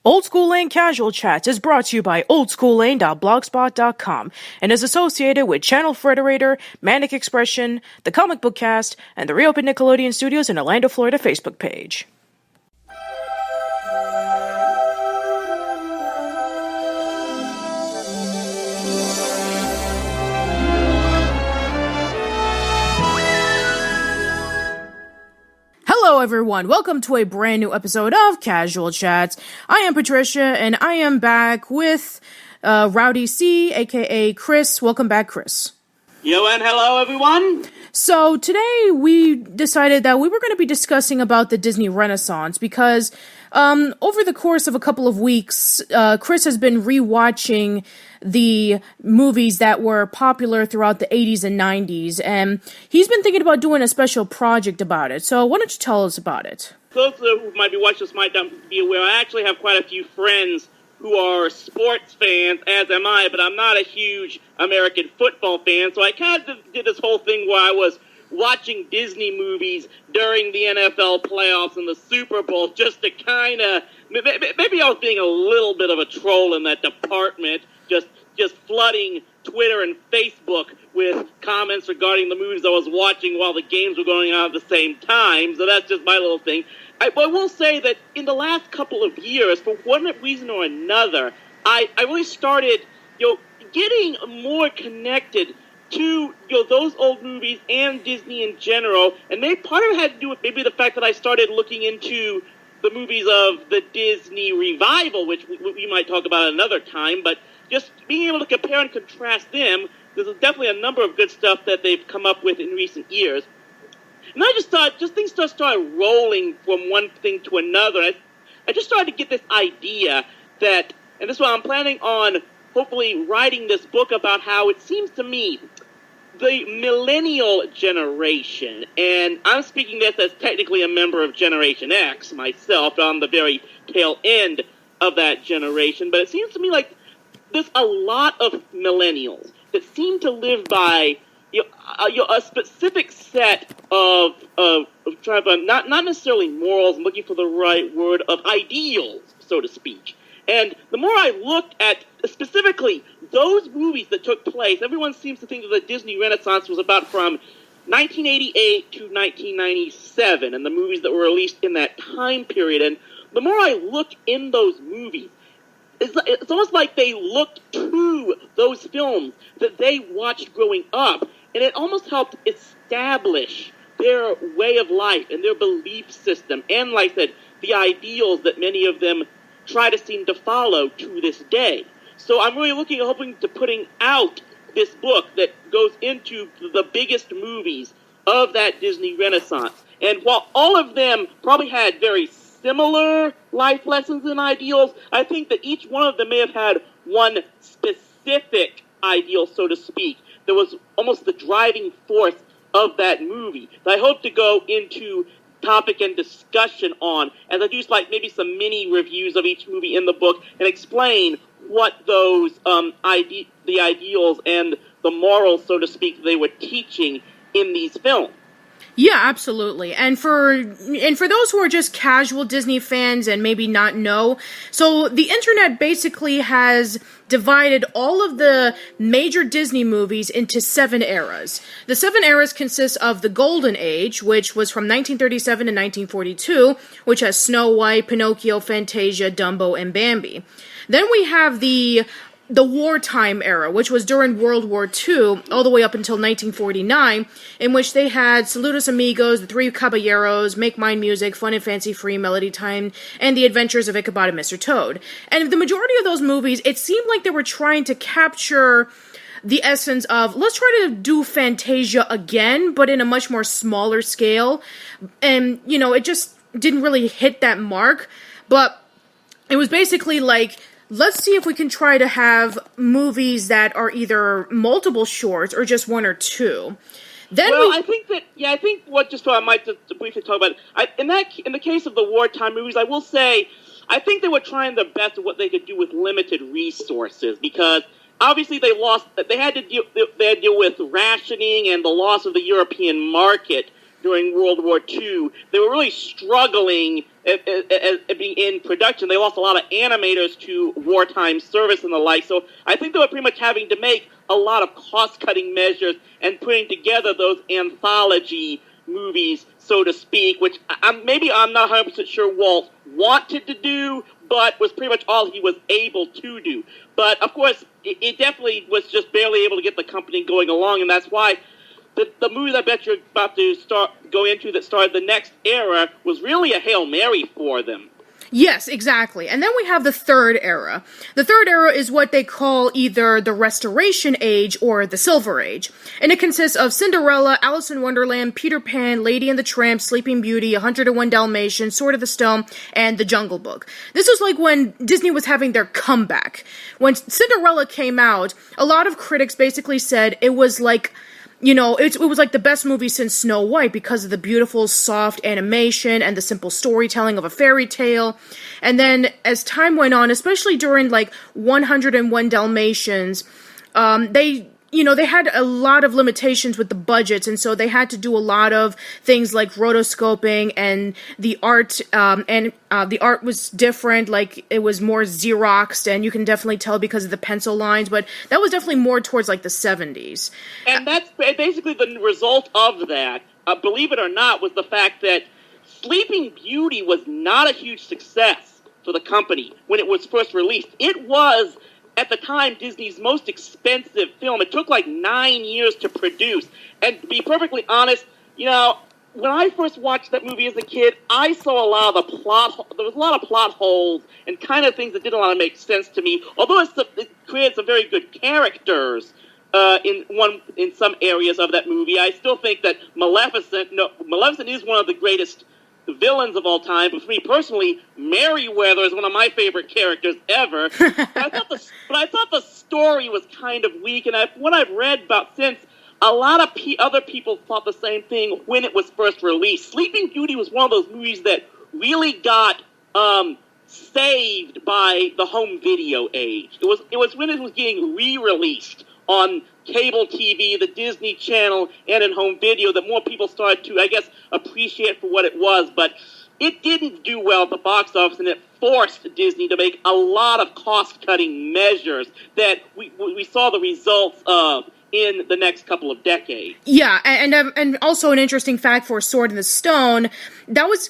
Old School Lane Casual Chats is brought to you by oldschoollane.blogspot.com and is associated with Channel Frederator, Manic Expression, The Comic Book Cast, and the Reopened Nickelodeon Studios in Orlando, Florida Facebook page. Hello everyone, welcome to a brand new episode of Casual Chats. I am Patricia, and I am back with RowdyC, aka Chris. Welcome back, Chris. Yo, and hello everyone! So today we decided that we were going to be discussing about the Disney Renaissance because over the course of a couple of weeks, Chris has been rewatching the movies that were popular throughout the 80s and 90s, and he's been thinking about doing a special project about it. So why don't you tell us about it? Those who might be watching this might not be aware, I actually have quite a few friends who are sports fans, as am I, but I'm not a huge American football fan, so I kind of did this whole thing where I was watching Disney movies during the NFL playoffs and the Super Bowl just to kind of, maybe I was being a little bit of a troll in that department, just flooding Twitter and Facebook with comments regarding the movies I was watching while the games were going on at the same time, so that's just my little thing. I will say that in the last couple of years, for one reason or another, I really started, getting more connected to, those old movies and Disney in general, and part of it had to do with maybe the fact that I started looking into the movies of the Disney revival, which we might talk about another time, but just being able to compare and contrast them, there's definitely a number of good stuff that they've come up with in recent years. And I just thought, things started rolling from one thing to another. I just started to get this idea that, and this is why I'm planning on hopefully writing this book about how it seems to me the millennial generation, and I'm speaking this as technically a member of Generation X myself, on the very tail end of that generation, but it seems to me like there's a lot of millennials that seem to live by a specific set of not necessarily morals, I'm looking for the right word, of ideals, so to speak. And the more I looked at specifically those movies that took place, everyone seems to think that the Disney Renaissance was about from 1988 to 1997, and the movies that were released in that time period. And the more I look in those movies, it's almost like they looked to those films that they watched growing up, and it almost helped establish their way of life and their belief system, and, like I said, the ideals that many of them try to seem to follow to this day. So I'm really hoping to putting out this book that goes into the biggest movies of that Disney Renaissance. And while all of them probably had very similar life lessons and ideals, I think that each one of them may have had one specific ideal, so to speak, that was almost the driving force of that movie that I hope to go into topic and discussion on, as I do maybe some mini reviews of each movie in the book and explain what those the ideals and the morals, so to speak, they were teaching in these films. Yeah, absolutely. And for those who are just casual Disney fans and maybe not know, so the internet basically has divided all of the major Disney movies into 7 eras. The 7 eras consist of the Golden Age, which was from 1937 to 1942, which has Snow White, Pinocchio, Fantasia, Dumbo, and Bambi. Then we have the wartime era, which was during World War II, all the way up until 1949, in which they had Saludos Amigos, The Three Caballeros, Make Mine Music, Fun and Fancy Free, Melody Time, and The Adventures of Ichabod and Mr. Toad. And the majority of those movies, it seemed like they were trying to capture the essence of, let's try to do Fantasia again, but in a much more smaller scale. And, it just didn't really hit that mark, but it was basically like, let's see if we can try to have movies that are either multiple shorts or just one or two. Then I think what I might just briefly talk about, in the case of the wartime movies, I will say, I think they were trying their best of what they could do with limited resources, because obviously they had to deal with rationing and the loss of the European market during World War II. They were really struggling being in production. They lost a lot of animators to wartime service and the like. So I think they were pretty much having to make a lot of cost-cutting measures and putting together those anthology movies, so to speak, which I'm not 100% sure Walt wanted to do, but was pretty much all he was able to do. But, of course, it definitely was just barely able to get the company going along, and that's why the movie that I bet you're about to go into that started the next era was really a Hail Mary for them. Yes, exactly. And then we have the third era. The third era is what they call either the Restoration Age or the Silver Age. And it consists of Cinderella, Alice in Wonderland, Peter Pan, Lady and the Tramp, Sleeping Beauty, 101 Dalmatians, Sword of the Stone, and The Jungle Book. This was like when Disney was having their comeback. When Cinderella came out, a lot of critics basically said it was like, it was like the best movie since Snow White because of the beautiful, soft animation and the simple storytelling of a fairy tale. And then as time went on, especially during like 101 Dalmatians, they had a lot of limitations with the budgets, and so they had to do a lot of things like rotoscoping, and the art, the art was different, like it was more Xeroxed, and you can definitely tell because of the pencil lines, but that was definitely more towards like the 70s. And that's basically the result of that, believe it or not, was the fact that Sleeping Beauty was not a huge success for the company when it was first released. It was, at the time, Disney's most expensive film. It took like 9 years to produce. And to be perfectly honest, when I first watched that movie as a kid, I saw a lot of there was a lot of plot holes and kind of things that didn't want to make sense to me. Although it created some very good characters in some areas of that movie, I still think that Maleficent is one of the greatest villains of all time, but for me personally, Merryweather is one of my favorite characters ever. But I thought the story was kind of weak, and what I've read about since, a lot of other people thought the same thing when it was first released. Sleeping Beauty was one of those movies that really got saved by the home video age. It was when it was getting re-released on cable TV, the Disney Channel, and in home video that more people started to, I guess, appreciate for what it was. But it didn't do well at the box office, and it forced Disney to make a lot of cost-cutting measures that we saw the results of in the next couple of decades. Yeah, and also an interesting fact for Sword in the Stone, that was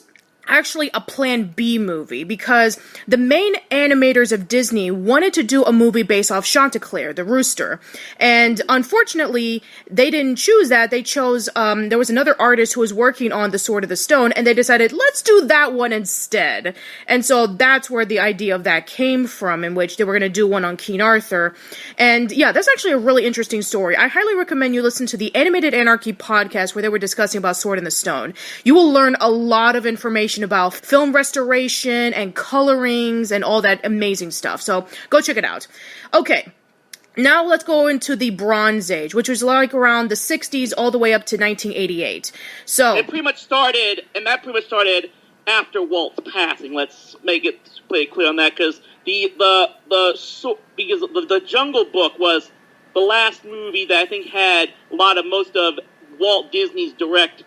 actually a Plan B movie, because the main animators of Disney wanted to do a movie based off Chanticleer, the rooster. And unfortunately, they didn't choose that. They chose, there was another artist who was working on The Sword of the Stone, and they decided, let's do that one instead. And so that's where the idea of that came from, in which they were going to do one on King Arthur. And yeah, that's actually a really interesting story. I highly recommend you listen to the Animated Anarchy podcast where they were discussing about Sword in the Stone. You will learn a lot of information about film restoration and colorings and all that amazing stuff. So go check it out. Okay. Now let's go into the Bronze Age, which was like around the 60s all the way up to 1988. So that pretty much started after Walt's passing. Let's make it pretty clear on that, because the Jungle Book was the last movie that I think had most of Walt Disney's direct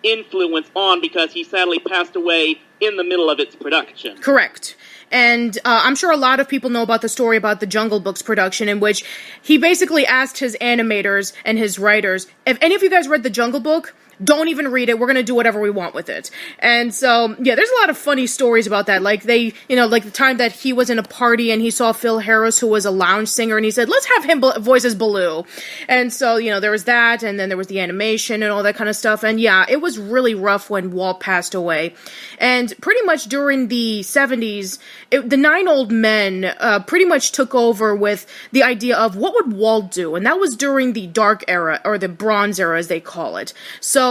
influence on, because he sadly passed away in the middle of its production. Correct. And I'm sure a lot of people know about the story about the Jungle Book's production, in which he basically asked his animators and his writers, if any of you guys read the Jungle Book, don't even read it, we're gonna do whatever we want with it. And so, yeah, there's a lot of funny stories about that. Like like the time that he was in a party and he saw Phil Harris, who was a lounge singer, and he said, let's have him voice as Baloo. And so, there was that, and then there was the animation and all that kind of stuff. And yeah, it was really rough when Walt passed away. And pretty much during the 70s, the 9 Old Men pretty much took over with the idea of what would Walt do? And that was during the Dark Era, or the Bronze Era as they call it. So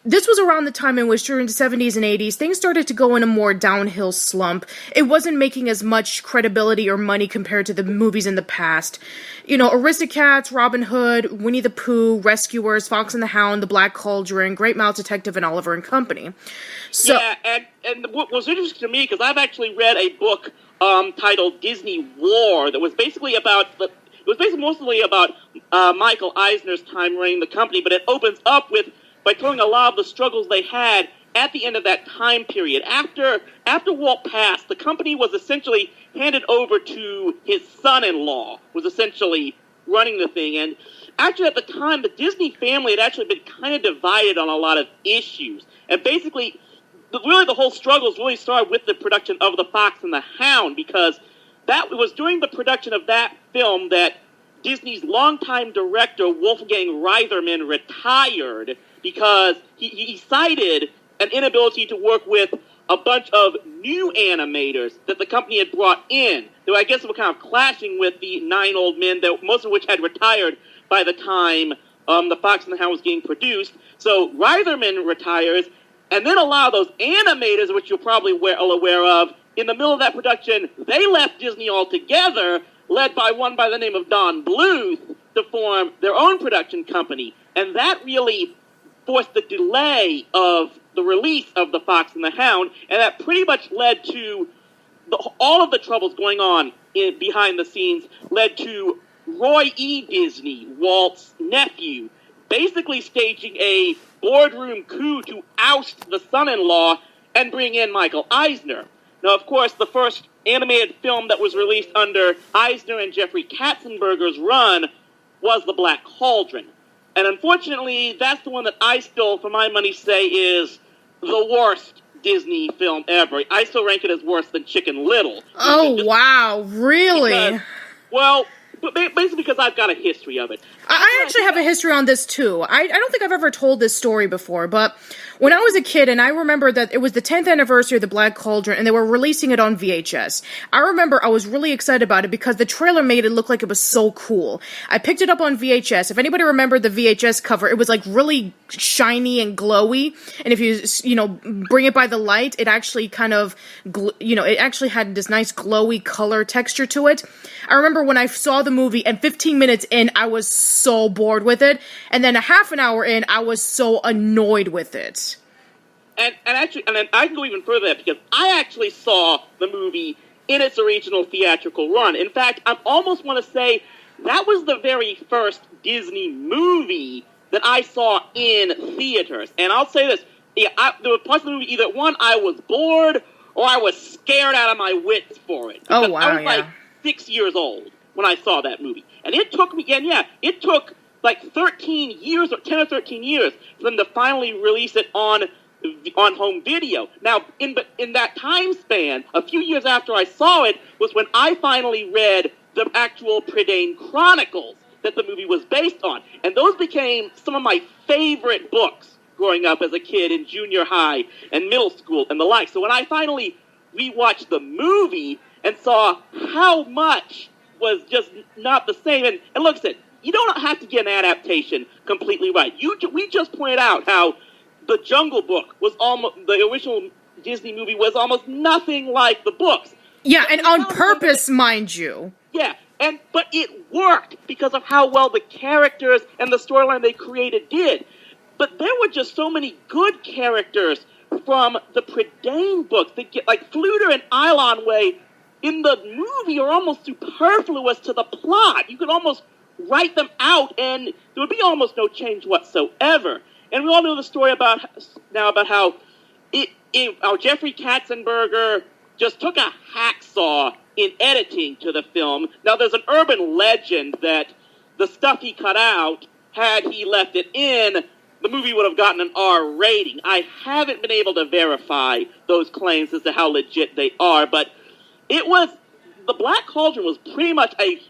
this was around the time in which, during the 70s and 80s, things started to go in a more downhill slump. It wasn't making as much credibility or money compared to the movies in the past. Aristocats, Robin Hood, Winnie the Pooh, Rescuers, Fox and the Hound, The Black Cauldron, Great Mouse Detective, and Oliver and Company. So, yeah, and what was interesting to me, because I've actually read a book titled Disney War that was basically mostly about Michael Eisner's time running the company, but it opens up by telling a lot of the struggles they had at the end of that time period, after Walt passed, the company was essentially handed over to his son-in-law, was essentially running the thing. And actually, at the time, the Disney family had actually been kind of divided on a lot of issues. And basically, really the whole struggles really started with the production of The Fox and the Hound, because that was during the production of that film that Disney's longtime director, Wolfgang Reitherman, retired because he cited an inability to work with a bunch of new animators that the company had brought in. Though I guess were kind of clashing with the 9 old men, that most of which had retired by the time The Fox and the Hound was getting produced. So Reitherman retires, and then a lot of those animators, which you're probably well aware of, in the middle of that production, they left Disney altogether, led by one by the name of Don Bluth, to form their own production company. And that really forced the delay of the release of The Fox and the Hound, and that pretty much led to all of the troubles going on behind the scenes, led to Roy E. Disney, Walt's nephew, basically staging a boardroom coup to oust the son-in-law and bring in Michael Eisner. Now, of course, the first animated film that was released under Eisner and Jeffrey Katzenberger's run was The Black Cauldron. And unfortunately, that's the one that I still, for my money, say is the worst Disney film ever. I still rank it as worse than Chicken Little. Oh, wow, really? Because, basically because I've got a history of it. I actually have a history on this, too. I don't think I've ever told this story before, but when I was a kid, and I remember that it was the 10th anniversary of The Black Cauldron, and they were releasing it on VHS. I remember I was really excited about it because the trailer made it look like it was so cool. I picked it up on VHS. If anybody remembered the VHS cover, it was like really shiny and glowy, and if you bring it by the light, it actually kind of, it actually had this nice glowy color texture to it. I remember when I saw the movie, and 15 minutes in, I was so bored with it, and then a half an hour in, I was so annoyed with it. And actually, and I can go even further than that, because I actually saw the movie in its original theatrical run. In fact, I almost want to say that was the very first Disney movie that I saw in theaters. And I'll say this, there were parts of the movie, either one, I was bored, or I was scared out of my wits for it. Oh, wow, I was like 6 years old when I saw that movie. And it took me, it took like 13 years, or 10 or 13 years, for them to finally release it on home video. Now, in that time span, a few years after I saw it, was when I finally read the actual Prydain Chronicles that the movie was based on. And those became some of my favorite books growing up as a kid in junior high and middle school and the like. So when I finally rewatched the movie and saw how much was just not the same, and look, you don't have to get an adaptation completely right. We just pointed out how The Jungle Book was the original Disney movie was almost nothing like the books. Yeah, and on purpose, mind you. Yeah, but it worked because of how well the characters and the storyline they created did. But there were just so many good characters from the Prydain books that like Fluter and Eilonway in the movie are almost superfluous to the plot. You could almost write them out and there would be almost no change whatsoever. And we all know the story about how Jeffrey Katzenberger just took a hacksaw in editing to the film. Now, there's an urban legend that the stuff he cut out, had he left it in, the movie would have gotten an R rating. I haven't been able to verify those claims as to how legit they are, but The Black Cauldron was pretty much a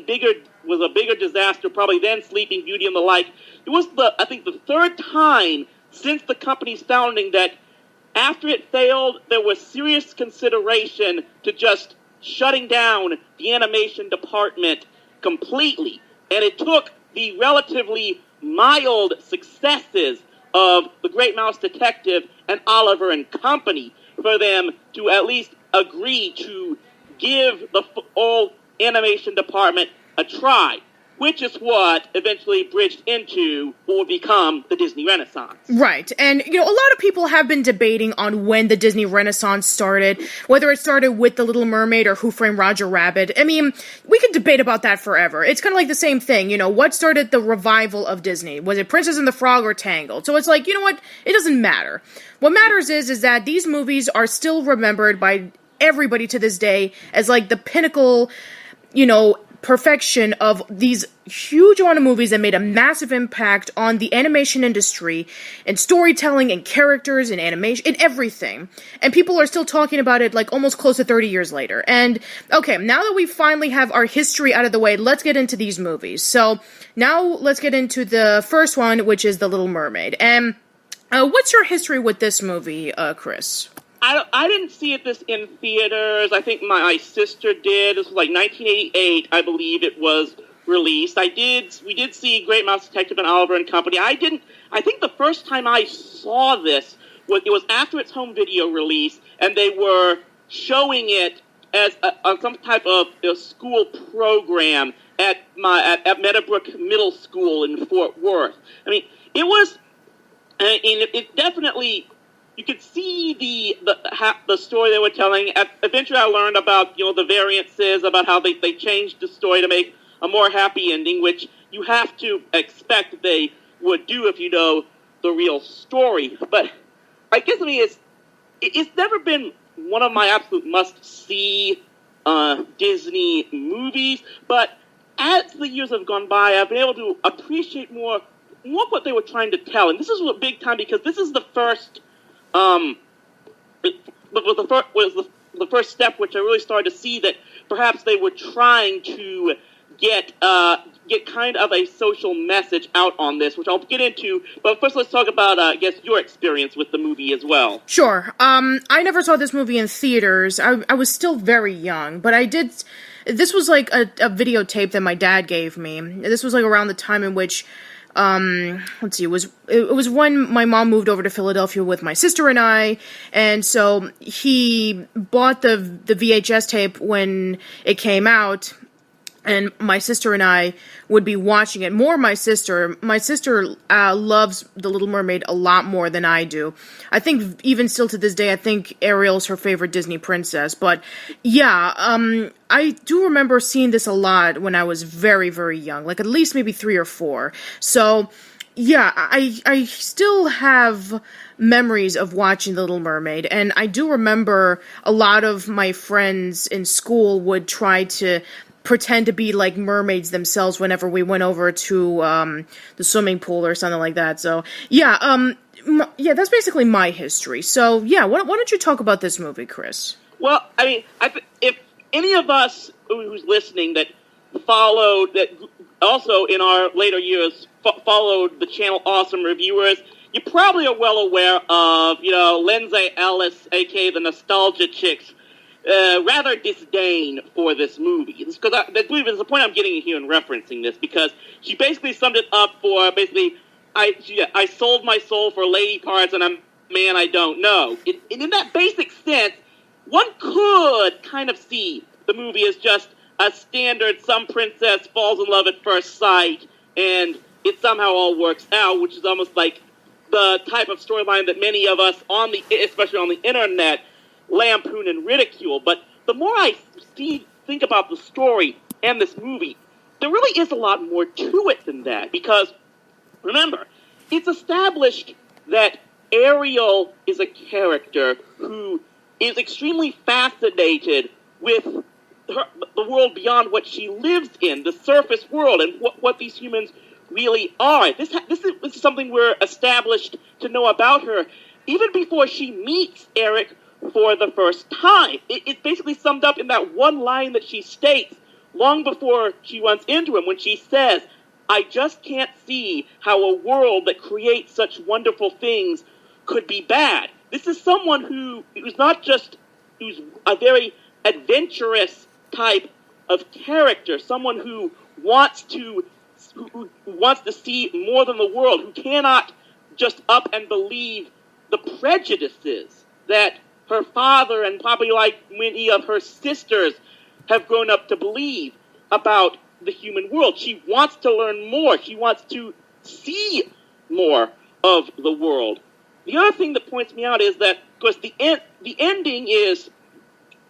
bigger disaster probably than Sleeping Beauty and the like. It was the third time since the company's founding that after it failed, there was serious consideration to just shutting down the animation department completely. And it took the relatively mild successes of The Great Mouse Detective and Oliver and Company for them to at least agree to give the whole animation department a try. which is what eventually bridged into what would become the Disney Renaissance. Right. And, a lot of people have been debating on when the Disney Renaissance started, whether it started with The Little Mermaid or Who Framed Roger Rabbit. I mean, we could debate about that forever. It's kind of like the same thing, what started the revival of Disney? Was it Princess and the Frog or Tangled? So it's like, you know what? It doesn't matter. What matters is that these movies are still remembered by everybody to this day as like the pinnacle, perfection of these huge amount of movies that made a massive impact on the animation industry and storytelling and characters and animation and everything. And people are still talking about it like almost close to 30 years later. And okay, now that we finally have our history out of the way, let's get into these movies. So now let's get into the first one, which is The Little Mermaid. And what's your history with this movie, Chris? I didn't see it in theaters. I think my sister did. This was like 1988, I believe it was released. We did see Great Mouse Detective and Oliver and Company. I think the first time I saw this was after its home video release, and they were showing it as on some type of school program at Meadowbrook Middle School in Fort Worth. I mean, it definitely. You could see the story they were telling. Eventually, I learned about the variances, about how they changed the story to make a more happy ending, which you have to expect they would do if you know the real story. But I guess it's never been one of my absolute must-see Disney movies. But as the years have gone by, I've been able to appreciate more what they were trying to tell. And this is big time because this is the first. Was the first step, which I really started to see that perhaps they were trying to get kind of a social message out on this, which I'll get into. But first, let's talk about, I guess, your experience with the movie as well. Sure. I never saw this movie in theaters. I was still very young, but I did. This was like a videotape that my dad gave me. This was like around the time in which. Let's see, it was when my mom moved over to Philadelphia with my sister and I, and so he bought the VHS tape when it came out, and my sister and I would be watching it. More my sister. My sister loves The Little Mermaid a lot more than I do. I think even still to this day, I think Ariel's her favorite Disney princess. But yeah, I do remember seeing this a lot when I was very, very young, like at least maybe 3 or 4. So yeah, I still have memories of watching The Little Mermaid, and I do remember a lot of my friends in school would try to pretend to be like mermaids themselves whenever we went over to the swimming pool or something like that. So yeah, that's basically my history. So yeah, why don't you talk about this movie, Chris? Well, I mean, if any of us who's listening that followed that also in our later years followed the channel Awesome Reviewers, you probably are well aware of Lindsay Ellis, aka the Nostalgia Chicks. Rather disdain for this movie. Because there's the point I'm getting here in referencing this, because she basically summed it up for I sold my soul for lady parts and I'm a man I don't know. And in that basic sense, one could kind of see the movie as just a standard some princess falls in love at first sight and it somehow all works out, which is almost like the type of storyline that many of us, especially on the internet, lampoon and ridicule. But the more I think about the story and this movie, there really is a lot more to it than that. Because, remember, it's established that Ariel is a character who is extremely fascinated with the world beyond what she lives in, the surface world, and what these humans really are. This is something we're established to know about her even before she meets Eric for the first time. It's basically summed up in that one line that she states long before she runs into him when she says, "I just can't see how a world that creates such wonderful things could be bad." This is someone who's a very adventurous type of character, someone who wants to see more than the world, who cannot just up and believe the prejudices that her father and probably like many of her sisters have grown up to believe about the human world. She wants to learn more. She wants to see more of the world. The other thing that points me out is that, of course, the ending is,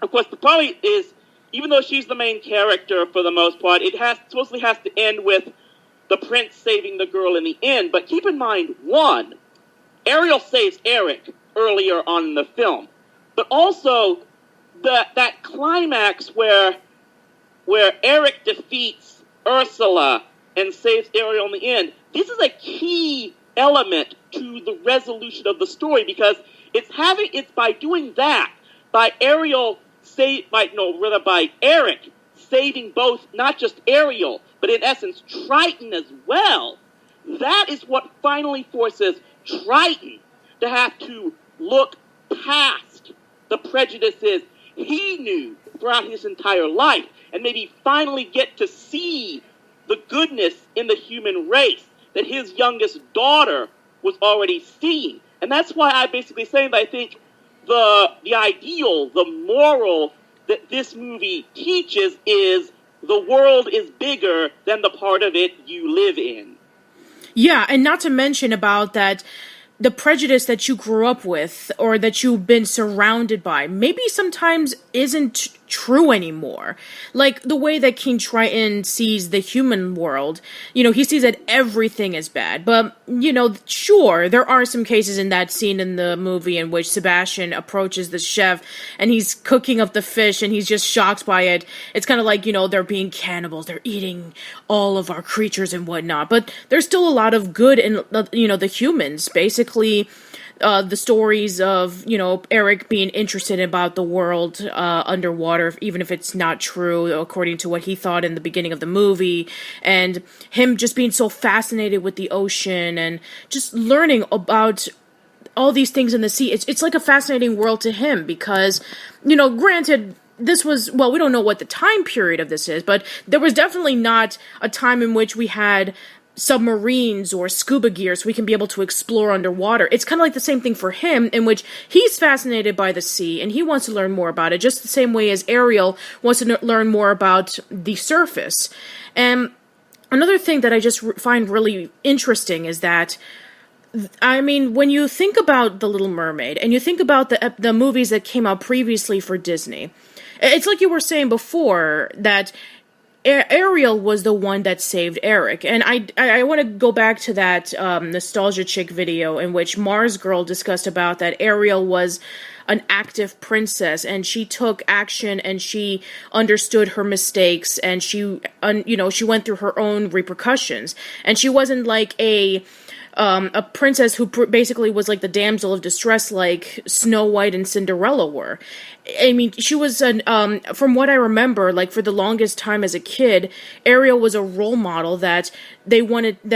of course, the probably is, even though she's the main character for the most part, it supposedly has to end with the prince saving the girl in the end. But keep in mind, one, Ariel saves Eric earlier on in the film, but also that climax where Eric defeats Ursula and saves Ariel in the end. This is a key element to the resolution of the story, because it's by doing that, by Eric saving both, not just Ariel, but in essence Triton as well. That is what finally forces Triton to have to look past the prejudices he knew throughout his entire life, and maybe finally get to see the goodness in the human race that his youngest daughter was already seeing. And that's why I'm basically saying that I think the ideal, the moral that this movie teaches is the world is bigger than the part of it you live in. Yeah, and not to mention about that, the prejudice that you grew up with or that you've been surrounded by maybe sometimes isn't true anymore. Like the way that King Triton sees the human world, he sees that everything is bad. But, sure, there are some cases in that scene in the movie in which Sebastian approaches the chef and he's cooking up the fish and he's just shocked by it. It's kind of like, they're being cannibals. They're eating all of our creatures and whatnot. But there's still a lot of good in, the humans, basically. The stories of, Eric being interested about the world underwater, even if it's not true, according to what he thought in the beginning of the movie, and him just being so fascinated with the ocean and just learning about all these things in the sea. It's like a fascinating world to him because, granted, this was, well, we don't know what the time period of this is, but there was definitely not a time in which we had submarines or scuba gear so we can be able to explore underwater. It's kind of like the same thing for him, in which he's fascinated by the sea and he wants to learn more about it, just the same way as Ariel wants to learn more about the surface. And another thing that I just find really interesting is that, when you think about The Little Mermaid and you think about the movies that came out previously for Disney, it's like you were saying before that Ariel was the one that saved Eric, and I want to go back to that Nostalgia Chick video in which Mars Girl discussed about that Ariel was an active princess, and she took action, and she understood her mistakes, and she went through her own repercussions, and she wasn't like a princess who basically was like the damsel of distress like Snow White and Cinderella were. She was from what I remember, like for the longest time as a kid, Ariel was a role model that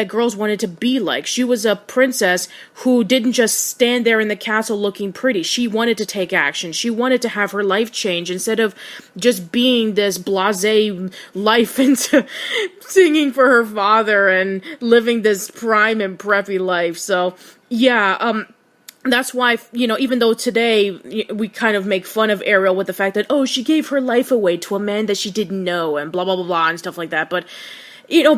girls wanted to be like. She was a princess who didn't just stand there in the castle looking pretty. She wanted to take action. She wanted to have her life change instead of just being this blasé life into singing for her father and living this prime and preppy life. So, yeah, that's why, even though today we kind of make fun of Ariel with the fact that, she gave her life away to a man that she didn't know and blah, blah, blah, blah, and stuff like that. But,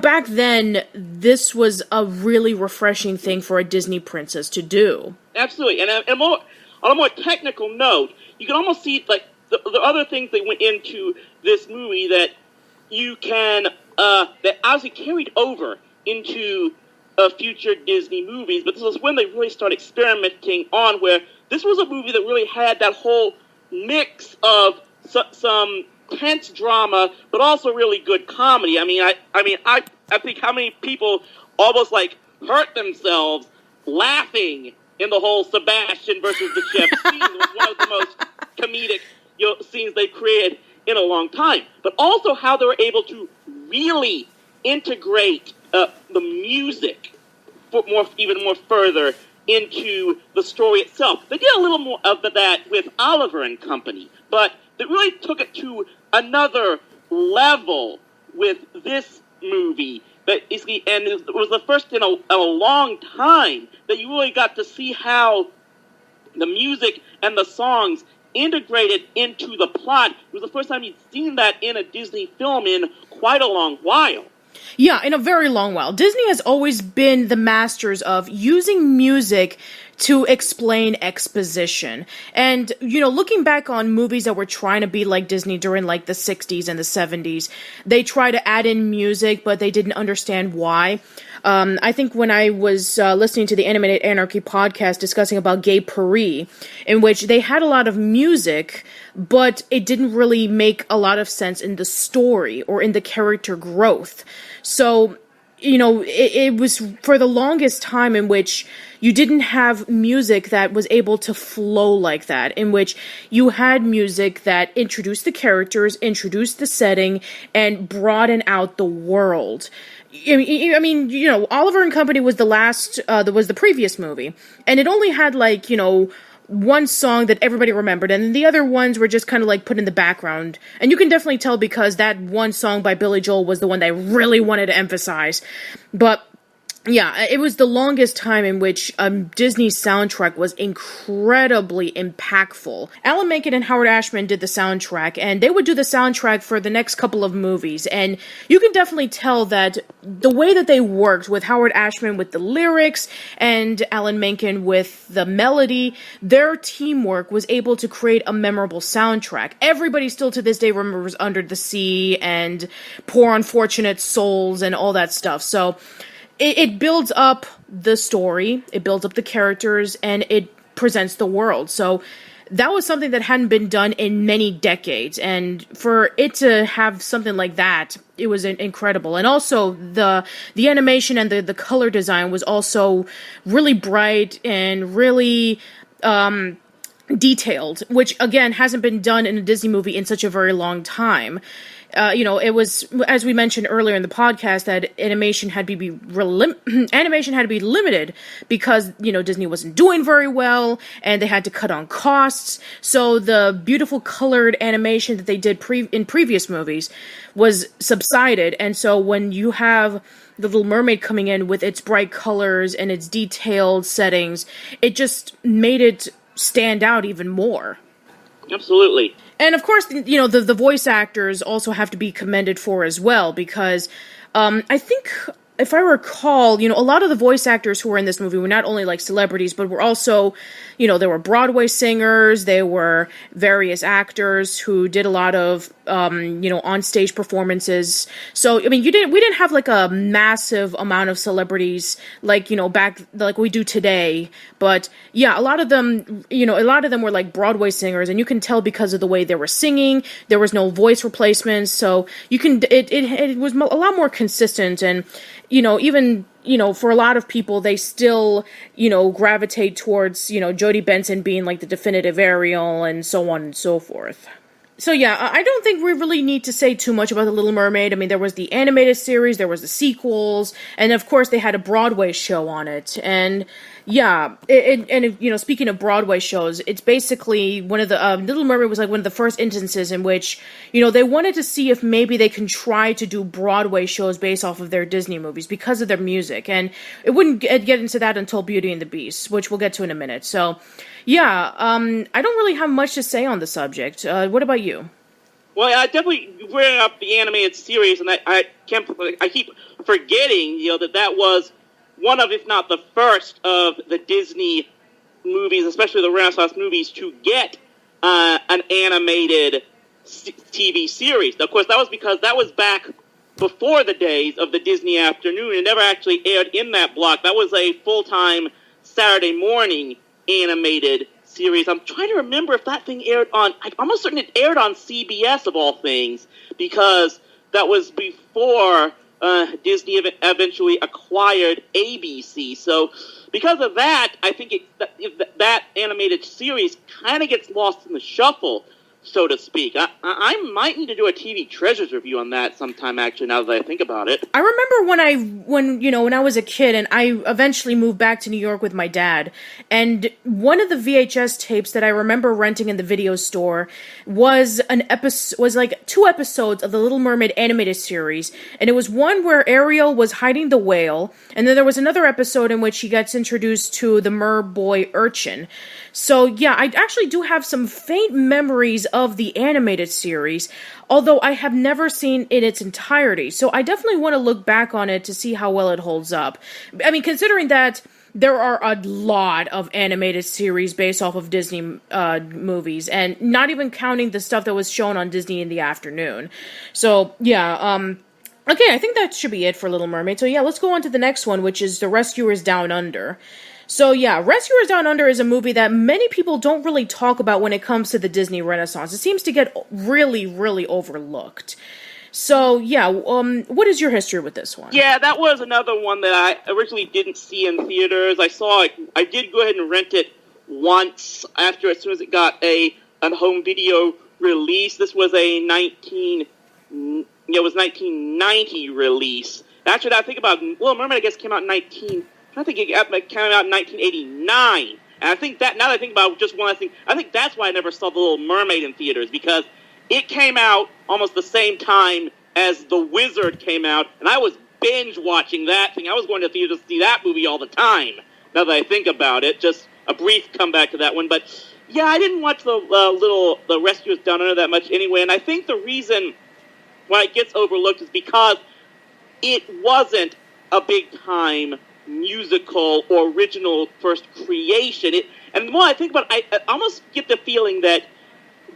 back then, this was a really refreshing thing for a Disney princess to do. Absolutely. And on a more technical note, you can almost see, like, the other things that went into this movie that you can, that obviously carried over into future Disney movies, but this was when they really started experimenting on where this was a movie that really had that whole mix of some tense drama, but also really good comedy. I think how many people almost like hurt themselves laughing in the whole Sebastian versus the chef scene. It was one of the most comedic scenes they've created in a long time. But also how they were able to really integrate the music even more further into the story itself. They did a little more of that with Oliver and Company, but they really took it to another level with this movie. And it was the first in a long time that you really got to see how the music and the songs integrated into the plot. It was the first time you'd seen that in a Disney film in quite a long while. Yeah, in a very long while. Disney has always been the masters of using music to explain exposition. And, looking back on movies that were trying to be like Disney during like the 60s and the 70s, they try to add in music, but they didn't understand why. I think when I was listening to the Animated Anarchy podcast discussing about Gay Paris, in which they had a lot of music, but it didn't really make a lot of sense in the story or in the character growth. So, it was for the longest time in which you didn't have music that was able to flow like that, in which you had music that introduced the characters, introduced the setting, and broadened out the world. I mean, Oliver and Company was was the previous movie, and it only had one song that everybody remembered, and the other ones were just kind of put in the background. And you can definitely tell because that one song by Billy Joel was the one that I really wanted to emphasize. But yeah, it was the longest time in which Disney's soundtrack was incredibly impactful. Alan Menken and Howard Ashman did the soundtrack, and they would do the soundtrack for the next couple of movies. And you can definitely tell that the way that they worked with Howard Ashman with the lyrics and Alan Menken with the melody, their teamwork was able to create a memorable soundtrack. Everybody still to this day remembers Under the Sea and Poor Unfortunate Souls and all that stuff. So it builds up the story, it builds up the characters, and it presents the world. So that was something that hadn't been done in many decades, and for it to have something like that, it was incredible. And also, the animation and the color design was also really bright and really detailed, which, again, hasn't been done in a Disney movie in such a very long time. It was, as we mentioned earlier in the podcast, that animation had to be limited because, Disney wasn't doing very well and they had to cut on costs. So the beautiful colored animation that they did in previous movies was subsided. And so when you have The Little Mermaid coming in with its bright colors and its detailed settings, it just made it stand out even more. Absolutely. And of course, the voice actors also have to be commended for as well, because I think, if I recall, a lot of the voice actors who were in this movie were not only celebrities, but were also, there were Broadway singers, there were various actors who did a lot of, on-stage performances. So, I mean, we didn't have a massive amount of celebrities back like we do today. But yeah, a lot of them were Broadway singers, and you can tell because of the way they were singing. There was no voice replacements, so it was a lot more consistent. And even for a lot of people, they still gravitate towards Jodie Benson being the definitive Ariel, and so on and so forth. So yeah, I don't think we really need to say too much about The Little Mermaid. I mean, there was the animated series, there was the sequels, and of course they had a Broadway show on it. And yeah, speaking of Broadway shows, it's basically one of the, Little Mermaid was one of the first instances in which, they wanted to see if maybe they can try to do Broadway shows based off of their Disney movies because of their music. And it wouldn't get into that until Beauty and the Beast, which we'll get to in a minute. So yeah, I don't really have much to say on the subject. What about you? Well, I definitely bring up the animated series, and I keep forgetting, that was one of, if not the first of the Disney movies, especially the Renaissance movies, to get an animated TV series. Of course, that was because that was back before the days of the Disney afternoon. It never actually aired in that block. That was a full-time Saturday morning animated series. I'm trying to remember if that thing aired on, I'm almost certain it aired on CBS of all things, because that was before Disney eventually acquired ABC. So because of that, I think that animated series kind of gets lost in the shuffle. so to speak. I might need to do a TV Treasures review on that sometime, actually, now that I think about it. I remember when I was a kid and I eventually moved back to New York with my dad, and one of the VHS tapes that I remember renting in the video store was like 2 episodes of the Little Mermaid animated series, and it was one where Ariel was hiding the whale, and then there was another episode in which he gets introduced to the mer boy urchin. So yeah, I actually do have some faint memories of the animated series, although I have never seen it in its entirety. So I definitely want to look back on it to see how well it holds up. I mean, considering that there are a lot of animated series based off of Disney movies, and not even counting the stuff that was shown on Disney in the afternoon. So yeah, okay, I think that should be it for Little Mermaid. So yeah, let's go on to the next one, which is The Rescuers Down Under. So yeah, Rescuers Down Under is a movie that many people don't really talk about when it comes to the Disney Renaissance. It seems to get really, really overlooked. So yeah, what is your history with this one? Yeah, that was another one that I originally didn't see in theaters. I saw it. I did go ahead and rent it once as soon as it got a home video release. This was a 1990 release. Actually, I think about Little Mermaid. I guess came out in I think it came out in 1989. And I think that, now that I think about it, just one last thing, I think that's why I never saw The Little Mermaid in theaters, because it came out almost the same time as The Wizard came out, and I was binge-watching that thing. I was going to theaters to see that movie all the time, now that I think about it. Just a brief comeback to that one. But, yeah, I didn't watch the Rescuers Down Under that much anyway, and I think the reason why it gets overlooked is because it wasn't a big-time musical or original first creation. And the more I think about it, I almost get the feeling that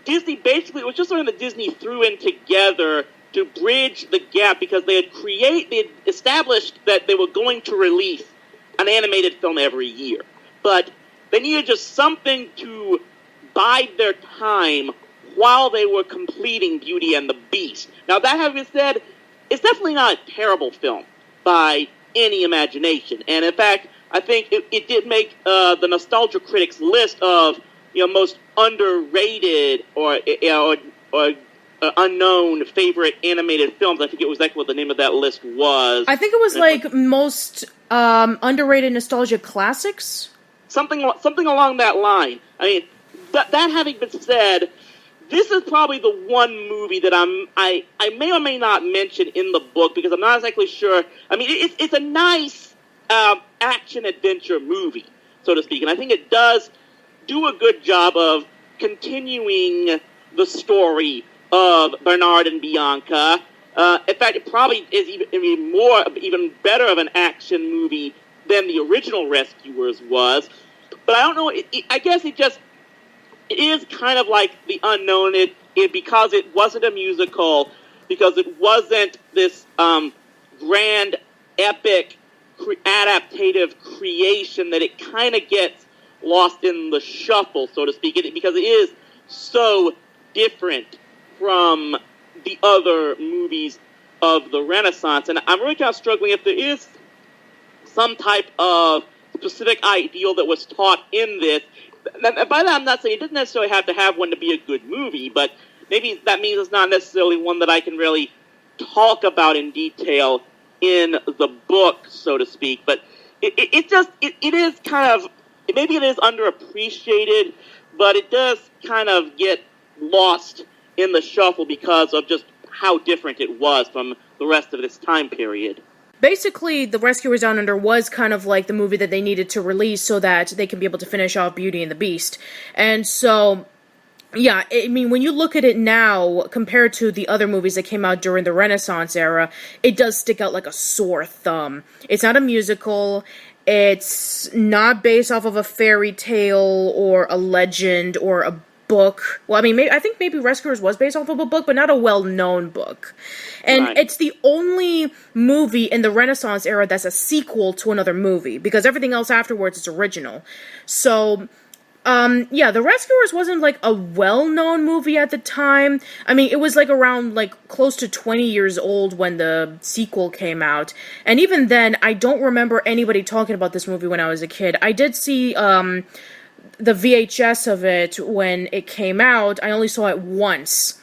Disney basically, it was just something that Disney threw in together to bridge the gap, because they had established that they were going to release an animated film every year. But they needed just something to bide their time while they were completing Beauty and the Beast. Now, that having been said, it's definitely not a terrible film by any imagination. And in fact, I think it did make the Nostalgia Critics list of most underrated or unknown favorite animated films. I think it was what the name of that list was. I think it was like most underrated nostalgia classics. Something along that line. I mean, that having been said, this is probably the one movie that I may or may not mention in the book, because I'm not exactly sure. I mean, it's a nice action-adventure movie, so to speak, and I think it does do a good job of continuing the story of Bernard and Bianca. In fact, it probably is even better of an action movie than the original Rescuers was. But I don't know, I guess it is kind of like the unknown, because it wasn't a musical, because it wasn't this grand, epic, adaptative creation, that it kind of gets lost in the shuffle, so to speak, because it is so different from the other movies of the Renaissance. And I'm really kind of struggling if there is some type of specific ideal that was taught in this. By that, I'm not saying it doesn't necessarily have to have one to be a good movie, but maybe that means it's not necessarily one that I can really talk about in detail in the book, so to speak. But it is kind of, maybe it is underappreciated, but it does kind of get lost in the shuffle because of just how different it was from the rest of this time period. Basically, The Rescuers Down Under was kind of like the movie that they needed to release so that they can be able to finish off Beauty and the Beast. And so, yeah, I mean, when you look at it now, compared to the other movies that came out during the Renaissance era, it does stick out like a sore thumb. It's not a musical. It's not based off of a fairy tale or a legend or a book. Well, I mean, I think maybe Rescuers was based off of a book, but not a well-known book. And Right. It's the only movie in the Renaissance era that's a sequel to another movie, because everything else afterwards is original. So, yeah, The Rescuers wasn't like a well-known movie at the time. I mean, it was like around like close to 20 years old when the sequel came out. And even then, I don't remember anybody talking about this movie when I was a kid. I did see, the VHS of it when it came out, I only saw it once.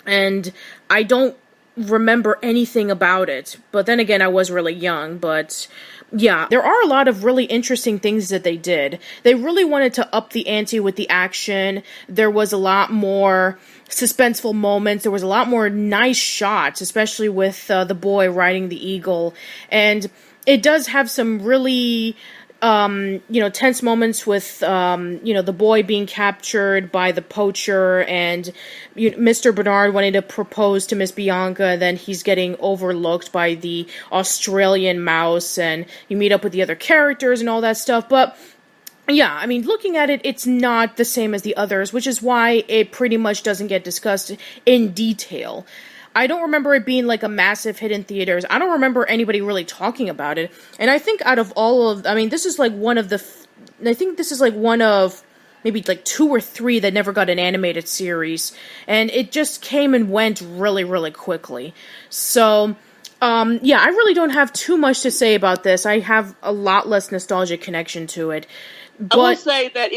And I don't remember anything about it. But then again, I was really young. But yeah, there are a lot of really interesting things that they did. They really wanted to up the ante with the action. There was a lot more suspenseful moments. There was a lot more nice shots, especially with the boy riding the eagle. And it does have some really tense moments with, the boy being captured by the poacher and Mr. Bernard wanting to propose to Miss Bianca, then he's getting overlooked by the Australian mouse, and you meet up with the other characters and all that stuff. But yeah, I mean, looking at it, it's not the same as the others, which is why it pretty much doesn't get discussed in detail. I don't remember it being like a massive hit in theaters. I don't remember anybody really talking about it. And I think out of all of, this is like one of maybe like 2 or 3 that never got an animated series. And it just came and went really, really quickly. So, I really don't have too much to say about this. I have a lot less nostalgic connection to it. But I will say that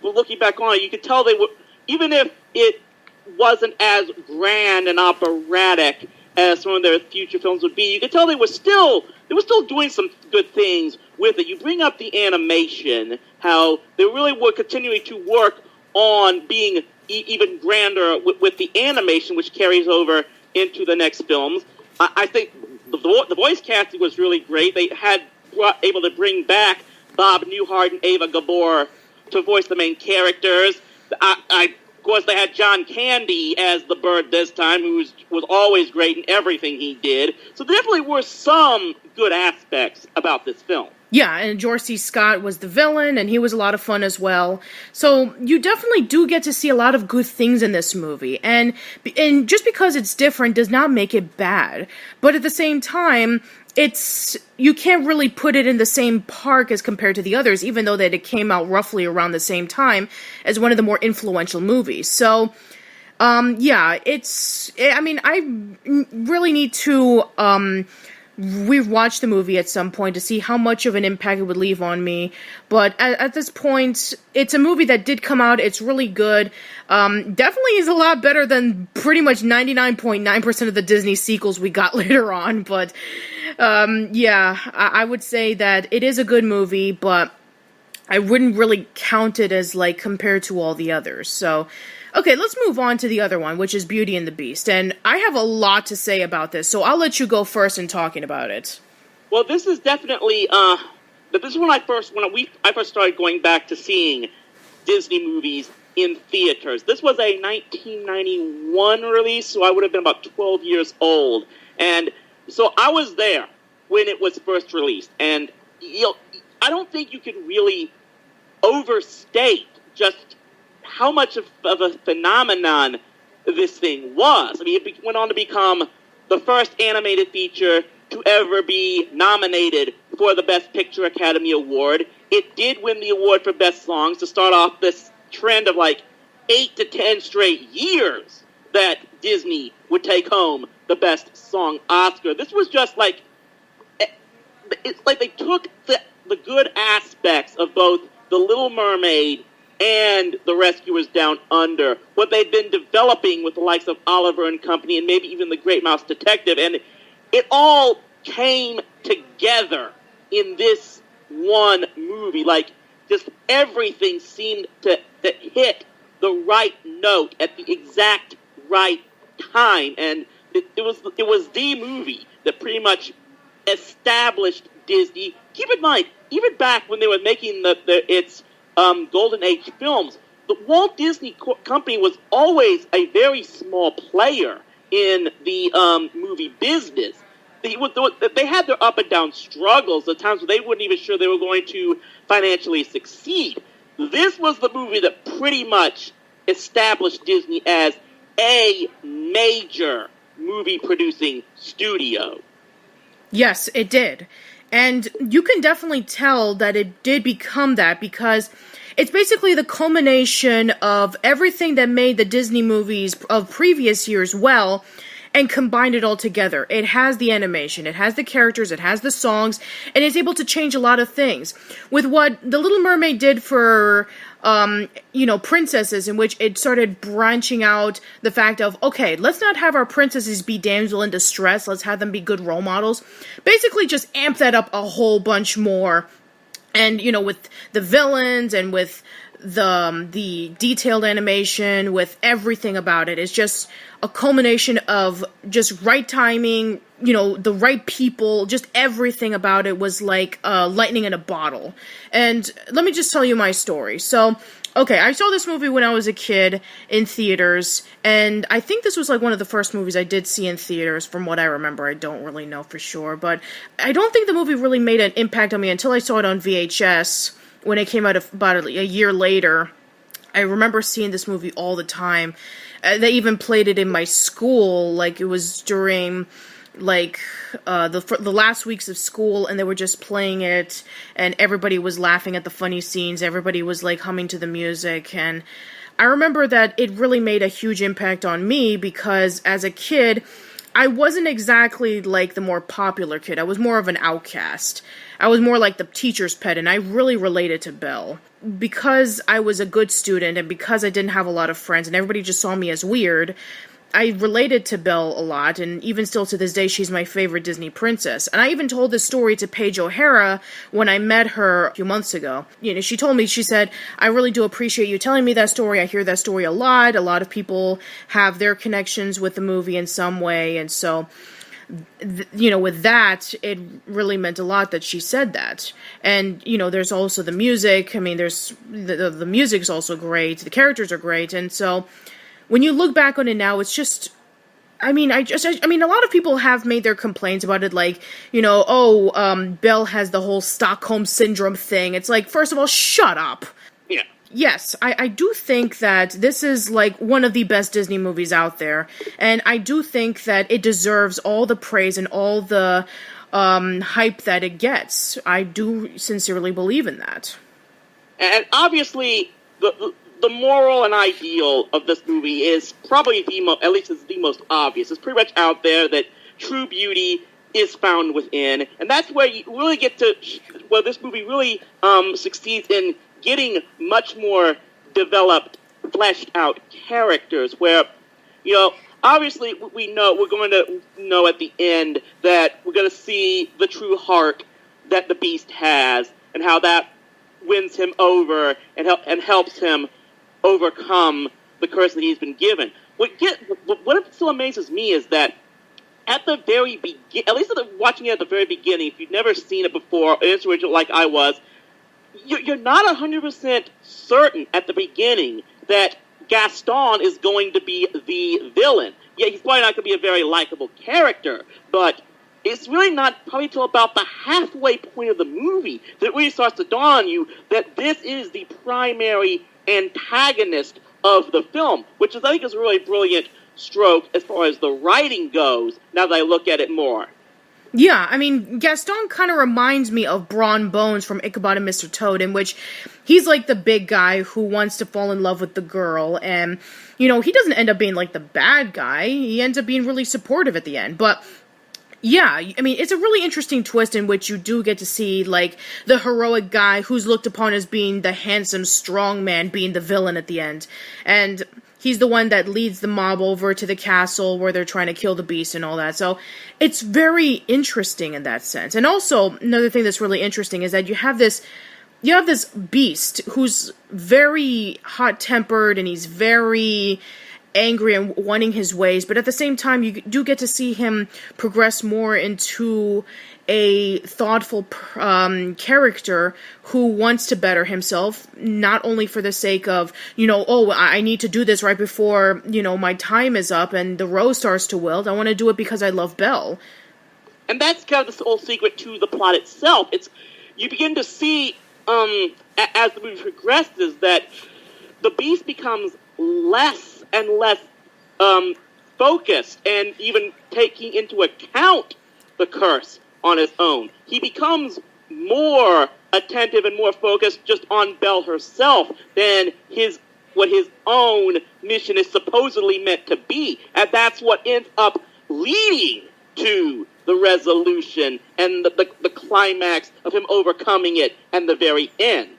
looking back on it, you could tell they were, even if it wasn't as grand and operatic as some of their future films would be, you could tell they were still doing some good things with it. You bring up the animation, how they really were continuing to work on being even grander with the animation, which carries over into the next films. I think the voice casting was really great. They able to bring back Bob Newhart and Ava Gabor to voice the main characters. Of course, they had John Candy as the bird this time, who was always great in everything he did. So there definitely were some good aspects about this film. Yeah, and George C. Scott was the villain, and he was a lot of fun as well. So you definitely do get to see a lot of good things in this movie. And just because it's different does not make it bad. But at the same time, you can't really put it in the same park as compared to the others, even though that it came out roughly around the same time as one of the more influential movies. So, I really need to, rewatch the movie at some point to see how much of an impact it would leave on me. But at this point, it's a movie that did come out. It's really good. Definitely is a lot better than pretty much 99.9% of the Disney sequels we got later on. But, I would say that it is a good movie, but I wouldn't really count it as, like, compared to all the others. So, okay, let's move on to the other one, which is Beauty and the Beast. And I have a lot to say about this, so I'll let you go first in talking about it. Well, this is definitely, this is when I first started going back to seeing Disney movies in theaters. This was a 1991 release, so I would have been about 12 years old. And so I was there when it was first released. And, I don't think you can really overstate just how much of a phenomenon this thing was. I mean, it went on to become the first animated feature to ever be nominated for the Best Picture Academy Award. It did win the award for Best Songs to start off this trend of like 8 to 10 straight years that Disney would take home the Best Song Oscar. This was just like, it's like they took the good aspects of both The Little Mermaid and The Rescuers Down Under, what they'd been developing with the likes of Oliver and Company and maybe even The Great Mouse Detective, and it all came together in this one movie. Like, just everything seemed to hit the right note at the exact right time, and it was the movie that pretty much established Disney. Keep in mind, even back when they were making its Golden Age films, the Walt Disney Company was always a very small player in the movie business. They had their up and down struggles, the times where they weren't even sure they were going to financially succeed. This was the movie that pretty much established Disney as a major movie-producing studio. Yes, it did. And you can definitely tell that it did become that because it's basically the culmination of everything that made the Disney movies of previous years well, and combined it all together. It has the animation, it has the characters, it has the songs, and it's able to change a lot of things. With what The Little Mermaid did for princesses, in which it started branching out the fact of, okay, let's not have our princesses be damsel in distress, let's have them be good role models. Basically just amp that up a whole bunch more. And, with the villains and with the detailed animation, with everything about it, it's just a culmination of just right timing, the right people, just everything about it was like lightning in a bottle. And let me just tell you my story. So, okay, I saw this movie when I was a kid in theaters, and I think this was like one of the first movies I did see in theaters, from what I remember. I don't really know for sure, but I don't think the movie really made an impact on me until I saw it on VHS when it came out about a year later. I remember seeing this movie all the time. They even played it in my school, like it was during the last weeks of school, and they were just playing it, and everybody was laughing at the funny scenes, everybody was like humming to the music, and I remember that it really made a huge impact on me, because as a kid, I wasn't exactly like the more popular kid. I was more of an outcast. I was more like the teacher's pet, and I really related to Belle. Because I was a good student, and because I didn't have a lot of friends, and everybody just saw me as weird, I related to Belle a lot, and even still to this day, she's my favorite Disney princess. And I even told this story to Paige O'Hara when I met her a few months ago. She told me, she said, I really do appreciate you telling me that story. I hear that story a lot. A lot of people have their connections with the movie in some way, and so with that, it really meant a lot that she said that. And, there's also the music. I mean, there's the music's also great. The characters are great. And so when you look back on it now, it's just, a lot of people have made their complaints about it, like, Belle has the whole Stockholm Syndrome thing. It's like, first of all, shut up. Yeah. Yes, I do think that this is, like, one of the best Disney movies out there, and I do think that it deserves all the praise and all the hype that it gets. I do sincerely believe in that. And obviously, the moral and ideal of this movie is probably at least it's the most obvious. It's pretty much out there that true beauty is found within, and that's where you really get to, where this movie really succeeds in getting much more developed, fleshed out characters, where, obviously we're going to know at the end that we're going to see the true heart that the Beast has, and how that wins him over and helps him overcome the curse that he's been given. What still amazes me is that at the very beginning, at least watching it at the very beginning, if you've never seen it before, it's original like I was, you're not 100% certain at the beginning that Gaston is going to be the villain. Yeah, he's probably not going to be a very likable character, but it's really not probably till about the halfway point of the movie that it really starts to dawn on you that this is the primary antagonist of the film, which I think is a really brilliant stroke as far as the writing goes, now that I look at it more. Yeah, Gaston kind of reminds me of Brawn Bones from Ichabod and Mr. Toad, in which he's like the big guy who wants to fall in love with the girl, and, he doesn't end up being like the bad guy, he ends up being really supportive at the end, but yeah, it's a really interesting twist in which you do get to see, like, the heroic guy who's looked upon as being the handsome, strong man being the villain at the end, and he's the one that leads the mob over to the castle where they're trying to kill the Beast and all that. So it's very interesting in that sense. And also, another thing that's really interesting is that you have this Beast who's very hot-tempered and he's very angry and wanting his ways, but at the same time, you do get to see him progress more into a thoughtful character who wants to better himself, not only for the sake of, I need to do this right before, my time is up and the rose starts to wilt. I want to do it because I love Belle. And that's kind of the whole secret to the plot itself. You begin to see, as the movie progresses, that the Beast becomes less and less focused and even taking into account the curse on his own. He becomes more attentive and more focused just on Belle herself than what his own mission is supposedly meant to be. And that's what ends up leading to the resolution and the climax of him overcoming it and the very end.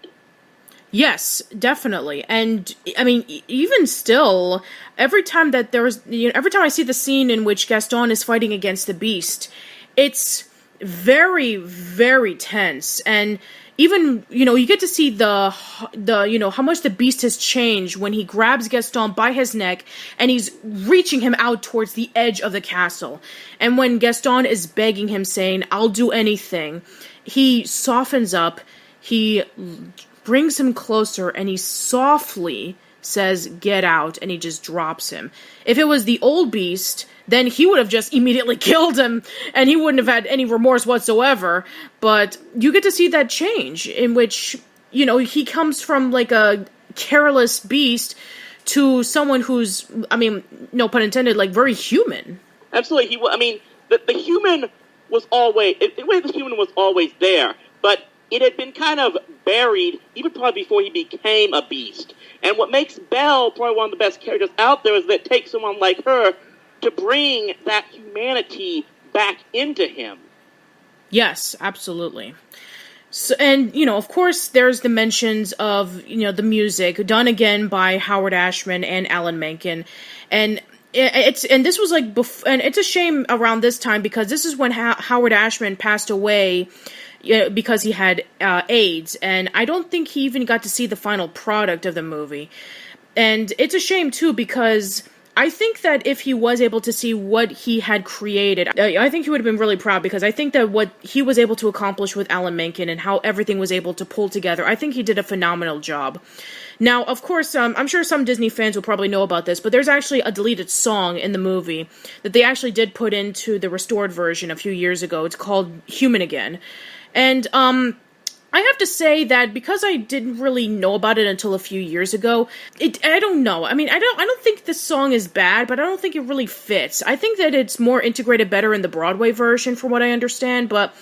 Yes, definitely. And I mean, even still, every time I see the scene in which Gaston is fighting against the Beast, it's very, very tense. And even, you get to see the how much the Beast has changed when he grabs Gaston by his neck and he's reaching him out towards the edge of the castle. And when Gaston is begging him, saying, "I'll do anything," he softens up, he brings him closer, and he softly says, "Get out," and he just drops him. If it was the old Beast, then he would have just immediately killed him, and he wouldn't have had any remorse whatsoever. But you get to see that change, in which, he comes from, like, a careless beast to someone who's, I mean, no pun intended, like, very human. Absolutely. The human was always, the human was always there, but it had been kind of buried, even probably before he became a beast. And what makes Belle probably one of the best characters out there is that it takes someone like her to bring that humanity back into him. Yes, absolutely. So, and, of course, there's the mentions of, the music, done again by Howard Ashman and Alan Menken. And this was like, and it's a shame around this time, because this is when Howard Ashman passed away, because he had AIDS, and I don't think he even got to see the final product of the movie. And it's a shame, too, because I think that if he was able to see what he had created, I think he would have been really proud, because I think that what he was able to accomplish with Alan Menken and how everything was able to pull together, I think he did a phenomenal job. Now, of course, I'm sure some Disney fans will probably know about this, but there's actually a deleted song in the movie that they actually did put into the restored version a few years ago. It's called Human Again. And, I have to say that because I didn't really know about it until a few years ago, I don't know. I mean, I don't think this song is bad, but I don't think it really fits. I think that it's more integrated better in the Broadway version, from what I understand, but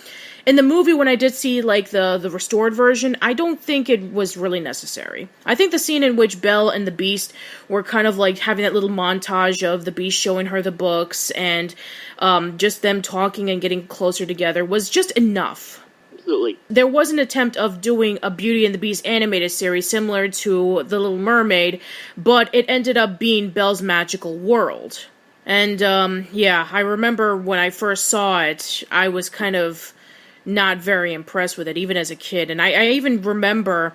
in the movie, when I did see, like, the restored version, I don't think it was really necessary. I think the scene in which Belle and the Beast were kind of, like, having that little montage of the Beast showing her the books and just them talking and getting closer together was just enough. Absolutely. There was an attempt of doing a Beauty and the Beast animated series similar to The Little Mermaid, but it ended up being Belle's Magical World. And, I remember when I first saw it, I was kind of not very impressed with it, even as a kid. And I even remember,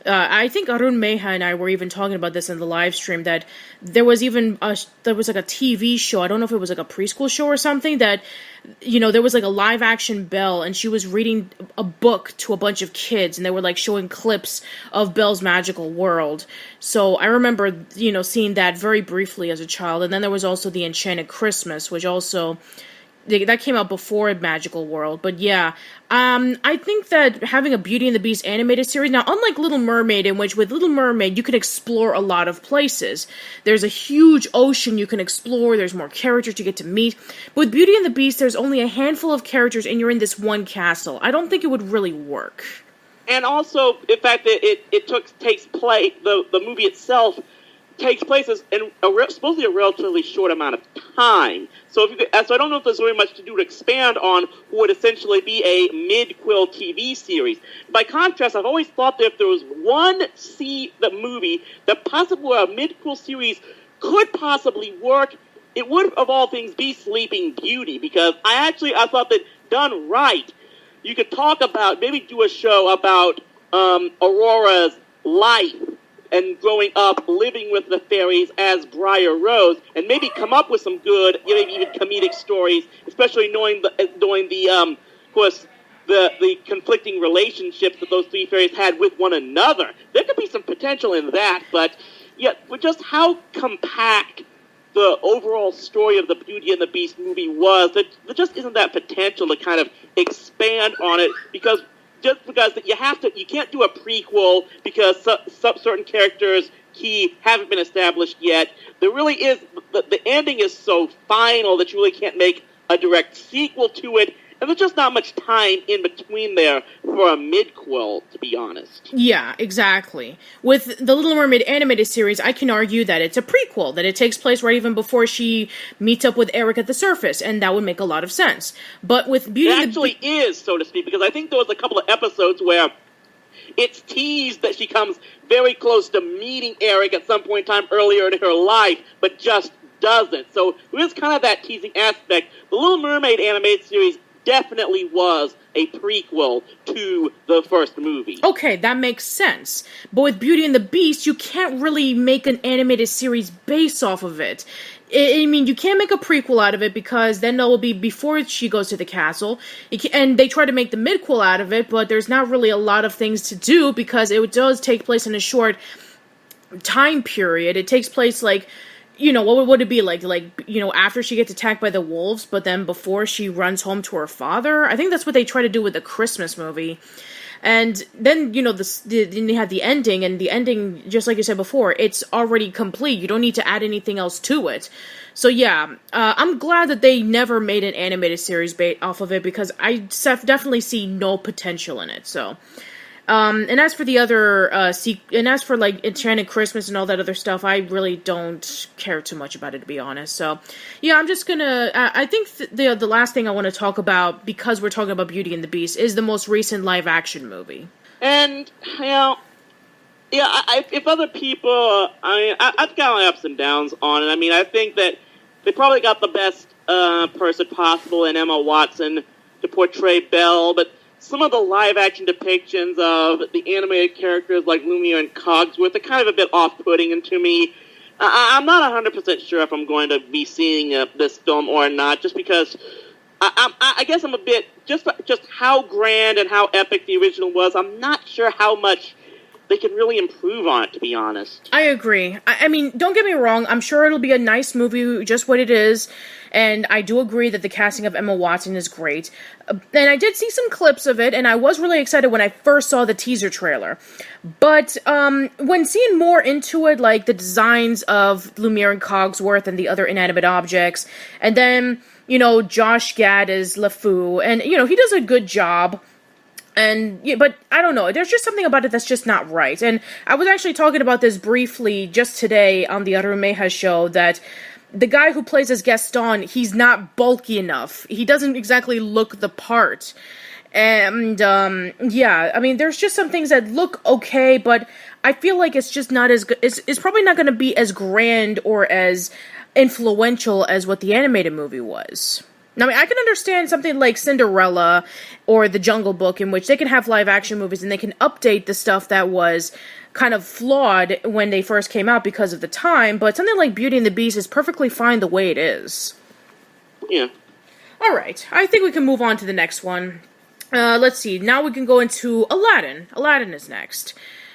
I think Arun Meha and I were even talking about this in the live stream, that there was like a TV show, I don't know if it was like a preschool show or something, that, there was like a live action Belle, and she was reading a book to a bunch of kids, and they were like showing clips of Belle's Magical World. So I remember, seeing that very briefly as a child. And then there was also The Enchanted Christmas, which also, that came out before Magical World. But yeah, I think that having a Beauty and the Beast animated series, now unlike Little Mermaid, in which with Little Mermaid you can explore a lot of places, there's a huge ocean you can explore, there's more characters you get to meet. But with Beauty and the Beast, there's only a handful of characters and you're in this one castle. I don't think it would really work. And also, the fact that the movie itself takes place in supposedly a relatively short amount of time. So I don't know if there's very much to do to expand on what would essentially be a mid-quill TV series. By contrast, I've always thought that if there was one movie that possibly a mid-quill series could possibly work, it would, of all things, be Sleeping Beauty, because I thought that done right, you could talk about, maybe do a show about Aurora's life and growing up, living with the fairies as Briar Rose, and maybe come up with some good, maybe even comedic stories, especially knowing the conflicting relationships that those three fairies had with one another. There could be some potential in that, but just how compact the overall story of the Beauty and the Beast movie was, there just isn't that potential to kind of expand on it, because you can't do a prequel because certain characters haven't been established yet. There really is, the ending is so final that you really can't make a direct sequel to it, And there's just not much time in between there for a midquel, to be honest. Yeah, exactly. With the Little Mermaid animated series, I can argue that it's a prequel, that it takes place right even before she meets up with Eric at the surface, and that would make a lot of sense. But with Beauty and the Beast... It actually is, so to speak, because I think there was a couple of episodes where it's teased that she comes very close to meeting Eric at some point in time earlier in her life, but just doesn't. So there is kind of that teasing aspect. The Little Mermaid animated series definitely was a prequel to the first movie. Okay, that makes sense. But with Beauty and the Beast, you can't really make an animated series based off of it. I mean, you can't make a prequel out of it because then it will be before she goes to the castle. And they try to make the midquel out of it, but there's not really a lot of things to do because it does take place in a short time period. It takes place like... what would it be like, after she gets attacked by the wolves, but then before she runs home to her father? I think that's what they try to do with the Christmas movie. And then, then you have the ending, and the ending, just like you said before, it's already complete. You don't need to add anything else to it. So yeah, I'm glad that they never made an animated series off of it, because I definitely see no potential in it, so... and as for the other, and as for, like, Enchanted Christmas and all that other stuff, I really don't care too much about it, to be honest. So, yeah, I'm just gonna, I think the last thing I want to talk about, because we're talking about Beauty and the Beast, is the most recent live-action movie. And, if other people, I've got my ups and downs on it. I mean, I think that they probably got the best person possible in Emma Watson to portray Belle, but some of the live-action depictions of the animated characters like Lumiere and Cogsworth are kind of a bit off-putting, and to me, I'm not 100% sure if I'm going to be seeing this film or not, just because I guess I'm a bit, just how grand and how epic the original was, I'm not sure how much they can really improve on it, to be honest. I agree. I mean, don't get me wrong, I'm sure it'll be a nice movie, just what it is, and I do agree that the casting of Emma Watson is great. And I did see some clips of it, and I was really excited when I first saw the teaser trailer. But when seeing more into it, like the designs of Lumiere and Cogsworth and the other inanimate objects, and then, Josh Gad as LeFou, and, he does a good job. And, yeah, but I don't know, there's just something about it that's just not right. And I was actually talking about this briefly just today on the Arumeha show, that the guy who plays as Gaston, he's not bulky enough. He doesn't exactly look the part. And, yeah, I mean, there's just some things that look okay, but I feel like it's just not as good. It's probably not going to be as grand or as influential as what the animated movie was. I mean, I can understand something like Cinderella or The Jungle Book, in which they can have live-action movies and they can update the stuff that was kind of flawed when they first came out because of the time, but something like Beauty and the Beast is perfectly fine the way it is. Yeah. Alright, I think we can move on to the next one. Let's see, now we can go into Aladdin. Aladdin is next.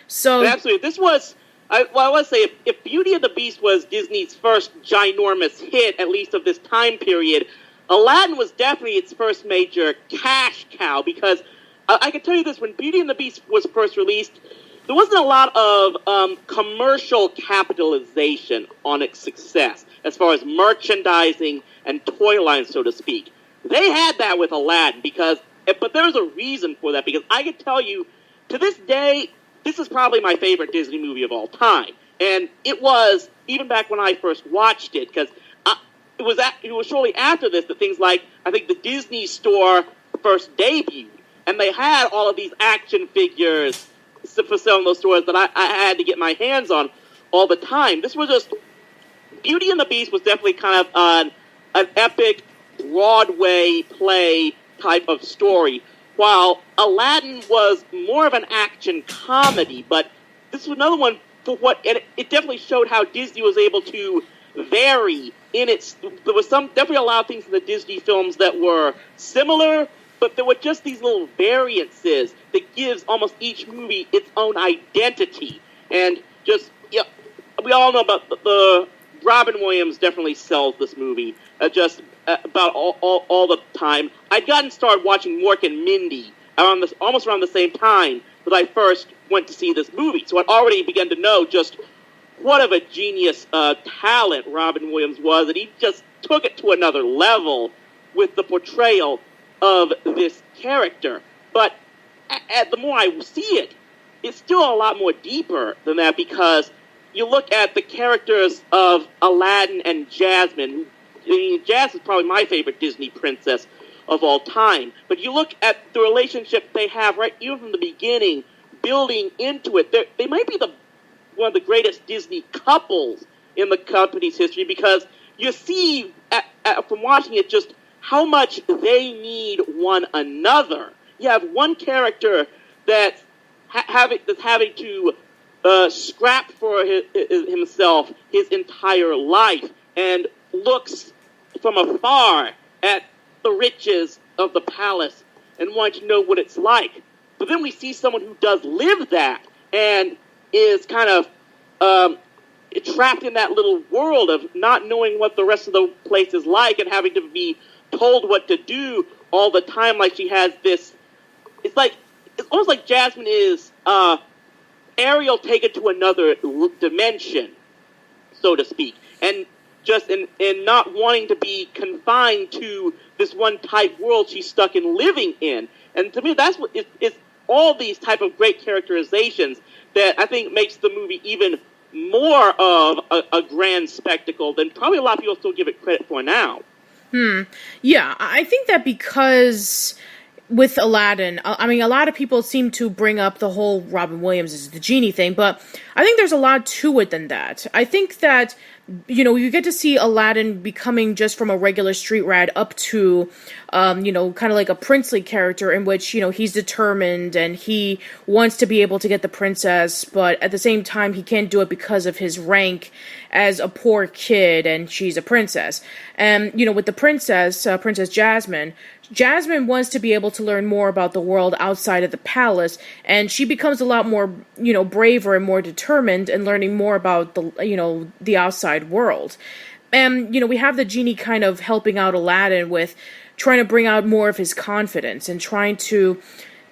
So, absolutely, this was... I want to say, if Beauty and the Beast was Disney's first ginormous hit, at least of this time period, Aladdin was definitely its first major cash cow, because I can tell you this, when Beauty and the Beast was first released, there wasn't a lot of commercial capitalization on its success, as far as merchandising and toy lines, so to speak. They had that with Aladdin, but there's a reason for that, because I can tell you, to this day, this is probably my favorite Disney movie of all time. And it was, even back when I first watched it, because it was shortly after this that things like, I think, the Disney Store first debuted, and they had all of these action figures for sale in those stores that I had to get my hands on all the time. This was just... Beauty and the Beast was definitely kind of an epic Broadway play type of story, while Aladdin was more of an action comedy, but this was another one for what... It definitely showed how Disney was able to vary in its... There was definitely a lot of things in the Disney films that were similar, but there were just these little variances that gives almost each movie its own identity. And just, we all know about the Robin Williams definitely sells this movie about all the time. I'd gotten started watching Mork and Mindy almost around the same time that I first went to see this movie. So I'd already begun to know just what of a genius talent Robin Williams was, and he just took it to another level with the portrayal. of this character. But the more I see it, it's still a lot more deeper than that, because you look at the characters of Aladdin and Jasmine. I mean, Jasmine's probably my favorite Disney princess of all time. But you look at the relationship they have right even from the beginning, building into it. They might be one of the greatest Disney couples in the company's history, because you see from watching it just how much they need one another. You have one character that's having to scrap for himself his entire life, and looks from afar at the riches of the palace and wants to know what it's like. But then we see someone who does live that and is kind of trapped in that little world of not knowing what the rest of the place is like and having to be told what to do all the time. Like she has this, it's almost like Jasmine is Ariel taken to another dimension, so to speak, and just in not wanting to be confined to this one type world she's stuck in living in. And to me, that's what it's all these type of great characterizations that I think makes the movie even more of a grand spectacle than probably a lot of people still give it credit for now. Yeah, I think that because with Aladdin, I mean, a lot of people seem to bring up the whole Robin Williams is the genie thing, but I think there's a lot to it than that. I think that, you know, you get to see Aladdin becoming just from a regular street rat up to, you know, kind of like a princely character in which, you know, he's determined and he wants to be able to get the princess, but at the same time, he can't do it because of his rank as a poor kid, and she's a princess. And, you know, with the princess, Princess Jasmine wants to be able to learn more about the world outside of the palace, and she becomes a lot more, you know, braver and more determined in learning more about the, you know, the outside world. And, you know, we have the genie kind of helping out Aladdin with trying to bring out more of his confidence and trying to,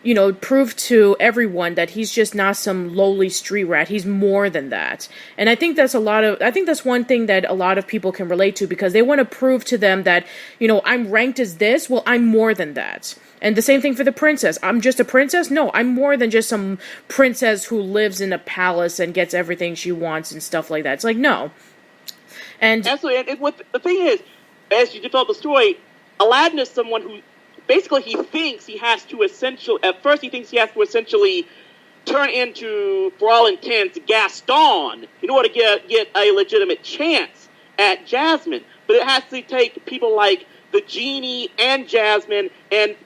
you know, prove to everyone that he's just not some lowly street rat. He's more than that. And I think that's one thing that a lot of people can relate to, because they want to prove to them that, you know, I'm ranked as this, well, I'm more than that. And the same thing for the princess. I'm just a princess? No, I'm more than just some princess who lives in a palace and gets everything she wants and stuff like that. It's like, no. And absolutely. And what the thing is, as you develop the story, Aladdin is someone who basically he thinks he has to essentially turn into, for all intents, Gaston in order to get a legitimate chance at Jasmine. But it has to take people like the genie and Jasmine and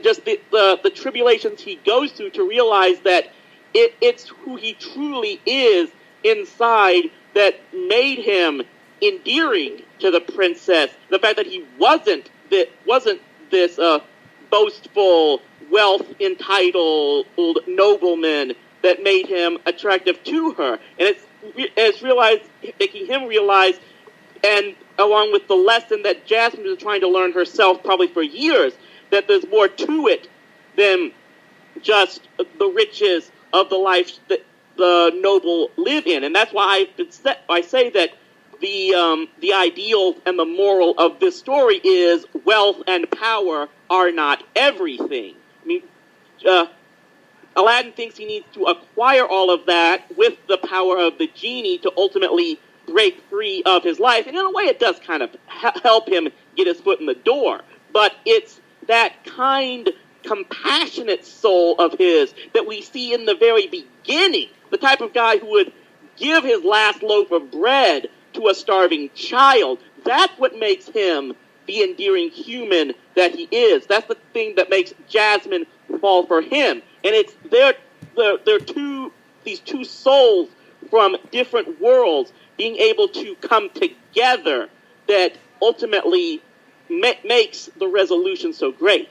just the tribulations he goes through to realize that it's who he truly is inside that made him endearing to the princess. The fact that he wasn't this boastful, wealth-entitled nobleman that made him attractive to her. And it's making him realize, and along with the lesson that Jasmine was trying to learn herself probably for years, that there's more to it than just the riches of the life that the noble live in. And that's why I say that the ideal and the moral of this story is wealth and power are not everything. I mean, Aladdin thinks he needs to acquire all of that with the power of the genie to ultimately break free of his life. And in a way, it does kind of help him get his foot in the door. But it's that kind, compassionate soul of his that we see in the very beginning. The type of guy who would give his last loaf of bread to a starving child. That's what makes him the endearing human that he is. That's the thing that makes Jasmine fall for him. And it's these two souls from different worlds being able to come together that ultimately makes the resolution so great.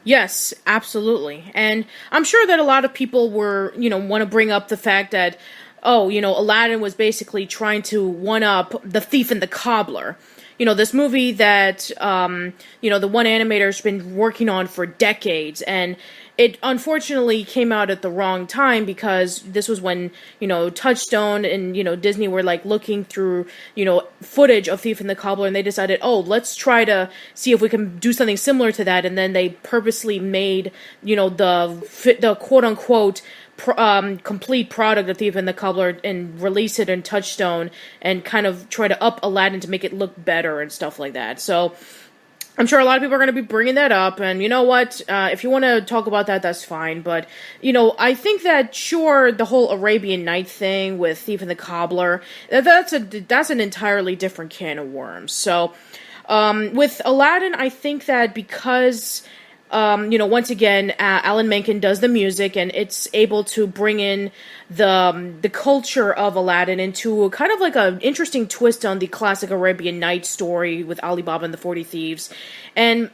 Yes, absolutely. And I'm sure that a lot of people want to bring up the fact that, Aladdin was basically trying to one-up the thief and the cobbler. this movie that, the one animator's been working on for decades, and it unfortunately came out at the wrong time because this was when, Touchstone and, Disney were, like, looking through, footage of Thief and the Cobbler, and they decided, let's try to see if we can do something similar to that, and then they purposely made, the quote-unquote complete product of Thief and the Cobbler and release it in Touchstone and kind of try to up Aladdin to make it look better and stuff like that. So I'm sure a lot of people are going to be bringing that up, and you know what? If you want to talk about that, that's fine. But, I think that, sure, the whole Arabian Night thing with Thief and the Cobbler, that's an entirely different can of worms. So, with Aladdin, I think that because once again, Alan Menken does the music, and it's able to bring in the culture of Aladdin into kind of like an interesting twist on the classic Arabian Nights story with Ali Baba and the 40 Thieves. And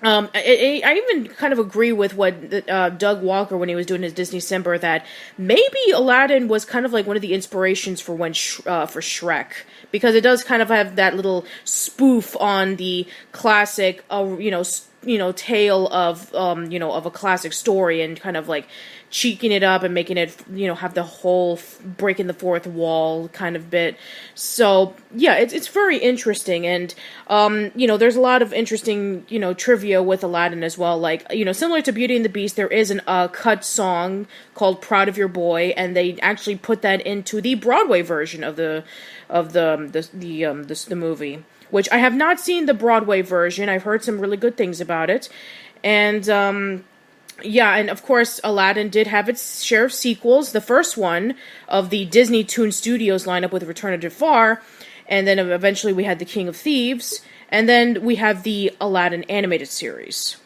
I even kind of agree with what Doug Walker, when he was doing his Disney Simber, that maybe Aladdin was kind of like one of the inspirations for for Shrek, because it does kind of have that little spoof on the classic, tale of, of a classic story, and kind of like cheeking it up and making it, have the whole breaking the fourth wall kind of bit. So, yeah, it's very interesting, and, there's a lot of interesting, trivia with Aladdin as well. Like, similar to Beauty and the Beast, there is a cut song called Proud of Your Boy, and they actually put that into the Broadway version of the movie, which I have not seen the Broadway version. I've heard some really good things about it. And, and of course, Aladdin did have its share of sequels. The first one of the Disney Toon Studios lineup with Return of Jafar, and then eventually we had The King of Thieves, and then we have the Aladdin animated series.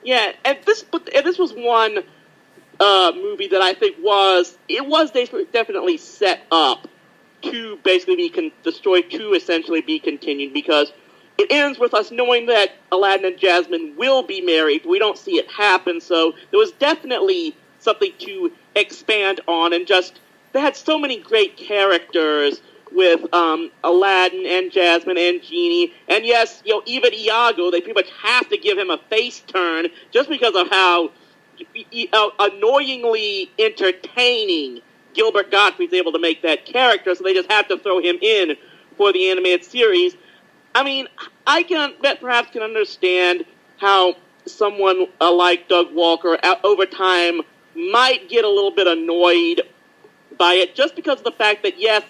Yeah, and this was one movie that I think was definitely set up to basically be the story to essentially be continued, because it ends with us knowing that Aladdin and Jasmine will be married. We don't see it happen, so there was definitely something to expand on, and just they had so many great characters with Aladdin and Jasmine and Genie, and yes, even Iago. They pretty much have to give him a face turn just because of how annoyingly entertaining Gilbert Gottfried's able to make that character, so they just have to throw him in for the animated series. I mean, I perhaps can understand how someone like Doug Walker over time might get a little bit annoyed by it, just because of the fact that, yes,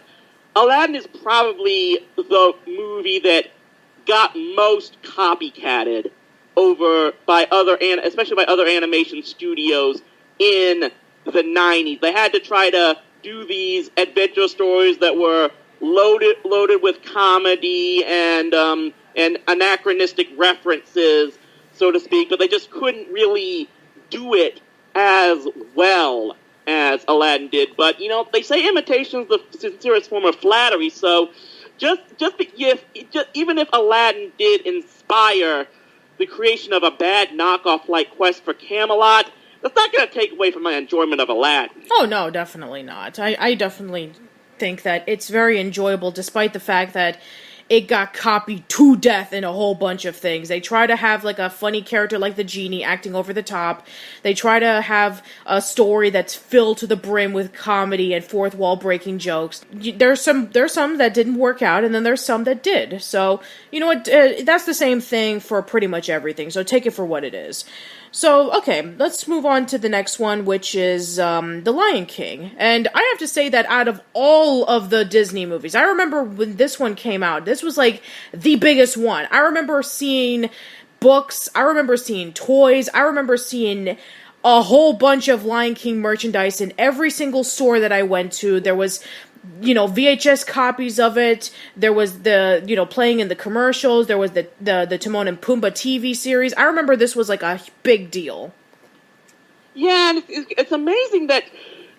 Aladdin is probably the movie that got most copycatted especially by other animation studios in the 90s. They had to try to do these adventure stories that were loaded with comedy and anachronistic references, so to speak, but they just couldn't really do it as well as Aladdin did. But, they say imitation is the sincerest form of flattery, so even if Aladdin did inspire the creation of a bad knockoff like Quest for Camelot, that's not going to take away from my enjoyment of Aladdin. Oh, no, definitely not. I definitely think that it's very enjoyable, despite the fact that it got copied to death in a whole bunch of things. They try to have, like, a funny character like the genie acting over the top. They try to have a story that's filled to the brim with comedy and fourth wall breaking jokes. There's some that didn't work out, and then there's some that did. So, you know what, that's the same thing for pretty much everything, so take it for what it is. So, okay, let's move on to the next one, which is The Lion King. And I have to say that out of all of the Disney movies, I remember when this one came out, this was like the biggest one. I remember seeing books, I remember seeing toys, I remember seeing a whole bunch of Lion King merchandise in every single store that I went to. There was VHS copies of it. There was the, playing in the commercials. There was the Timon and Pumbaa TV series. I remember this was like a big deal. Yeah, and it's amazing that,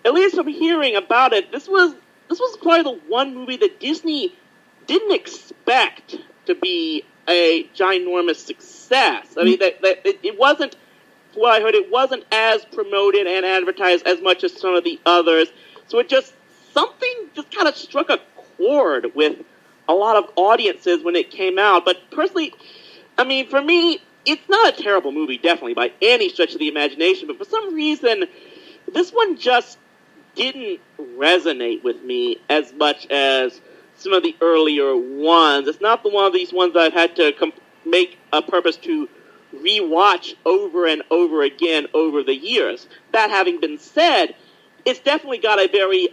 at least from hearing about it, this was probably the one movie that Disney didn't expect to be a ginormous success. I mean, that it wasn't, from what I heard, it wasn't as promoted and advertised as much as some of the others. So something just kind of struck a chord with a lot of audiences when it came out. But personally, I mean, for me, it's not a terrible movie, definitely, by any stretch of the imagination. But for some reason, this one just didn't resonate with me as much as some of the earlier ones. It's not the one of these ones that I've had to make a purpose to rewatch over and over again over the years. That having been said, it's definitely got a very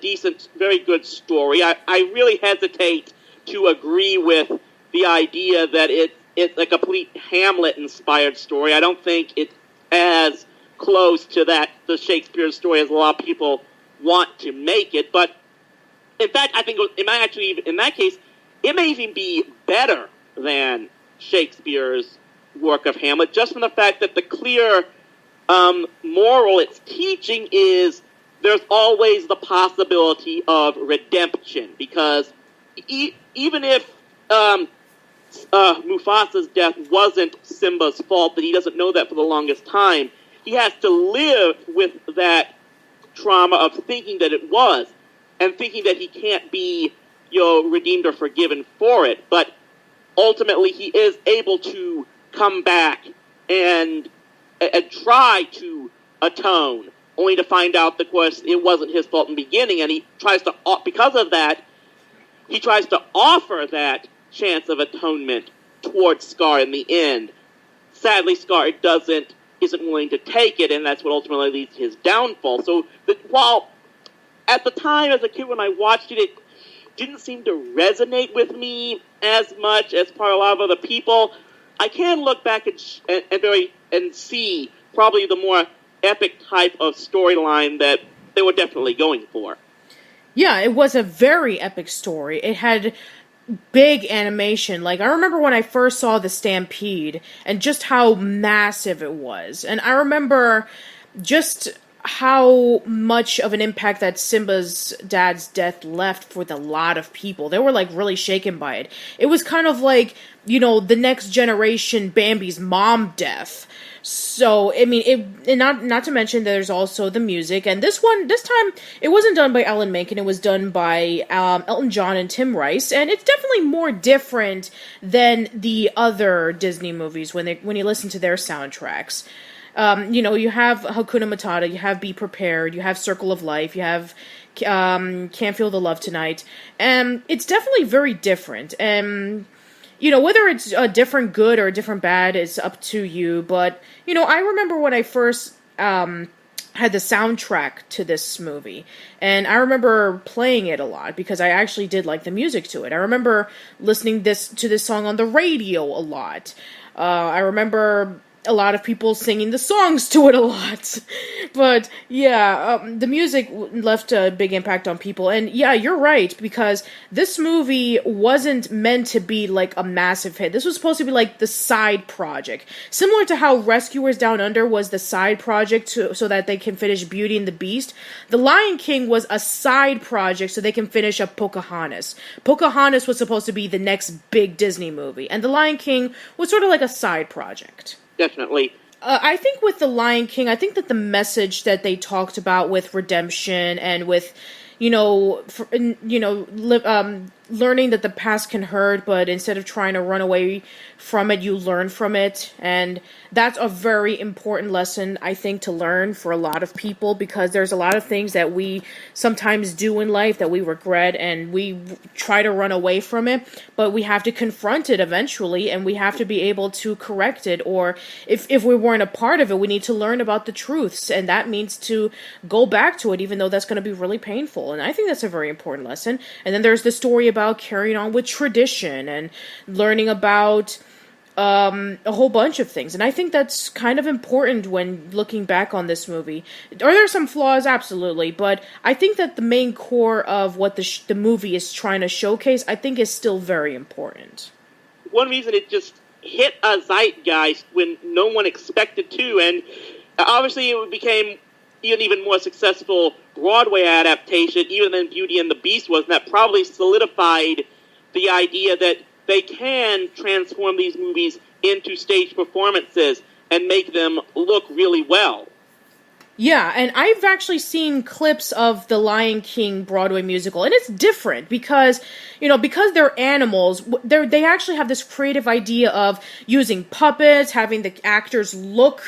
decent, very good story. I really hesitate to agree with the idea that it's a complete Hamlet-inspired story. I don't think it's as close to the Shakespeare story as a lot of people want to make it. But in fact, I think it might actually, in that case, it may even be better than Shakespeare's work of Hamlet, just from the fact that the clear moral it's teaching is there's always the possibility of redemption, because even if Mufasa's death wasn't Simba's fault, that he doesn't know that for the longest time, he has to live with that trauma of thinking that it was, and thinking that he can't be, redeemed or forgiven for it. But ultimately, he is able to come back and try to atone, only to find out, of course, it wasn't his fault in the beginning, and he tries to, because of that, he tries to offer that chance of atonement towards Scar in the end. Sadly, Scar isn't willing to take it, and that's what ultimately leads to his downfall. So, while at the time, as a kid, when I watched it, it didn't seem to resonate with me as much as probably a lot of other people, I can look back and see probably the more epic type of storyline that they were definitely going for. Yeah, it was a very epic story. It had big animation. Like, I remember when I first saw the Stampede and just how massive it was. And I remember just how much of an impact that Simba's dad's death left with a lot of people. They were, like, really shaken by it. It was kind of like, the next generation Bambi's mom death. So, I mean, not to mention there's also the music, and this time, it wasn't done by Alan Menken, it was done by Elton John and Tim Rice, and it's definitely more different than the other Disney movies when you listen to their soundtracks. You have Hakuna Matata, you have Be Prepared, you have Circle of Life, you have Can't Feel the Love Tonight, and it's definitely very different, and whether it's a different good or a different bad is up to you, but, I remember when I first had the soundtrack to this movie, and I remember playing it a lot, because I actually did like the music to it. I remember listening to this song on the radio a lot. I remember a lot of people singing the songs to it a lot. But, yeah, the music left a big impact on people. And, yeah, you're right, because this movie wasn't meant to be, like, a massive hit. This was supposed to be, like, the side project. Similar to how Rescuers Down Under was the side project so that they can finish Beauty and the Beast, The Lion King was a side project so they can finish up Pocahontas. Pocahontas was supposed to be the next big Disney movie, and The Lion King was sort of like a side project. Definitely. I think with The Lion King, I think that the message that they talked about with redemption and with, learning that the past can hurt, but instead of trying to run away from it, you learn from it. And that's a very important lesson, I think, to learn for a lot of people, because there's a lot of things that we sometimes do in life that we regret and we try to run away from it, but we have to confront it eventually, and we have to be able to correct it, or if we weren't a part of it, we need to learn about the truths, and that means to go back to it, even though that's going to be really painful. And I think that's a very important lesson. And then there's the story about carrying on with tradition and learning about a whole bunch of things. And I think that's kind of important when looking back on this movie. Are there some flaws? Absolutely. But I think that the main core of what the movie is trying to showcase, I think, is still very important. One reason it just hit a zeitgeist when no one expected to, and obviously it became an even more successful Broadway adaptation, even than Beauty and the Beast was, and that probably solidified the idea that they can transform these movies into stage performances and make them look really well. Yeah, and I've actually seen clips of the Lion King Broadway musical, and it's different because, because they're animals, they actually have this creative idea of using puppets, having the actors look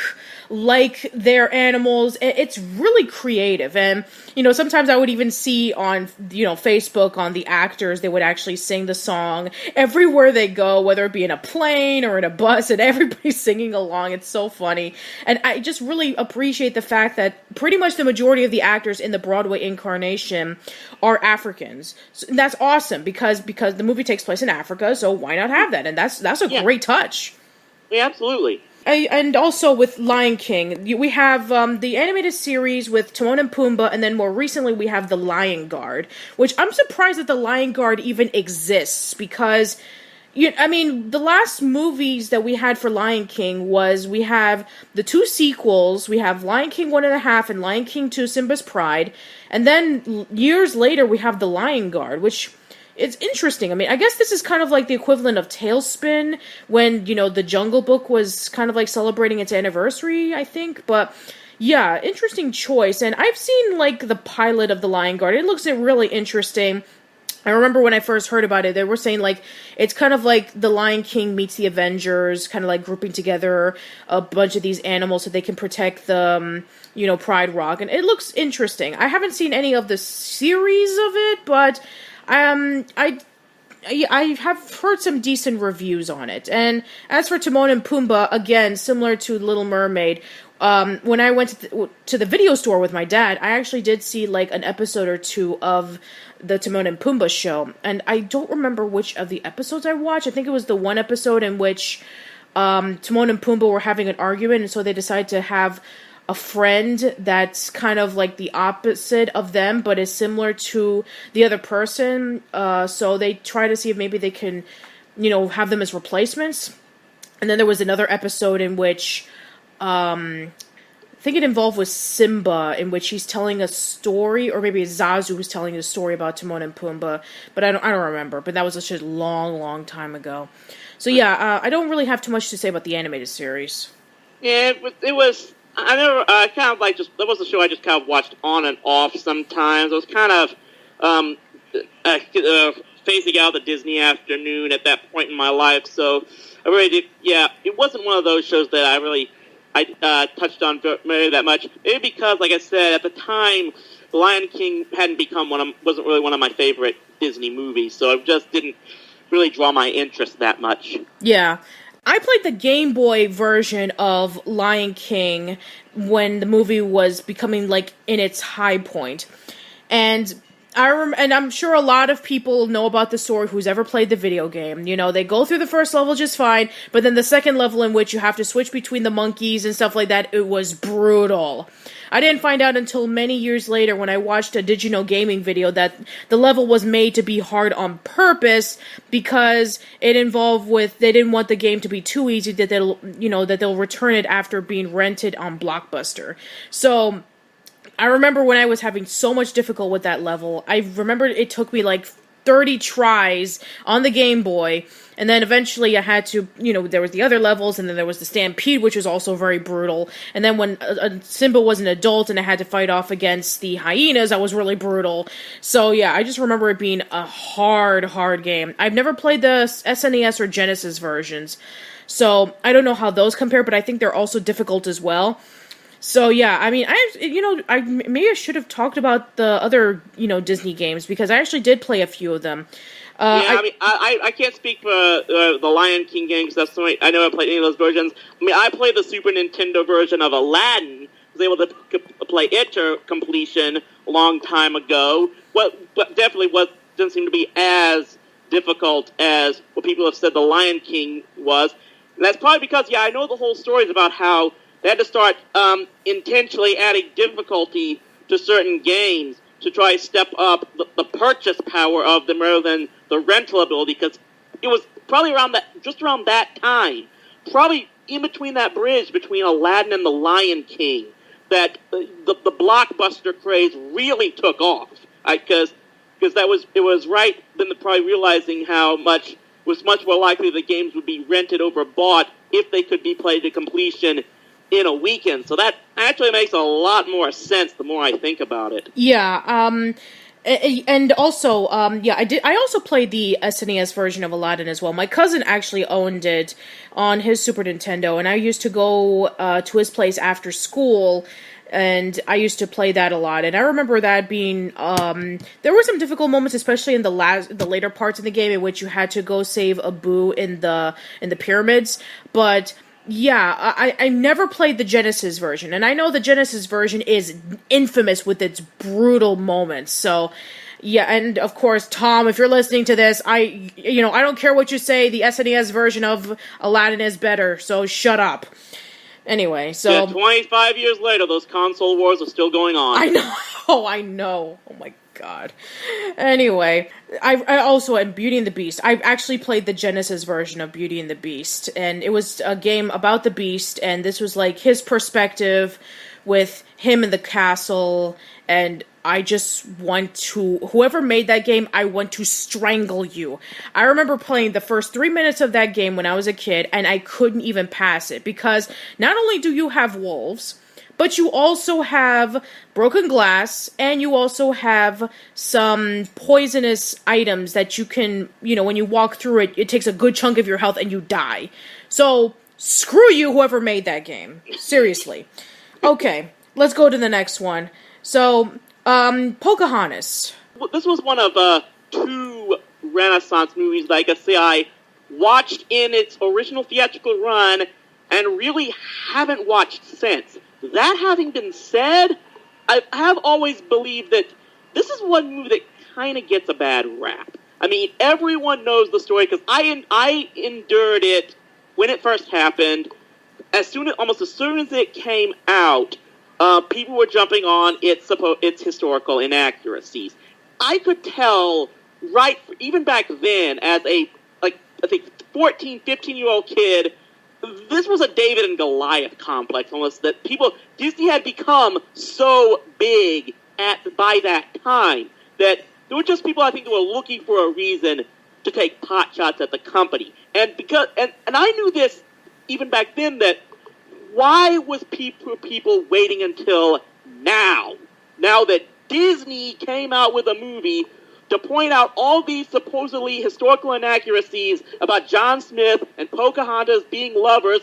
like they're animals. It's really creative, and, sometimes I would even see on, Facebook on the actors, they would actually sing the song everywhere they go, whether it be in a plane or in a bus, and everybody's singing along. It's so funny, and I just really appreciate the fact that pretty much the majority of the actors in the Broadway incarnation are Africans. So that's awesome because the movie takes place in Africa, so why not have that? And that's a great touch. Yeah, absolutely. And also with Lion King, we have the animated series with Timon and Pumbaa, and then more recently we have the Lion Guard, which I'm surprised that the Lion Guard even exists because the last movies that we had for Lion King we have the 2 sequels, we have Lion King 1.5 and Lion King 2 Simba's Pride, and then years later we have the Lion Guard, which it's interesting. I guess this is kind of like the equivalent of Tailspin when, the Jungle Book was kind of like celebrating its anniversary, I think, but yeah, interesting choice, and I've seen like the pilot of the Lion Guard. It looks really interesting. I remember when I first heard about it, they were saying, like, it's kind of like the Lion King meets the Avengers, kind of like grouping together a bunch of these animals so they can protect the, Pride Rock. And it looks interesting. I haven't seen any of the series of it, but I have heard some decent reviews on it. And as for Timon and Pumbaa, again, similar to Little Mermaid, when I went to the video store with my dad, I actually did see, like, an episode or 2 of the Timon and Pumbaa show, and I don't remember which of the episodes I watched. I think it was the one episode in which Timon and Pumbaa were having an argument, and so they decided to have a friend that's kind of like the opposite of them, but is similar to the other person, so they try to see if maybe they can, have them as replacements. And then there was another episode in which I think it involved with Simba, in which he's telling a story, or maybe Zazu was telling a story about Timon and Pumbaa, but I don't remember. But that was such a long time ago. So yeah, I don't really have too much to say about the animated series. Yeah, it was. I never kind of like that was a show I just kind of watched on and off sometimes. I was kind of phasing out the Disney afternoon at that point in my life, so I really did. Yeah, it wasn't one of those shows that I touched on very that much. Maybe because, like I said, at the time, The Lion King hadn't become wasn't really one of my favorite Disney movies, so it just didn't really draw my interest that much. Yeah. I played the Game Boy version of Lion King when the movie was becoming, like, in its high point. And I'm sure a lot of people know about the story who's ever played the video game. They go through the first level just fine, but then the second level in which you have to switch between the monkeys and stuff like that, it was brutal. I didn't find out until many years later when I watched a Digino Gaming video that the level was made to be hard on purpose because they didn't want the game to be too easy that they'll return it after being rented on Blockbuster. So I remember when I was having so much difficulty with that level, I remember it took me like 30 tries on the Game Boy, and then eventually I had to, there was the other levels, and then there was the Stampede, which was also very brutal, and then when Simba was an adult and I had to fight off against the hyenas, I was really brutal. So yeah, I just remember it being a hard game. I've never played the SNES or Genesis versions, so I don't know how those compare, but I think they're also difficult as well. So yeah, I mean, I should have talked about the other, Disney games, because I actually did play a few of them. I can't speak for the Lion King games. That's the way I never played any of those versions. I played the Super Nintendo version of Aladdin. I was able to play it to completion a long time ago. But definitely didn't seem to be as difficult as what people have said the Lion King was. And that's probably because, I know the whole story is about how they had to start intentionally adding difficulty to certain games to try to step up the purchase power of them rather than the rental ability, because it was probably around that time, probably in between that bridge between Aladdin and the Lion King, that the blockbuster craze really took off. Because it was right then probably realizing how much was much more likely the games would be rented over bought if they could be played to completion in a weekend. So that actually makes a lot more sense the more I think about it. Yeah, and also, I also played the SNES version of Aladdin as well. My cousin actually owned it on his Super Nintendo, and I used to go to his place after school, and I used to play that a lot. And I remember that being, there were some difficult moments, especially in the later parts of the game, in which you had to go save Abu in the pyramids. But yeah, I never played the Genesis version, and I know the Genesis version is infamous with its brutal moments. So, yeah, and of course, Tom, if you're listening to this, I don't care what you say, the SNES version of Aladdin is better, so shut up. Anyway, so... Yeah, 25 years later, those console wars are still going on. I know. Oh my god. Anyway, I also am Beauty and the Beast. I've actually played the Genesis version of Beauty and the Beast, and it was a game about the Beast, and this was like his perspective with him in the castle, and I just want to, whoever made that game, I want to strangle you. I remember playing the first 3 minutes of that game when I was a kid, and I couldn't even pass it, because not only do you have wolves, but you also have broken glass, and you also have some poisonous items that you can, when you walk through it, it takes a good chunk of your health and you die. So, screw you, whoever made that game. Seriously. Okay, let's go to the next one. So, Pocahontas. Well, this was one of two Renaissance movies that I guess I watched in its original theatrical run and really haven't watched since. That having been said, I have always believed that this is one movie that kind of gets a bad rap. I mean, everyone knows the story because I endured it when it first happened. Almost as soon as it came out, people were jumping on its historical inaccuracies. I could tell even back then, as I think 14, 15-year-old kid, this was a David and Goliath complex almost, that Disney had become so big by that time that there were just people I think who were looking for a reason to take pot shots at the company. And I knew this even back then, that why was people waiting until now that Disney came out with a movie to point out all these supposedly historical inaccuracies about John Smith and Pocahontas being lovers,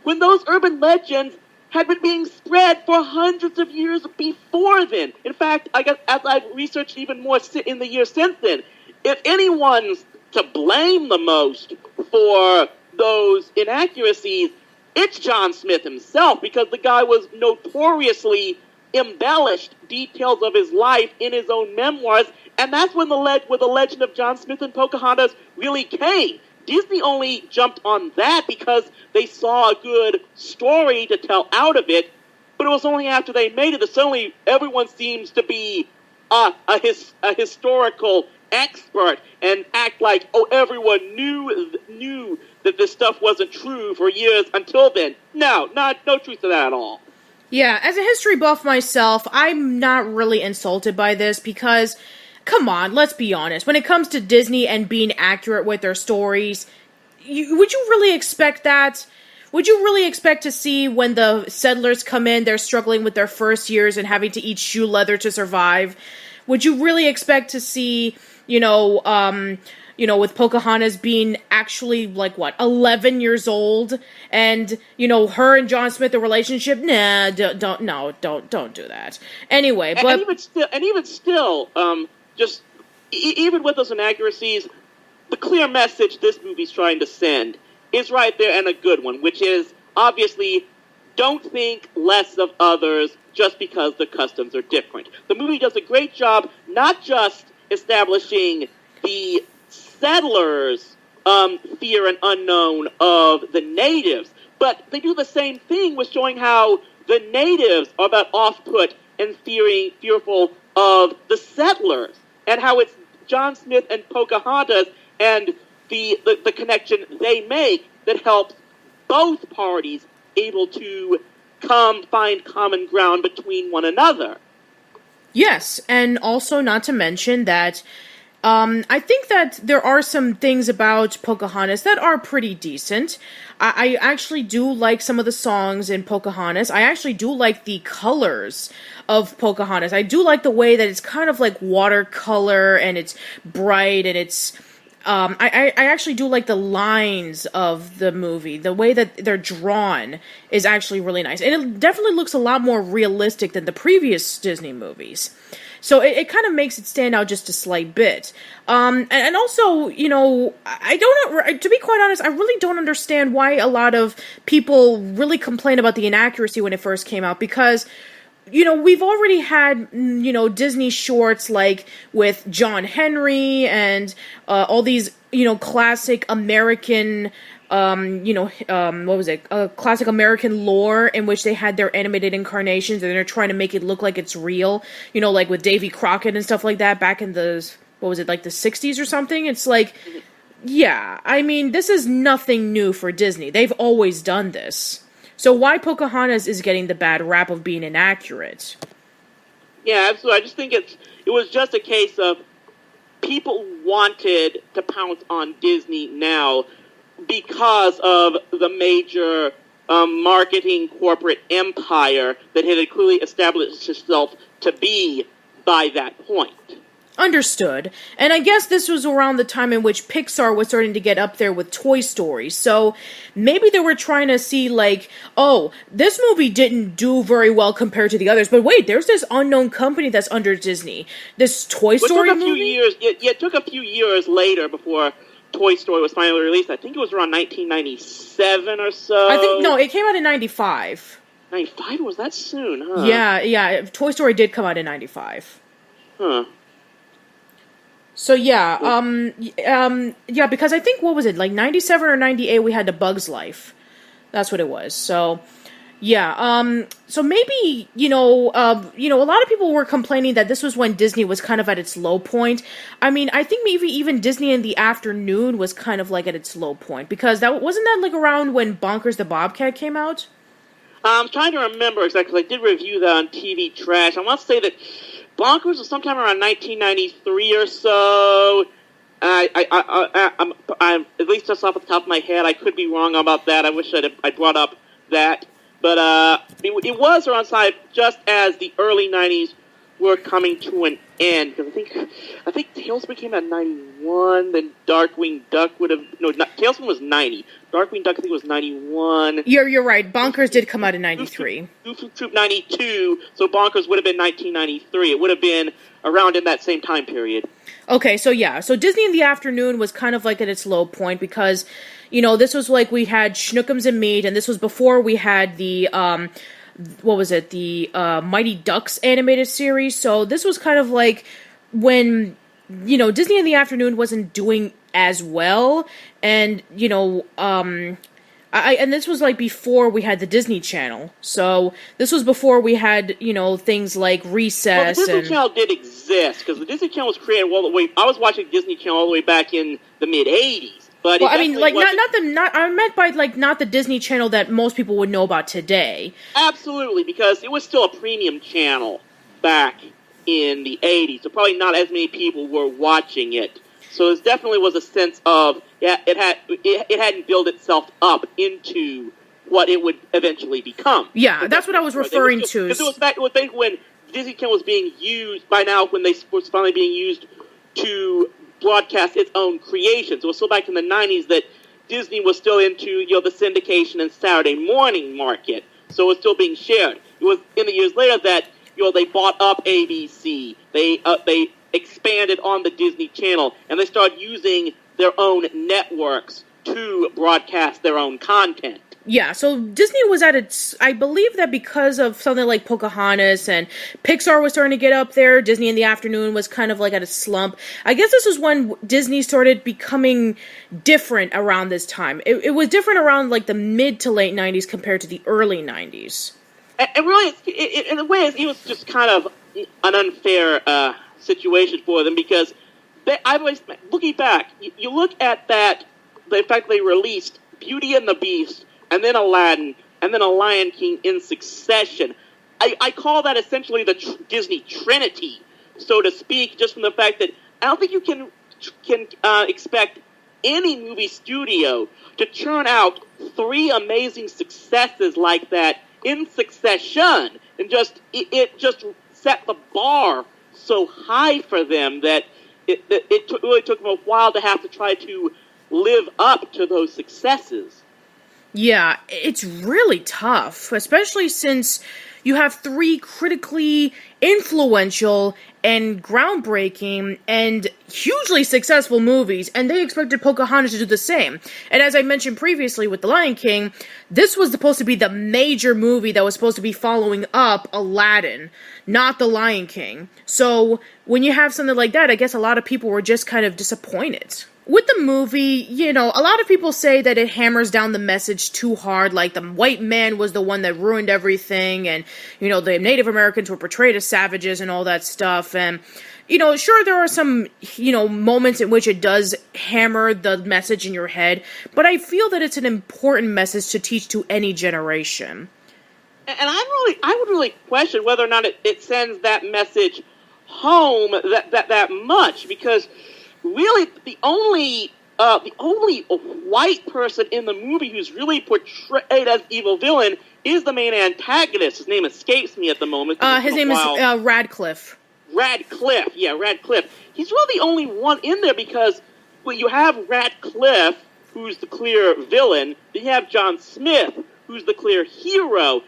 when those urban legends had been being spread for hundreds of years before then. In fact, I guess as I've researched even more in the years since then, if anyone's to blame the most for those inaccuracies, it's John Smith himself, because the guy was notoriously embellished details of his life in his own memoirs, and that's when the legend of John Smith and Pocahontas really came. Disney only jumped on that because they saw a good story to tell out of it, but it was only after they made it that suddenly everyone seems to be a historical expert and act like, everyone knew that this stuff wasn't true for years until then. No truth to that at all. Yeah, as a history buff myself, I'm not really insulted by this because, come on, let's be honest. When it comes to Disney and being accurate with their stories, would you really expect that? Would you really expect to see when the settlers come in, they're struggling with their first years and having to eat shoe leather to survive? Would you really expect to see, with Pocahontas being actually, 11 years old, and, her and John Smith, the relationship? Nah, don't do that. Anyway, but... And even still, even with those inaccuracies, the clear message this movie's trying to send is right there, and a good one, which is, obviously, don't think less of others just because the customs are different. The movie does a great job not just establishing the settlers' fear and unknown of the natives, but they do the same thing with showing how the natives are about off-put and fearful of the settlers, and how it's John Smith and Pocahontas and the connection they make that helps both parties able to find common ground between one another. Yes, and also not to mention that I think that there are some things about Pocahontas that are pretty decent. I actually do like some of the songs in Pocahontas. I actually do like the colors of Pocahontas. I do like the way that it's kind of like watercolor and it's bright and it's... I actually do like the lines of the movie. The way that they're drawn is actually really nice. And it definitely looks a lot more realistic than the previous Disney movies. So it kind of makes it stand out just a slight bit. And also, you know, I don't, to be quite honest, I really don't understand why a lot of people really complain about the inaccuracy when it first came out, because, you know, we've already had, you know, Disney shorts like with John Henry and all these, you know, classic American, what was it? Classic American lore in which they had their animated incarnations and they're trying to make it look like it's real. You know, like with Davy Crockett and stuff like that back in the, what was it, like the 60s or something? It's like, yeah, I mean, this is nothing new for Disney. They've always done this. So why Pocahontas is getting the bad rap of being inaccurate? Yeah, absolutely. I just think it was just a case of people wanted to pounce on Disney now because of the major marketing corporate empire that had clearly established itself to be by that point. Understood. And I guess this was around the time in which Pixar was starting to get up there with Toy Story. So maybe they were trying to see like, oh, this movie didn't do very well compared to the others. But wait, there's this unknown company that's under Disney. This Toy Story movie? It took a few years later before Toy Story was finally released. I think it was around 1997 or so. It came out in 95. 95? Was that soon, huh? Yeah. Toy Story did come out in 95. Huh. So yeah, because I think, what was it, like 97 or 98 we had The Bug's Life. That's what it was. So yeah, so maybe, a lot of people were complaining that this was when Disney was kind of at its low point. I mean, I think maybe even Disney in the Afternoon was kind of like at its low point, because wasn't that like around when Bonkers the Bobcat came out? I'm trying to remember exactly, because I did review that on TV Trash. I want to say that Bonkers was sometime around 1993 or so. I'm at least just off the top of my head. I could be wrong about that. I wish I brought up that. But it was around just as the early 90s were coming to an end. Because I think Tailspin came out in 91, then Darkwing Duck would have... No, Tailspin was 90. Darkwing Duck, I think, was 91. You're right. Bonkers did come out in 93. Goof Troop 92, so Bonkers would have been 1993. It would have been around in that same time period. Okay, so yeah. So Disney in the Afternoon was kind of like at its low point because, this was like we had Schnookums and Meat, and this was before we had the... the Mighty Ducks animated series. So this was kind of like when, Disney in the Afternoon wasn't doing as well. And, and this was like before we had the Disney Channel. So this was before we had, things like Recess. Well, the Disney Channel did exist, because the Disney Channel was created all the way... I was watching Disney Channel all the way back in the mid-'80s. But well, I mean, like, I meant by, like, not the Disney Channel that most people would know about today. Absolutely, because it was still a premium channel back in the 80s, so probably not as many people were watching it. So it definitely was a sense of, it hadn't built itself up into what it would eventually become. Yeah, that's what I was referring to. Because it was back when Disney Channel was being used, by now, when they was finally being used to broadcast its own creations. It was still back in the 90s that Disney was still into, the syndication and Saturday morning market. So it was still being shared. It was in the years later that, they bought up ABC. They expanded on the Disney Channel, and they started using their own networks to broadcast their own content. Yeah, so Disney was at its... I believe that because of something like Pocahontas and Pixar was starting to get up there, Disney in the Afternoon was kind of like at a slump. I guess this was when Disney started becoming different around this time. It was different around like the mid to late 90s compared to the early 90s. And really, in a way, it was just kind of an unfair situation for them, because looking back, you look at that, the fact they released Beauty and the Beast, and then Aladdin, and then a Lion King in succession. I call that essentially the Disney Trinity, so to speak, just from the fact that I don't think you can expect any movie studio to churn out 3 amazing successes like that in succession, and it just set the bar so high for them that it really took them a while to have to try to live up to those successes. Yeah, it's really tough, especially since you have 3 critically influential and groundbreaking and hugely successful movies, and they expected Pocahontas to do the same. And as I mentioned previously with The Lion King, this was supposed to be the major movie that was supposed to be following up Aladdin, not The Lion King. So when you have something like that, I guess a lot of people were just kind of disappointed. With the movie, a lot of people say that it hammers down the message too hard, like the white man was the one that ruined everything, and, the Native Americans were portrayed as savages and all that stuff, and, sure, there are some, moments in which it does hammer the message in your head, but I feel that it's an important message to teach to any generation. And I would really question whether or not it sends that message home that much, because really, the only white person in the movie who's really portrayed as evil villain is the main antagonist. His name escapes me at the moment. His name is Radcliffe. Radcliffe. He's really the only one in there because you have Radcliffe, who's the clear villain. Then you have John Smith, who's the clear hero.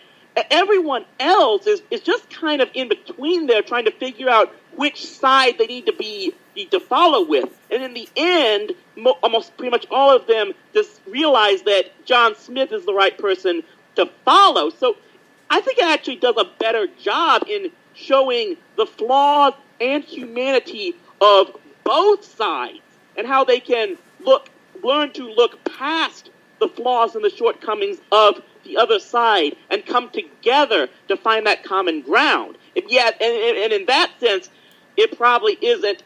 Everyone else is just kind of in between there, trying to figure out which side they need to follow with. And in the end, almost pretty much all of them just realize that John Smith is the right person to follow. So I think it actually does a better job in showing the flaws and humanity of both sides and how they can learn to look past the flaws and the shortcomings of the other side and come together to find that common ground. And in that sense, it probably isn't.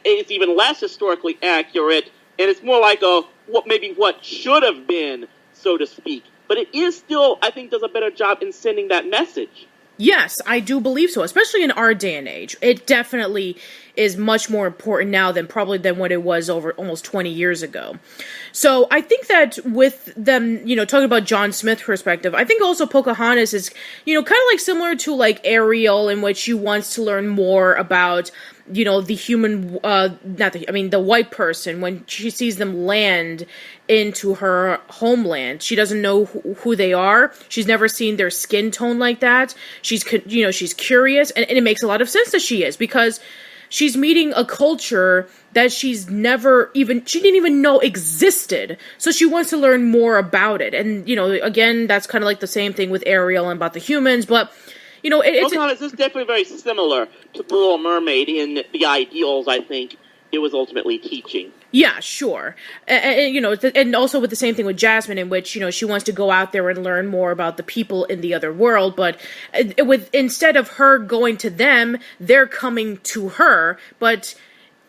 It's even less historically accurate, and it's more like what should have been, so to speak. But it is still, I think, does a better job in sending that message. Yes, I do believe so, especially in our day and age. It definitely is much more important now than what it was over almost 20 years ago. So I think that with them, talking about John Smith's perspective, I think also Pocahontas is, kind of like similar to like Ariel, in which she wants to learn more about, the human, the white person when she sees them land into her homeland. She doesn't know who they are. She's never seen their skin tone like that. She's curious, and it makes a lot of sense that she is, because she's meeting a culture that she didn't even know existed. So she wants to learn more about it. And, again, that's kind of like the same thing with Ariel and about the humans, but Pocahontas is definitely very similar to The Little Mermaid in the ideals, I think, it was ultimately teaching. Yeah, sure. And also with the same thing with Jasmine, in which, she wants to go out there and learn more about the people in the other world, but instead of her going to them, they're coming to her, but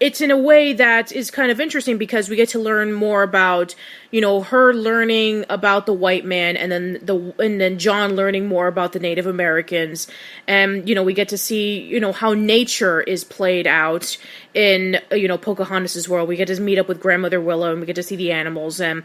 it's in a way that is kind of interesting because we get to learn more about, her learning about the white man, and then John learning more about the Native Americans, and we get to see how nature is played out in Pocahontas' world. We get to meet up with Grandmother Willow, and we get to see the animals, and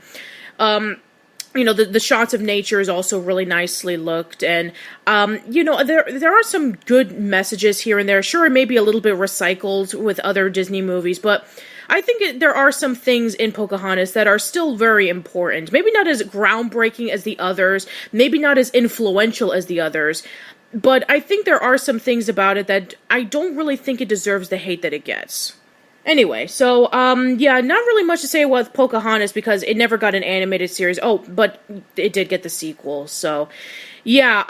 the shots of nature is also really nicely looked, and there are some good messages here and there. Sure, it may be a little bit recycled with other Disney movies, but I think there are some things in Pocahontas that are still very important. Maybe not as groundbreaking as the others, maybe not as influential as the others, but I think there are some things about it that I don't really think it deserves the hate that it gets. Anyway, so, not really much to say with Pocahontas because it never got an animated series. Oh, but it did get the sequel, so, yeah,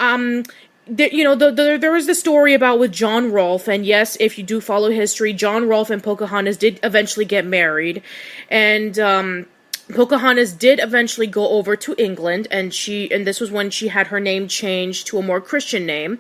there was the story about with John Rolfe, and yes, if you do follow history, John Rolfe and Pocahontas did eventually get married, and, Pocahontas did eventually go over to England, and this was when she had her name changed to a more Christian name.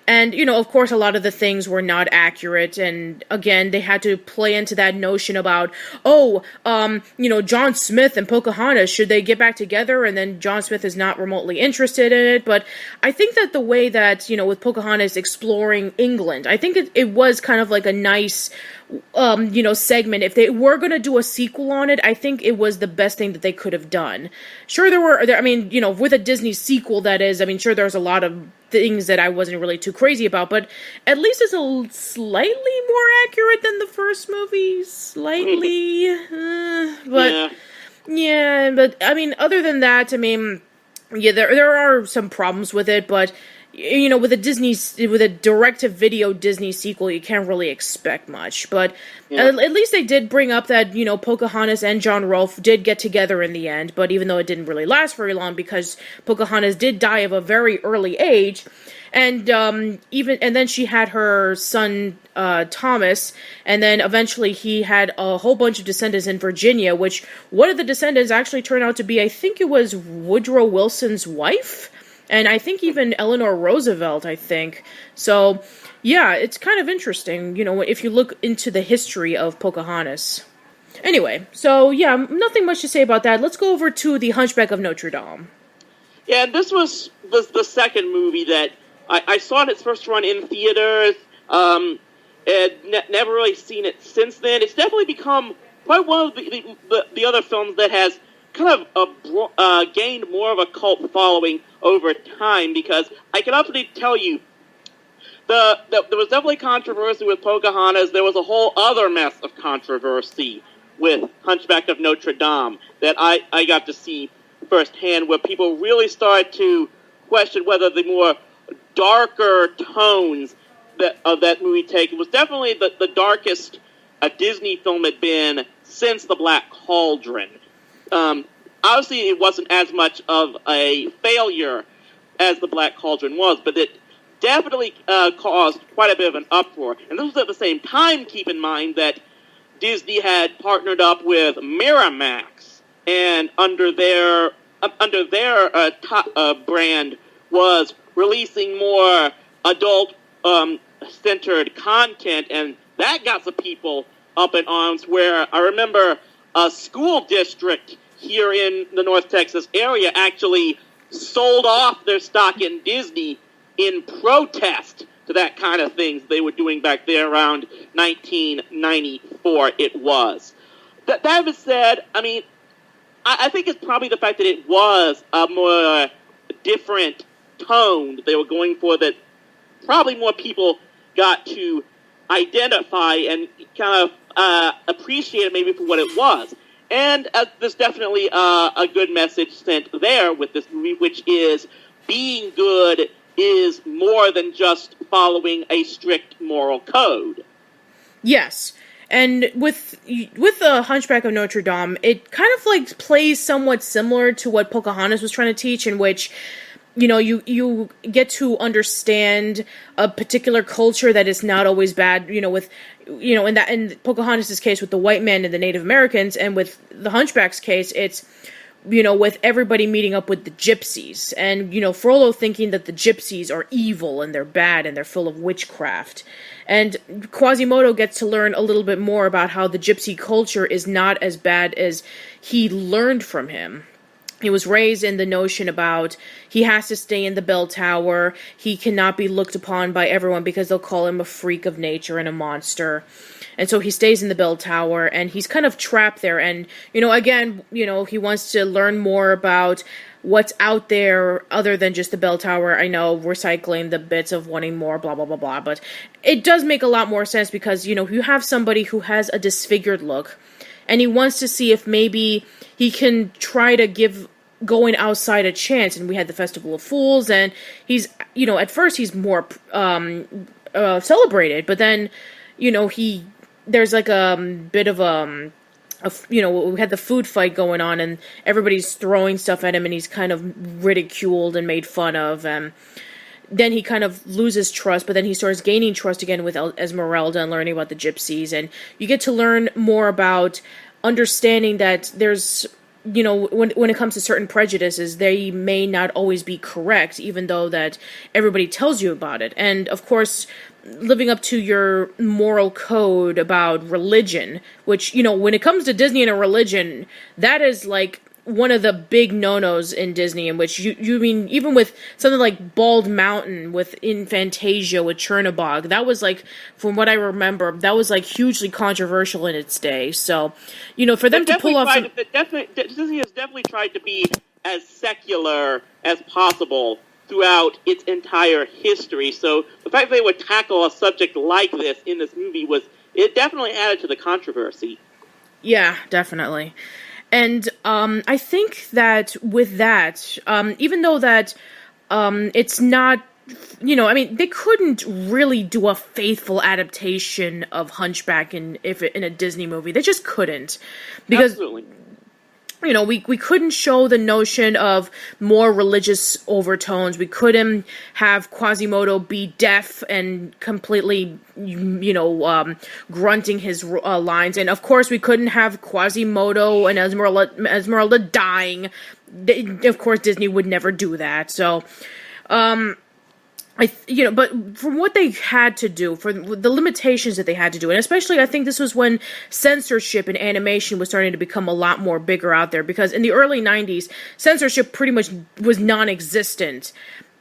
And, of course, a lot of the things were not accurate. And again, they had to play into that notion about, John Smith and Pocahontas, should they get back together? And then John Smith is not remotely interested in it. But I think that the way that, with Pocahontas exploring England, I think it was kind of like a nice, segment. If they were going to do a sequel on it, I think it was the best thing that they could have done. Sure, with a Disney sequel, that is, sure, there's a lot of things that I wasn't really too crazy about, but at least it's slightly more accurate than the first movie. Slightly. Other than that, there are some problems with it, but with a direct-to-video Disney sequel, you can't really expect much. But at least they did bring up that, Pocahontas and John Rolfe did get together in the end, but even though it didn't really last very long because Pocahontas did die of a very early age, and then she had her son, Thomas, and then eventually he had a whole bunch of descendants in Virginia, which one of the descendants actually turned out to be, I think it was Woodrow Wilson's wife? And I think even Eleanor Roosevelt, I think. So, yeah, it's kind of interesting, if you look into the history of Pocahontas. Anyway, so, yeah, nothing much to say about that. Let's go over to The Hunchback of Notre Dame. Yeah, and this was the second movie that I saw in its first run in theaters, and never really seen it since then. It's definitely become quite one of the other films that has kind of gained more of a cult following over time, because I can absolutely tell you, there was definitely controversy with Pocahontas. There was a whole other mess of controversy with Hunchback of Notre Dame that I got to see firsthand, where people really started to question whether the more darker tones of that movie take. It was definitely the darkest a Disney film had been since The Black Cauldron. Obviously, it wasn't as much of a failure as The Black Cauldron was, but it definitely caused quite a bit of an uproar. And this was at the same time, keep in mind, that Disney had partnered up with Miramax, and under their brand was releasing more adult-centered content, and that got some people up in arms, where I remember a school district here in the North Texas area actually sold off their stock in Disney in protest to that kind of things they were doing back there around 1994 it was. That being said, I think it's probably the fact that it was a more different tone that they were going for, that probably more people got to identify and kind of appreciate it maybe for what it was. And there's definitely a good message sent there with this movie, which is being good is more than just following a strict moral code. Yes. And with the Hunchback of Notre Dame, it kind of plays somewhat similar to what Pocahontas was trying to teach, in which you get to understand a particular culture that is not always bad, in Pocahontas' case with the white man and the Native Americans, and with the Hunchback's case, it's, with everybody meeting up with the gypsies, and, Frollo thinking that the gypsies are evil and they're bad and they're full of witchcraft. And Quasimodo gets to learn a little bit more about how the gypsy culture is not as bad as he learned from him. He was raised in the notion about he has to stay in the bell tower. He cannot be looked upon by everyone because they'll call him a freak of nature and a monster. And so he stays in the bell tower, and he's kind of trapped there. And, again, he wants to learn more about what's out there other than just the bell tower. I know, recycling the bits of wanting more, blah, blah, blah, blah. But it does make a lot more sense because, you have somebody who has a disfigured look, and he wants to see if maybe he can try to give going outside a chance. And we had the Festival of Fools, and he's, at first he's more celebrated, but then, there's a bit of we had the food fight going on, and everybody's throwing stuff at him, and he's kind of ridiculed and made fun of, and then he kind of loses trust, but then he starts gaining trust again with Esmeralda and learning about the gypsies, and you get to learn more about understanding that there's, when it comes to certain prejudices, they may not always be correct, even though that everybody tells you about it. And of course, living up to your moral code about religion, which, when it comes to Disney and a religion, that is like one of the big no-nos in Disney, in which you mean, even with something like Bald Mountain, in Fantasia, with Chernabog, that was like, from what I remember, that was like hugely controversial in its day. So, for them to pull off Disney has definitely tried to be as secular as possible throughout its entire history. So the fact that they would tackle a subject like this in this movie it definitely added to the controversy. Yeah, definitely. And I think that with that, even though that it's not, they couldn't really do a faithful adaptation of Hunchback in a Disney movie. They just couldn't. Because, absolutely. We couldn't show the notion of more religious overtones. We couldn't have Quasimodo be deaf and completely, grunting his lines. And of course, we couldn't have Quasimodo and Esmeralda dying. Of course, Disney would never do that. So, but from what they had to do, for the limitations that they had to do, and especially I think this was when censorship in animation was starting to become a lot more bigger out there, because in the early 90s, censorship pretty much was non-existent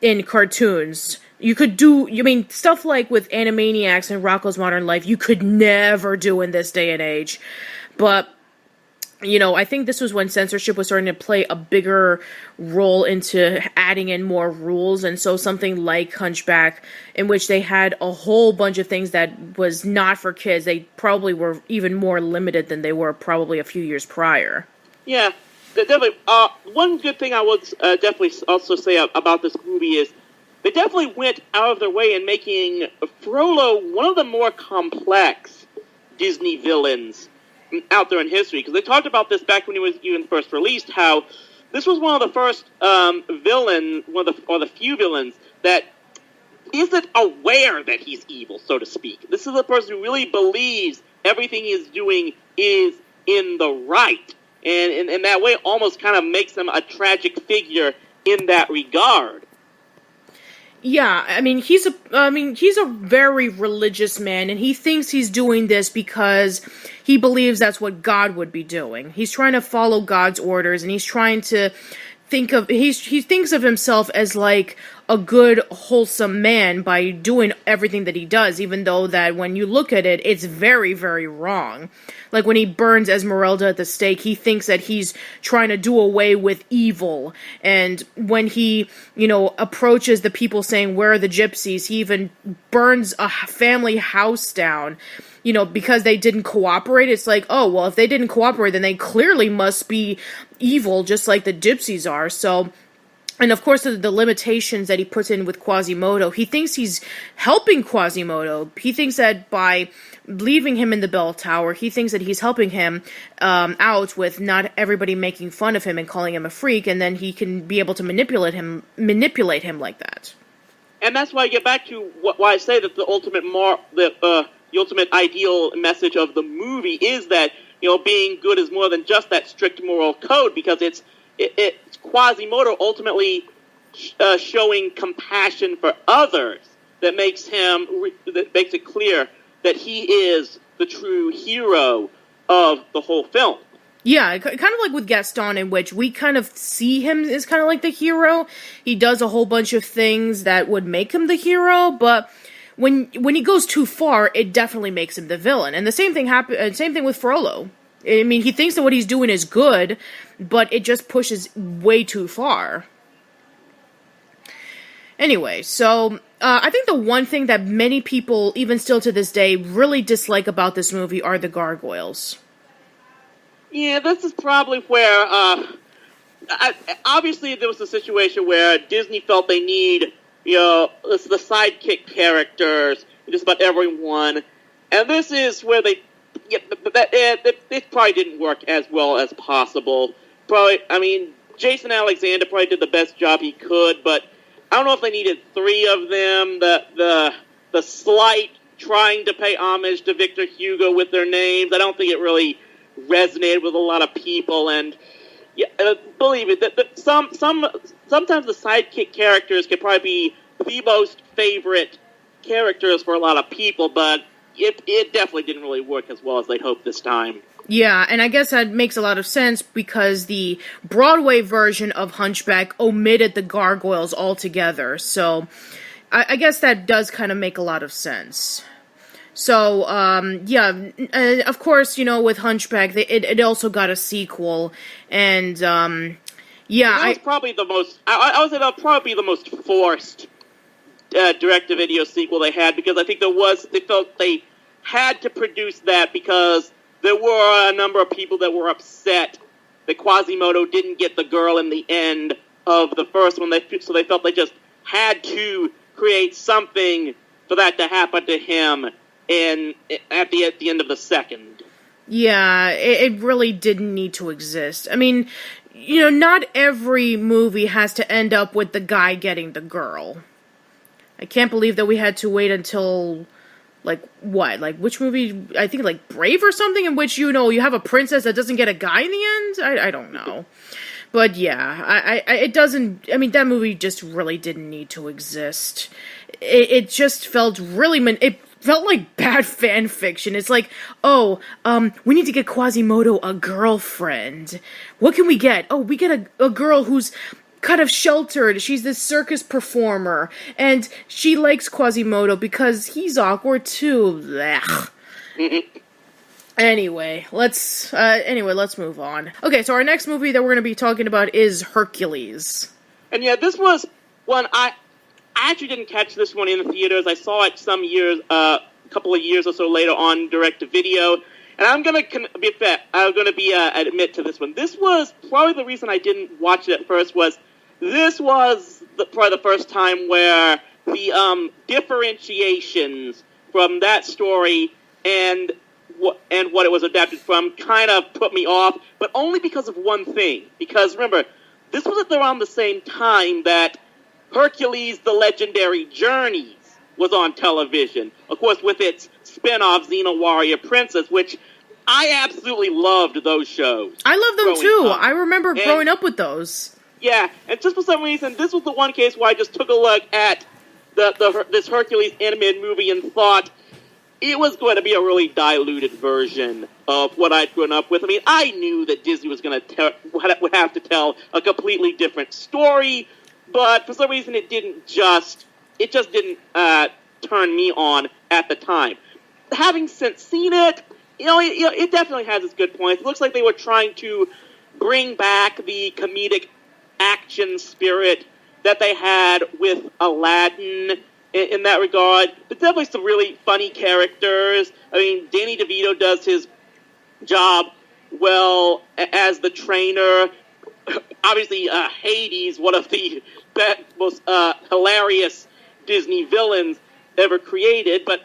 in cartoons. You could do, stuff like with Animaniacs and Rocko's Modern Life, you could never do in this day and age. But I think this was when censorship was starting to play a bigger role into adding in more rules, and so something like Hunchback, in which they had a whole bunch of things that was not for kids, they probably were even more limited than they were probably a few years prior. Yeah, definitely. One good thing I would definitely also say about this movie is they definitely went out of their way in making Frollo one of the more complex Disney villains out there in history, because they talked about this back when he was even first released, how this was one of the first the few villains that isn't aware that he's evil, so to speak. This is a person who really believes everything he's doing is in the right, and in that way almost kind of makes him a tragic figure in that regard. Yeah, he's a very religious man, and he thinks he's doing this because he believes that's what God would be doing. He's trying to follow God's orders, and he's trying to he thinks of himself as like a good, wholesome man by doing everything that he does, even though that when you look at it, it's very, very wrong. Like when he burns Esmeralda at the stake, he thinks that he's trying to do away with evil. And when he, approaches the people saying, "Where are the gypsies?" he even burns a family house down, because they didn't cooperate. It's like, oh, well, if they didn't cooperate, then they clearly must be evil, just like the gypsies are. So, and of course, the limitations that he puts in with Quasimodo, he thinks he's helping Quasimodo. He thinks that by leaving him in the bell tower, he thinks that he's helping him out with not everybody making fun of him and calling him a freak, and then he can be able to manipulate him like that. And that's why I get back to why I say that the ultimate ideal message of the movie is that being good is more than just that strict moral code, because it's Quasimodo ultimately showing compassion for others that makes it clear that he is the true hero of the whole film. Yeah, kind of like with Gaston, in which we kind of see him as kind of like the hero. He does a whole bunch of things that would make him the hero, but when he goes too far, it definitely makes him the villain. And the same thing with Frollo. He thinks that what he's doing is good, but it just pushes way too far. Anyway, so I think the one thing that many people, even still to this day, really dislike about this movie are the gargoyles. Yeah, this is probably where, obviously there was a situation where Disney felt they need, the sidekick characters, just about everyone, and this is where it probably didn't work as well as possible. Jason Alexander probably did the best job he could, but I don't know if they needed three of them. The slight trying to pay homage to Victor Hugo with their names, I don't think it really resonated with a lot of people, and Yeah, believe it. Sometimes the sidekick characters can probably be the most favorite characters for a lot of people, but it definitely didn't really work as well as they'd hoped this time. Yeah, and I guess that makes a lot of sense because the Broadway version of Hunchback omitted the gargoyles altogether, so I guess that does kind of make a lot of sense. So, of course, with Hunchback, it also got a sequel, and, That was probably the most, I would say that would probably be the most forced direct-to-video sequel they had, because I think they felt they had to produce that because there were a number of people that were upset that Quasimodo didn't get the girl in the end of the first one, so they felt they just had to create something for that to happen to him at the end of the second. Yeah, it really didn't need to exist. I mean, not every movie has to end up with the guy getting the girl. I can't believe that we had to wait until, which movie? I think, Brave or something, in which, you have a princess that doesn't get a guy in the end? I don't know. But yeah, it doesn't, that movie just really didn't need to exist. It just felt really, it felt like bad fan fiction. It's like, we need to get Quasimodo a girlfriend. What can we get? Oh, we get a girl who's kind of sheltered. She's this circus performer, and she likes Quasimodo because he's awkward too. Blech. Anyway, let's move on. Okay, so our next movie that we're going to be talking about is Hercules. And yeah, this was one I actually didn't catch this one in the theaters. I saw it some years, a couple of years or so later on direct-to-video. And I'm going to admit to this one. This was probably the reason I didn't watch it at first was this was probably the first time where the differentiations from that story and what it was adapted from kind of put me off, but only because of one thing. Because remember, this was at around the same time that Hercules: The Legendary Journeys was on television. Of course, with its spin-off, Xena Warrior Princess, which I absolutely loved those shows. I love them too. I remember growing up with those. Yeah, and just for some reason, this was the one case where I just took a look at this Hercules animated movie and thought it was going to be a really diluted version of what I'd grown up with. I mean, I knew that Disney was going to would have to tell a completely different story, but for some reason it just didn't turn me on at the time. Having since seen it, it definitely has its good points. It looks like they were trying to bring back the comedic action spirit that they had with Aladdin in that regard. But definitely some really funny characters. I mean, Danny DeVito does his job well as the trainer. Obviously, Hades, one of the most hilarious Disney villains ever created. But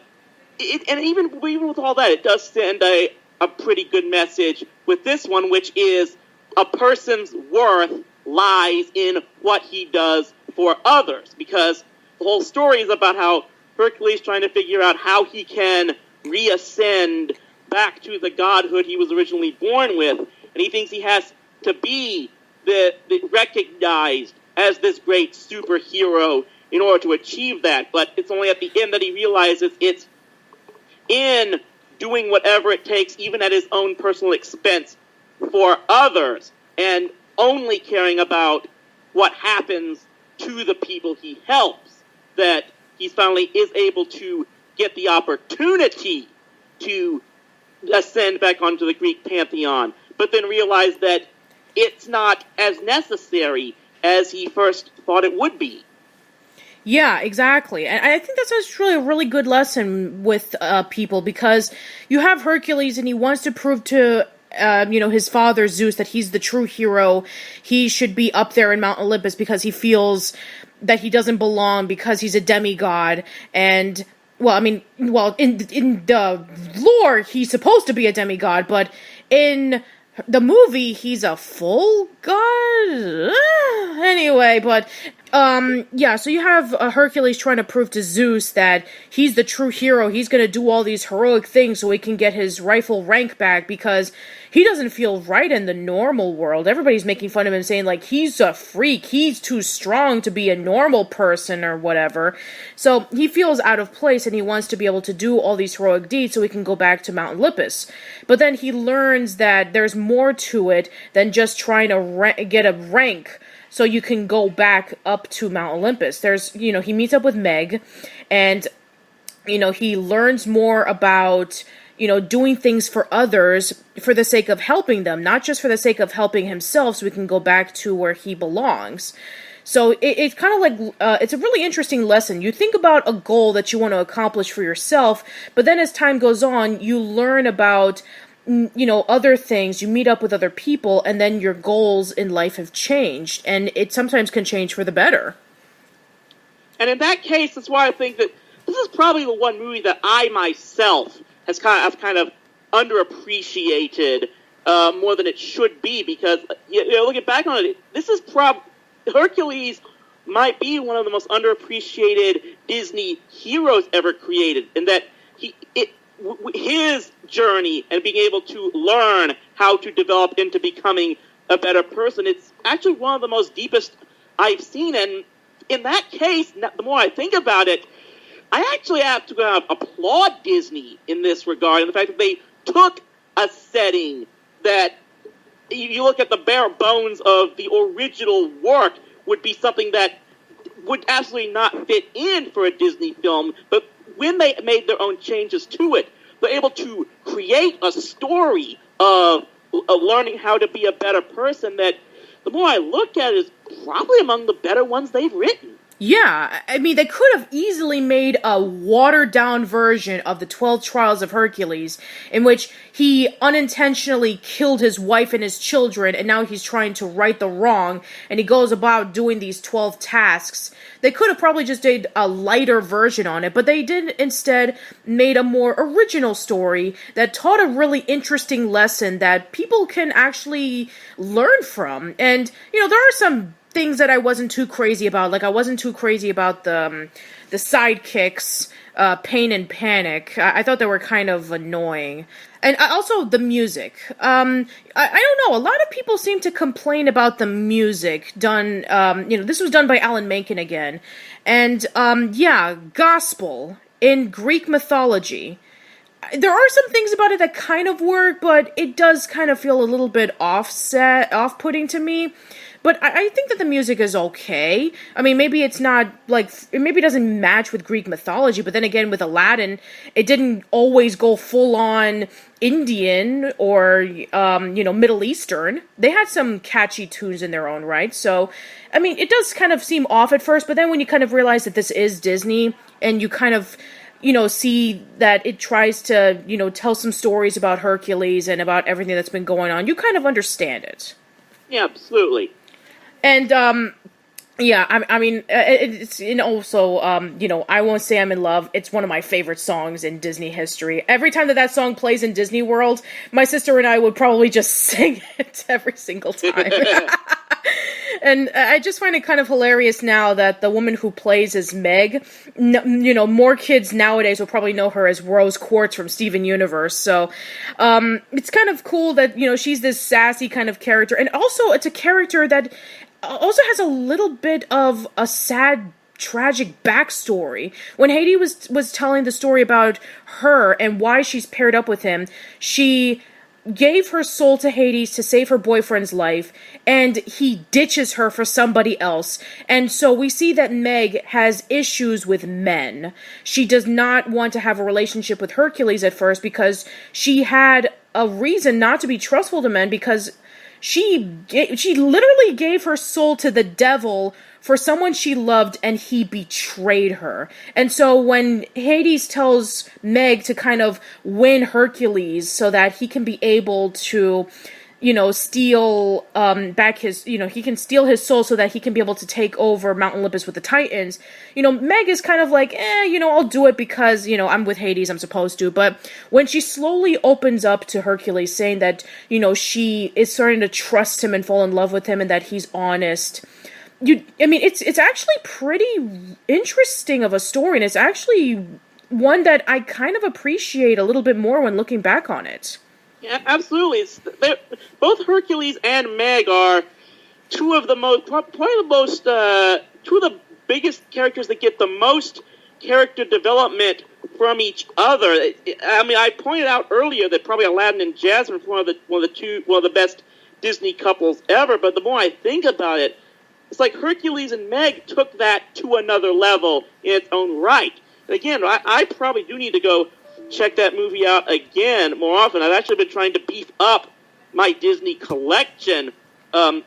even with all that, it does send a pretty good message with this one, which is a person's worth lies in what he does for others. Because the whole story is about how Hercules trying to figure out how he can reascend back to the godhood he was originally born with. And he thinks he has to be the recognized as this great superhero in order to achieve that. But it's only at the end that he realizes it's in doing whatever it takes, even at his own personal expense, for others, and only caring about what happens to the people he helps, that he finally is able to get the opportunity to ascend back onto the Greek pantheon, but then realize that it's not as necessary as he first thought it would be. Yeah, exactly. And I think that's actually a really good lesson with people, because you have Hercules and he wants to prove to his father Zeus that he's the true hero. He should be up there in Mount Olympus because he feels that he doesn't belong because he's a demigod. And in the lore he's supposed to be a demigod, but in the movie he's a full god. Anyway, but Yeah, so you have Hercules trying to prove to Zeus that he's the true hero. He's going to do all these heroic things so he can get his rightful rank back because he doesn't feel right in the normal world. Everybody's making fun of him, saying, like, he's a freak. He's too strong to be a normal person or whatever. So he feels out of place and he wants to be able to do all these heroic deeds so he can go back to Mount Olympus. But then he learns that there's more to it than just trying to get a rank so you can go back up to Mount Olympus. He meets up with Meg, and, he learns more about, doing things for others for the sake of helping them, not just for the sake of helping himself so he can go back to where he belongs. So it's kind of like, it's a really interesting lesson. You think about a goal that you want to accomplish for yourself, but then as time goes on, you learn about other things, you meet up with other people, and then your goals in life have changed, and it sometimes can change for the better. And in that case, that's why I think that this is probably the one movie that I myself have kind of underappreciated more than it should be, because, looking back on it, this is Hercules might be one of the most underappreciated Disney heroes ever created, in that his journey and being able to learn how to develop into becoming a better person, it's actually one of the most deepest I've seen. And in that case, the more I think about it, I actually have to applaud Disney in this regard, and the fact that they took a setting that you look at the bare bones of the original work would be something that would absolutely not fit in for a Disney film, but when they made their own changes to it, they're able to create a story of learning how to be a better person that, the more I look at it, is probably among the better ones they've written. Yeah, I mean, they could have easily made a watered-down version of the 12 Trials of Hercules, in which he unintentionally killed his wife and his children, and now he's trying to right the wrong, and he goes about doing these 12 tasks. They could have probably just did a lighter version on it, but they did instead made a more original story that taught a really interesting lesson that people can actually learn from. And, there are some things that I wasn't too crazy about. Like, I wasn't too crazy about the sidekicks, Pain and Panic. I thought they were kind of annoying. And also the music. I don't know, a lot of people seem to complain about the music done, this was done by Alan Menken again. And, gospel in Greek mythology. There are some things about it that kind of work, but it does kind of feel a little bit off-putting to me. But I think that the music is okay. I mean, maybe it's not, maybe it doesn't match with Greek mythology, but then again, with Aladdin, it didn't always go full-on Indian or, Middle Eastern. They had some catchy tunes in their own right, so, I mean, it does kind of seem off at first, but then when you kind of realize that this is Disney, and you kind of see that it tries to, tell some stories about Hercules and about everything that's been going on, you kind of understand it. Yeah, absolutely. And, I mean, it's, also, I Won't Say I'm in Love. It's one of my favorite songs in Disney history. Every time that song plays in Disney World, my sister and I would probably just sing it every single time. And I just find it kind of hilarious now that the woman who plays as Meg, more kids nowadays will probably know her as Rose Quartz from Steven Universe. So, it's kind of cool that, she's this sassy kind of character. And also, it's a character that also has a little bit of a sad, tragic backstory. When Hades was telling the story about her and why she's paired up with him, she gave her soul to Hades to save her boyfriend's life, and he ditches her for somebody else. And so we see that Meg has issues with men. She does not want to have a relationship with Hercules at first because she had a reason not to be trustful to men, because she literally gave her soul to the devil for someone she loved, and he betrayed her. And so when Hades tells Meg to kind of win Hercules so that he can be able to, steal back his, he can steal his soul so that he can be able to take over Mount Olympus with the Titans, Meg is kind of like, I'll do it because, I'm with Hades, I'm supposed to. But when she slowly opens up to Hercules, saying that, she is starting to trust him and fall in love with him and that he's honest, it's actually pretty interesting of a story, and it's actually one that I kind of appreciate a little bit more when looking back on it. Yeah, absolutely. Both Hercules and Meg are two of the biggest characters that get the most character development from each other. I mean, I pointed out earlier that probably Aladdin and Jasmine are one of the best Disney couples ever. But the more I think about it, it's like Hercules and Meg took that to another level in its own right. And again, I probably do need to go check that movie out again more often. I've actually been trying to beef up my Disney collection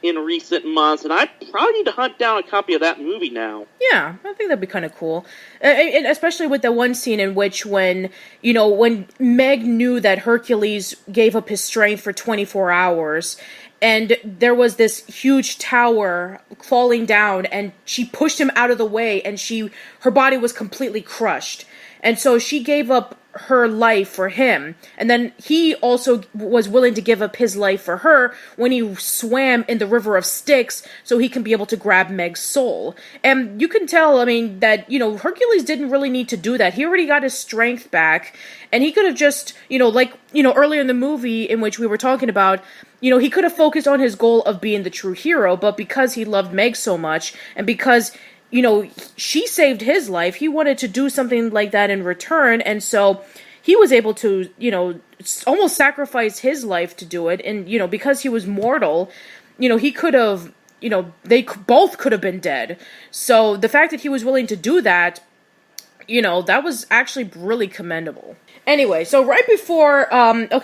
in recent months, and I probably need to hunt down a copy of that movie now. Yeah, I think that'd be kind of cool. And especially with the one scene in which when Meg knew that Hercules gave up his strength for 24 hours, and there was this huge tower falling down, and she pushed him out of the way, and her body was completely crushed. And so she gave up her life for him. And then he also was willing to give up his life for her when he swam in the river of Styx so he can be able to grab Meg's soul. And you can tell, that, Hercules didn't really need to do that. He already got his strength back. And he could have just, earlier in the movie in which we were talking about, he could have focused on his goal of being the true hero. But because he loved Meg so much, and because she saved his life, he wanted to do something like that in return, and so he was able to, almost sacrifice his life to do it, and, because he was mortal, he could have, they both could have been dead. So the fact that he was willing to do that, that was actually really commendable. Anyway, so right before,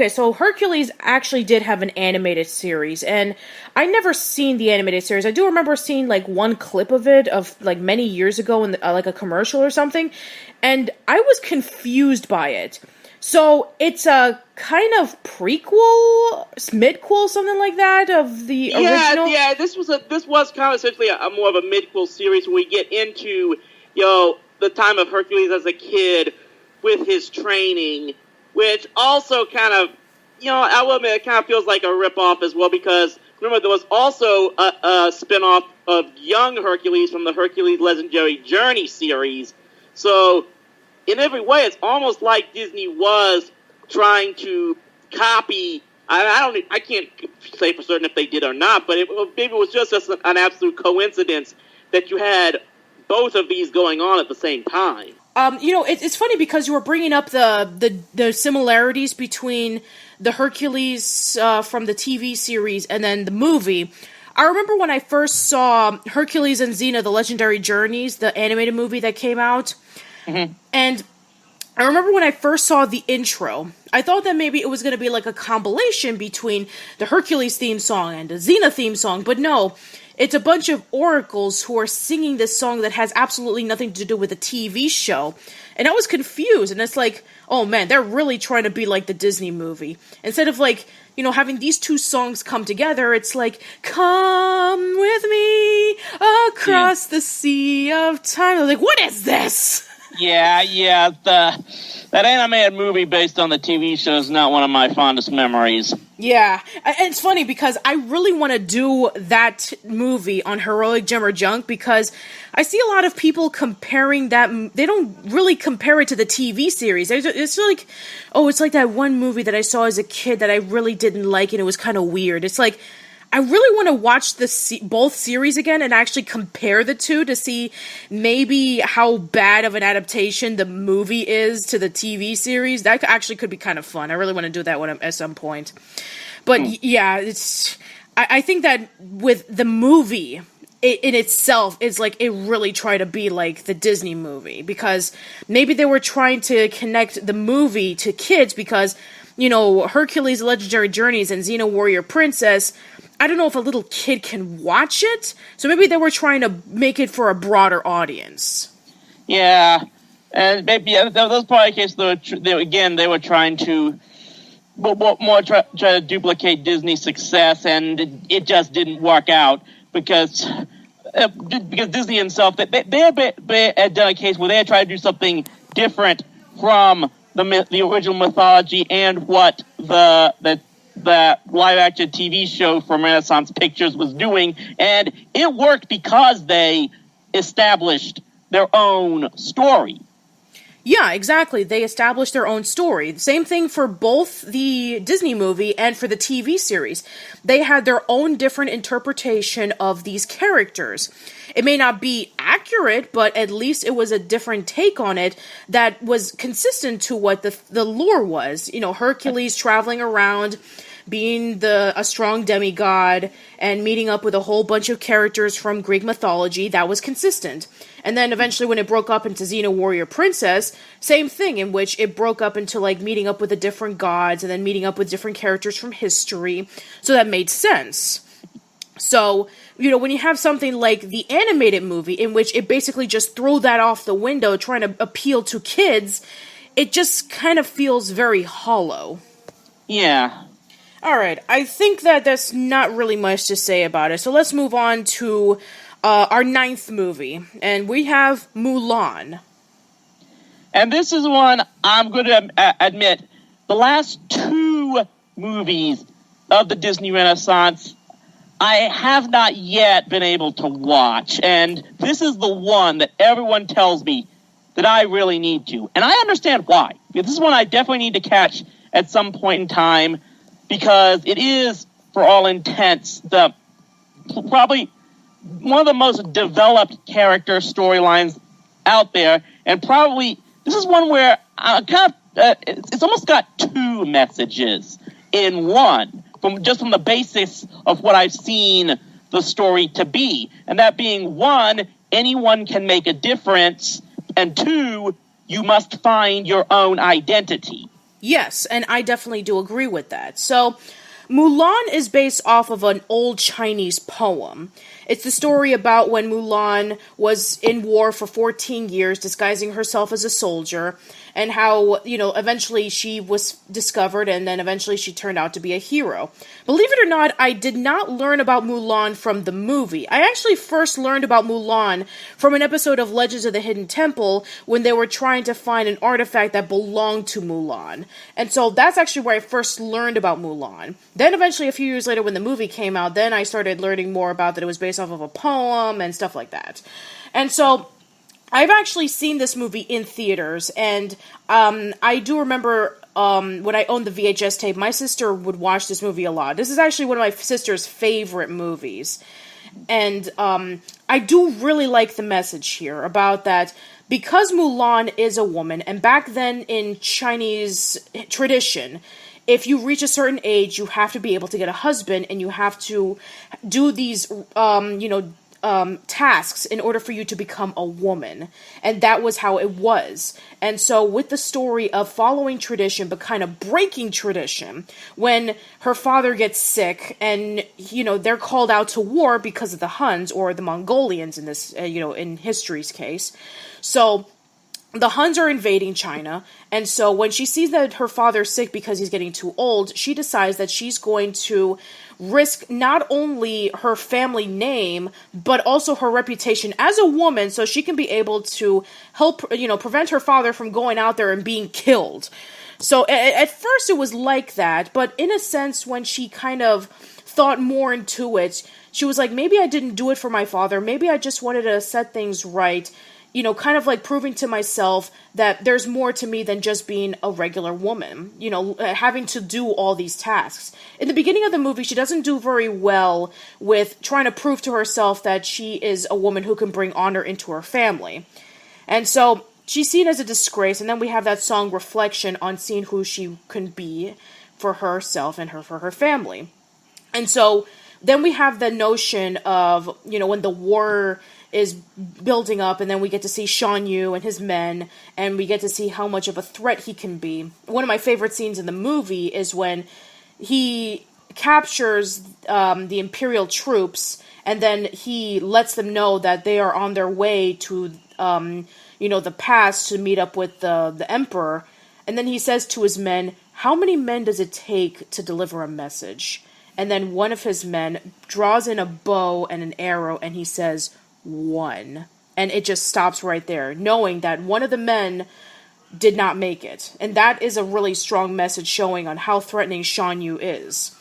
so Hercules actually did have an animated series, and I never seen the animated series. I do remember seeing, one clip of it, many years ago in, a commercial or something, and I was confused by it. So, it's a kind of prequel, midquel, something like that, of the original? Yeah, this was kind of essentially a more of a midquel series where we get into, the time of Hercules as a kid, with his training, which also kind of, I will admit, it kind of feels like a ripoff as well, because remember, there was also a spinoff of young Hercules from the Hercules Legendary Journey series. So, in every way, it's almost like Disney was trying to copy. I can't say for certain if they did or not, but maybe it was just an absolute coincidence that you had both of these going on at the same time. It's funny because you were bringing up the similarities between the Hercules from the TV series and then the movie. I remember when I first saw Hercules and Xena, the Legendary Journeys, the animated movie that came out. Mm-hmm. And I remember when I first saw the intro, I thought that maybe it was going to be like a compilation between the Hercules theme song and the Xena theme song, but no. It's a bunch of oracles who are singing this song that has absolutely nothing to do with the TV show. And I was confused, and it's like, oh man, they're really trying to be like the Disney movie. Instead of having these two songs come together, it's like, come with me across the sea of time. I was like, what is this? Yeah, that animated movie based on the TV show is not one of my fondest memories. Yeah, and it's funny because I really want to do that movie on Heroic Gem or Junk because I see a lot of people comparing that. They don't really compare it to the TV series. It's like, it's like that one movie that I saw as a kid that I really didn't like and it was kind of weird. It's like, I really want to watch both series again and actually compare the two to see maybe how bad of an adaptation the movie is to the TV series. That actually could be kind of fun. I really want to do that at some point. But yeah, I think that with the movie in itself is like it really tried to be like the Disney movie because maybe they were trying to connect the movie to kids because, Hercules Legendary Journeys and Xena Warrior Princess, I don't know if a little kid can watch it, so maybe they were trying to make it for a broader audience. Yeah, and maybe that was probably the case. They were trying to try to duplicate Disney's success, and it just didn't work out because Disney himself they had done a case where they had tried to do something different from the original mythology and what the the live-action TV show from Renaissance Pictures was doing, and it worked because they established their own story. Yeah, exactly. They established their own story. Same thing for both the Disney movie and for the TV series. They had their own different interpretation of these characters. It may not be accurate, but at least it was a different take on it that was consistent to what the lore was. You know, Hercules traveling around, being a strong demigod, and meeting up with a whole bunch of characters from Greek mythology. That was consistent. And then eventually when it broke up into Xena Warrior Princess, same thing, in which it broke up into, like, meeting up with the different gods and then meeting up with different characters from history. So that made sense. So, you know, when you have something like the animated movie, in which it basically just threw that off the window trying to appeal to kids, it just kind of feels very hollow. Yeah. Alright, I think that that's not really much to say about it. So let's move on to our 9th movie, and we have Mulan. And this is one I'm going to admit, the last 2 movies of the Disney Renaissance, I have not yet been able to watch. And this is the one that everyone tells me that I really need to. And I understand why. This is one I definitely need to catch at some point in time, because it is, for all intents, probably one of the most developed character storylines out there, and probably this is one where it's almost got 2 messages in one, from the basis of what I've seen the story to be, and that being 1, anyone can make a difference, and 2, you must find your own identity. Yes, and I definitely do agree with that. So, Mulan is based off of an old Chinese poem. It's the story about when Mulan was in war for 14 years, disguising herself as a soldier, and how, you know, eventually she was discovered, and then eventually she turned out to be a hero. Believe it or not, I did not learn about Mulan from the movie. I actually first learned about Mulan from an episode of Legends of the Hidden Temple, when they were trying to find an artifact that belonged to Mulan. And so that's actually where I first learned about Mulan. Then eventually, a few years later, when the movie came out, then I started learning more about that it was based off of a poem and stuff like that. And so I've actually seen this movie in theaters, and I do remember when I owned the VHS tape, my sister would watch this movie a lot. This is actually one of my sister's favorite movies. And I do really like the message here about that, because Mulan is a woman, and back then in Chinese tradition, if you reach a certain age, you have to be able to get a husband, and you have to do these, tasks in order for you to become a woman. And that was how it was. And so with the story of following tradition, but kind of breaking tradition, when her father gets sick and, you know, they're called out to war because of the Huns, or the Mongolians in this, in history's case. So the Huns are invading China, and so when she sees that her father's sick because he's getting too old, she decides that she's going to risk not only her family name, but also her reputation as a woman, so she can be able to help, prevent her father from going out there and being killed. So at first it was like that, but in a sense, when she kind of thought more into it, she was like, maybe I didn't do it for my father, maybe I just wanted to set things right, kind of like proving to myself that there's more to me than just being a regular woman, having to do all these tasks. In the beginning of the movie, she doesn't do very well with trying to prove to herself that she is a woman who can bring honor into her family. And so she's seen as a disgrace, and then we have that song Reflection on seeing who she can be for herself and for her family. And so then we have the notion of, when the war is building up, and then we get to see Shan Yu and his men, and we get to see how much of a threat he can be. One of my favorite scenes in the movie is when he captures the Imperial troops, and then he lets them know that they are on their way to, the pass to meet up with the Emperor, and then he says to his men, how many men does it take to deliver a message? And then one of his men draws in a bow and an arrow, and he says, 1. And it just stops right there, knowing that one of the men did not make it. And that is a really strong message showing on how threatening Shan Yu is.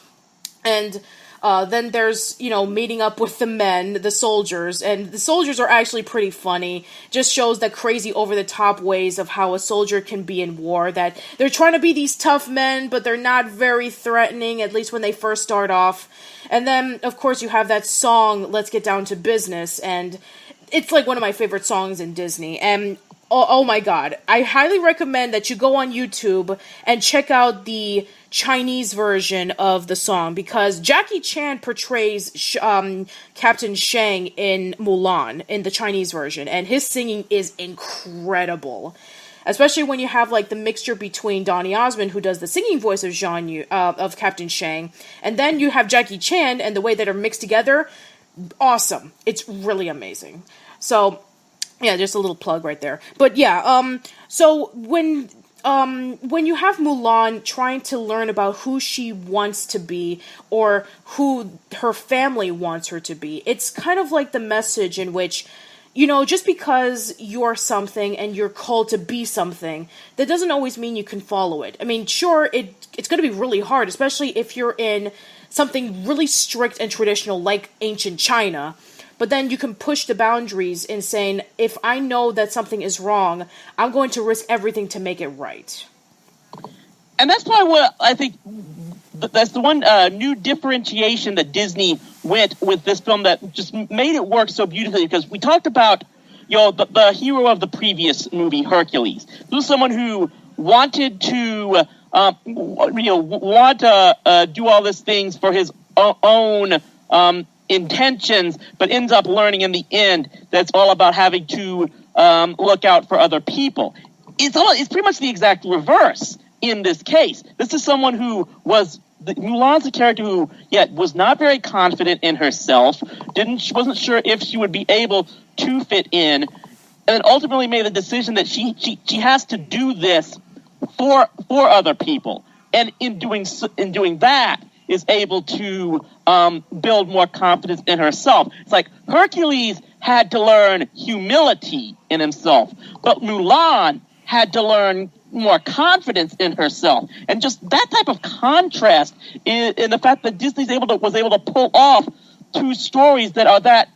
And then there's, meeting up with the men, the soldiers, and the soldiers are actually pretty funny. Just shows the crazy over-the-top ways of how a soldier can be in war, that they're trying to be these tough men, but they're not very threatening, at least when they first start off. And then, of course, you have that song, Let's Get Down to Business, and it's like one of my favorite songs in Disney, and oh my god, I highly recommend that you go on YouTube and check out the Chinese version of the song, because Jackie Chan portrays Captain Shang in Mulan in the Chinese version, and his singing is incredible. Especially when you have like the mixture between Donny Osmond, who does the singing voice of of Captain Shang, and then you have Jackie Chan, and the way that are mixed together, awesome. It's really amazing. So yeah, just a little plug right there. But yeah, so when you have Mulan trying to learn about who she wants to be or who her family wants her to be, it's kind of like the message in which, just because you're something and you're called to be something, that doesn't always mean you can follow it. I mean, sure, it's going to be really hard, especially if you're in something really strict and traditional like ancient China. But then you can push the boundaries in saying, if I know that something is wrong, I'm going to risk everything to make it right. And that's probably what I think, that's the one new differentiation that Disney went with this film that just made it work so beautifully, because we talked about, the hero of the previous movie, Hercules. This was someone who wanted to, do all these things for his own intentions, but ends up learning in the end that's all about having to look out for other people. It's pretty much the exact reverse in this case. This is someone who Mulan's a character who, was not very confident in herself, wasn't sure if she would be able to fit in, and then ultimately made the decision that she has to do this for other people, and in doing that, is able to build more confidence in herself. It's like Hercules had to learn humility in himself, but Mulan had to learn more confidence in herself. And just that type of contrast in the fact that Disney was able to pull off two stories that are that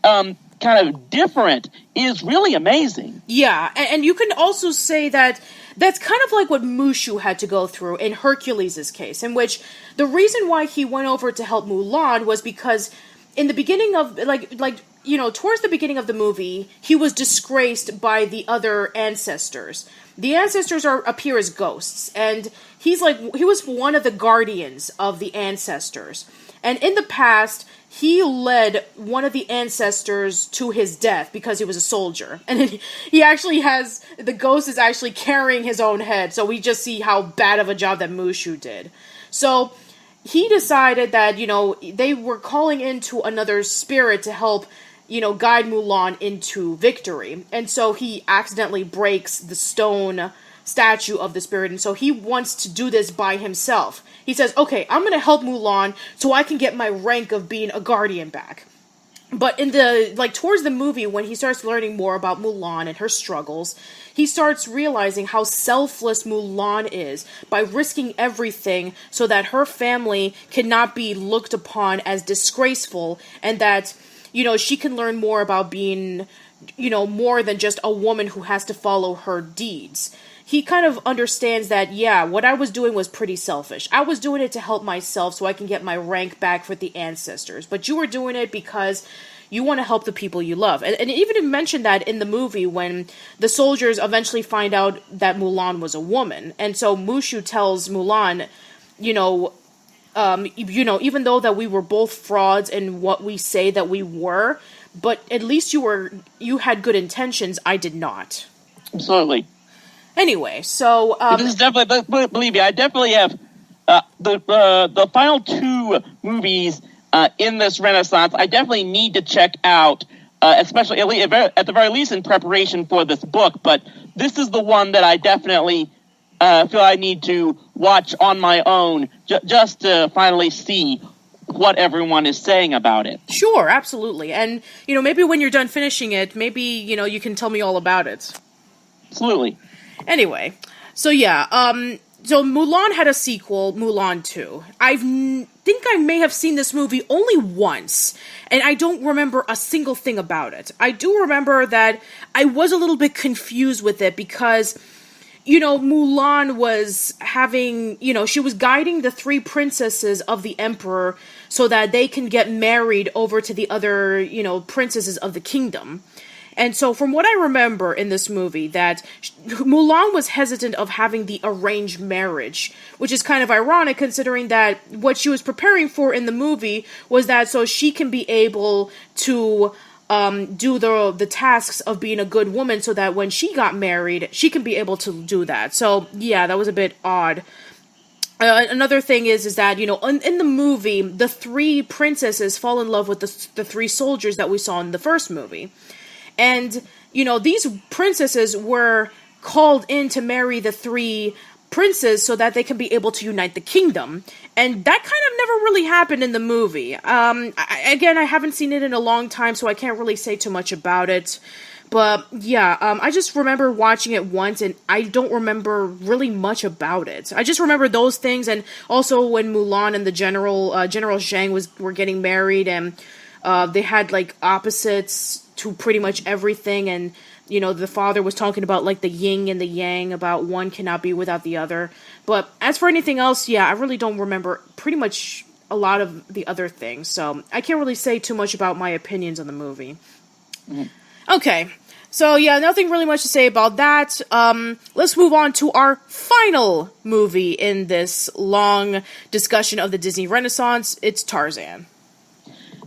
kind of different is really amazing. Yeah, and you can also say that that's kind of like what Mushu had to go through in Hercules' case, in which the reason why he went over to help Mulan was because in the beginning of, towards the beginning of the movie, he was disgraced by the other ancestors. The ancestors appear as ghosts, and he was one of the guardians of the ancestors. And in the past, he led one of the ancestors to his death because he was a soldier. And he actually the ghost is actually carrying his own head, so we just see how bad of a job that Mushu did. So he decided that, they were calling into another spirit to help, guide Mulan into victory. And so he accidentally breaks the stone statue of the spirit, and so he wants to do this by himself. He says, okay, I'm going to help Mulan so I can get my rank of being a guardian back. But in towards the movie, when he starts learning more about Mulan and her struggles, he starts realizing how selfless Mulan is by risking everything so that her family cannot be looked upon as disgraceful, and that, she can learn more about being, more than just a woman who has to follow her deeds. He kind of understands that, what I was doing was pretty selfish. I was doing it to help myself so I can get my rank back for the ancestors. But you were doing it because you want to help the people you love. And even mentioned that in the movie when the soldiers eventually find out that Mulan was a woman. And so Mushu tells Mulan, even though that we were both frauds in what we say that we were, but at least you had good intentions, I did not. Absolutely. Anyway, so this is definitely, believe me, I definitely have the final two movies in this Renaissance. I definitely need to check out, especially at the very least in preparation for this book. But this is the one that I definitely feel I need to watch on my own, just to finally see what everyone is saying about it. Sure, absolutely, and maybe when you're done finishing it, maybe you can tell me all about it. Absolutely. Anyway, So yeah, so Mulan had a sequel, Mulan 2. Think I may have seen this movie only once, and I don't remember a single thing about it. I do remember that I was a little bit confused with it because, Mulan was having, she was guiding the 3 princesses of the emperor so that they can get married over to the other, princesses of the kingdom. And so from what I remember in this movie, that Mulan was hesitant of having the arranged marriage, which is kind of ironic considering that what she was preparing for in the movie was that so she can be able to do the tasks of being a good woman so that when she got married, she can be able to do that. So yeah, that was a bit odd. Another thing is that, in the movie, the 3 princesses fall in love with the 3 soldiers that we saw in the first movie. And, these princesses were called in to marry the 3 princes so that they can be able to unite the kingdom. And that kind of never really happened in the movie. I haven't seen it in a long time, so I can't really say too much about it. But, yeah, I just remember watching it once, and I don't remember really much about it. I just remember those things, and also when Mulan and the General Zhang were getting married, and they had, opposites to pretty much everything, and, the father was talking about, the yin and the yang, about one cannot be without the other. But as for anything else, yeah, I really don't remember pretty much a lot of the other things, so I can't really say too much about my opinions on the movie. Mm-hmm. Okay, so yeah, nothing really much to say about that. Let's move on to our final movie in this long discussion of the Disney Renaissance. It's Tarzan.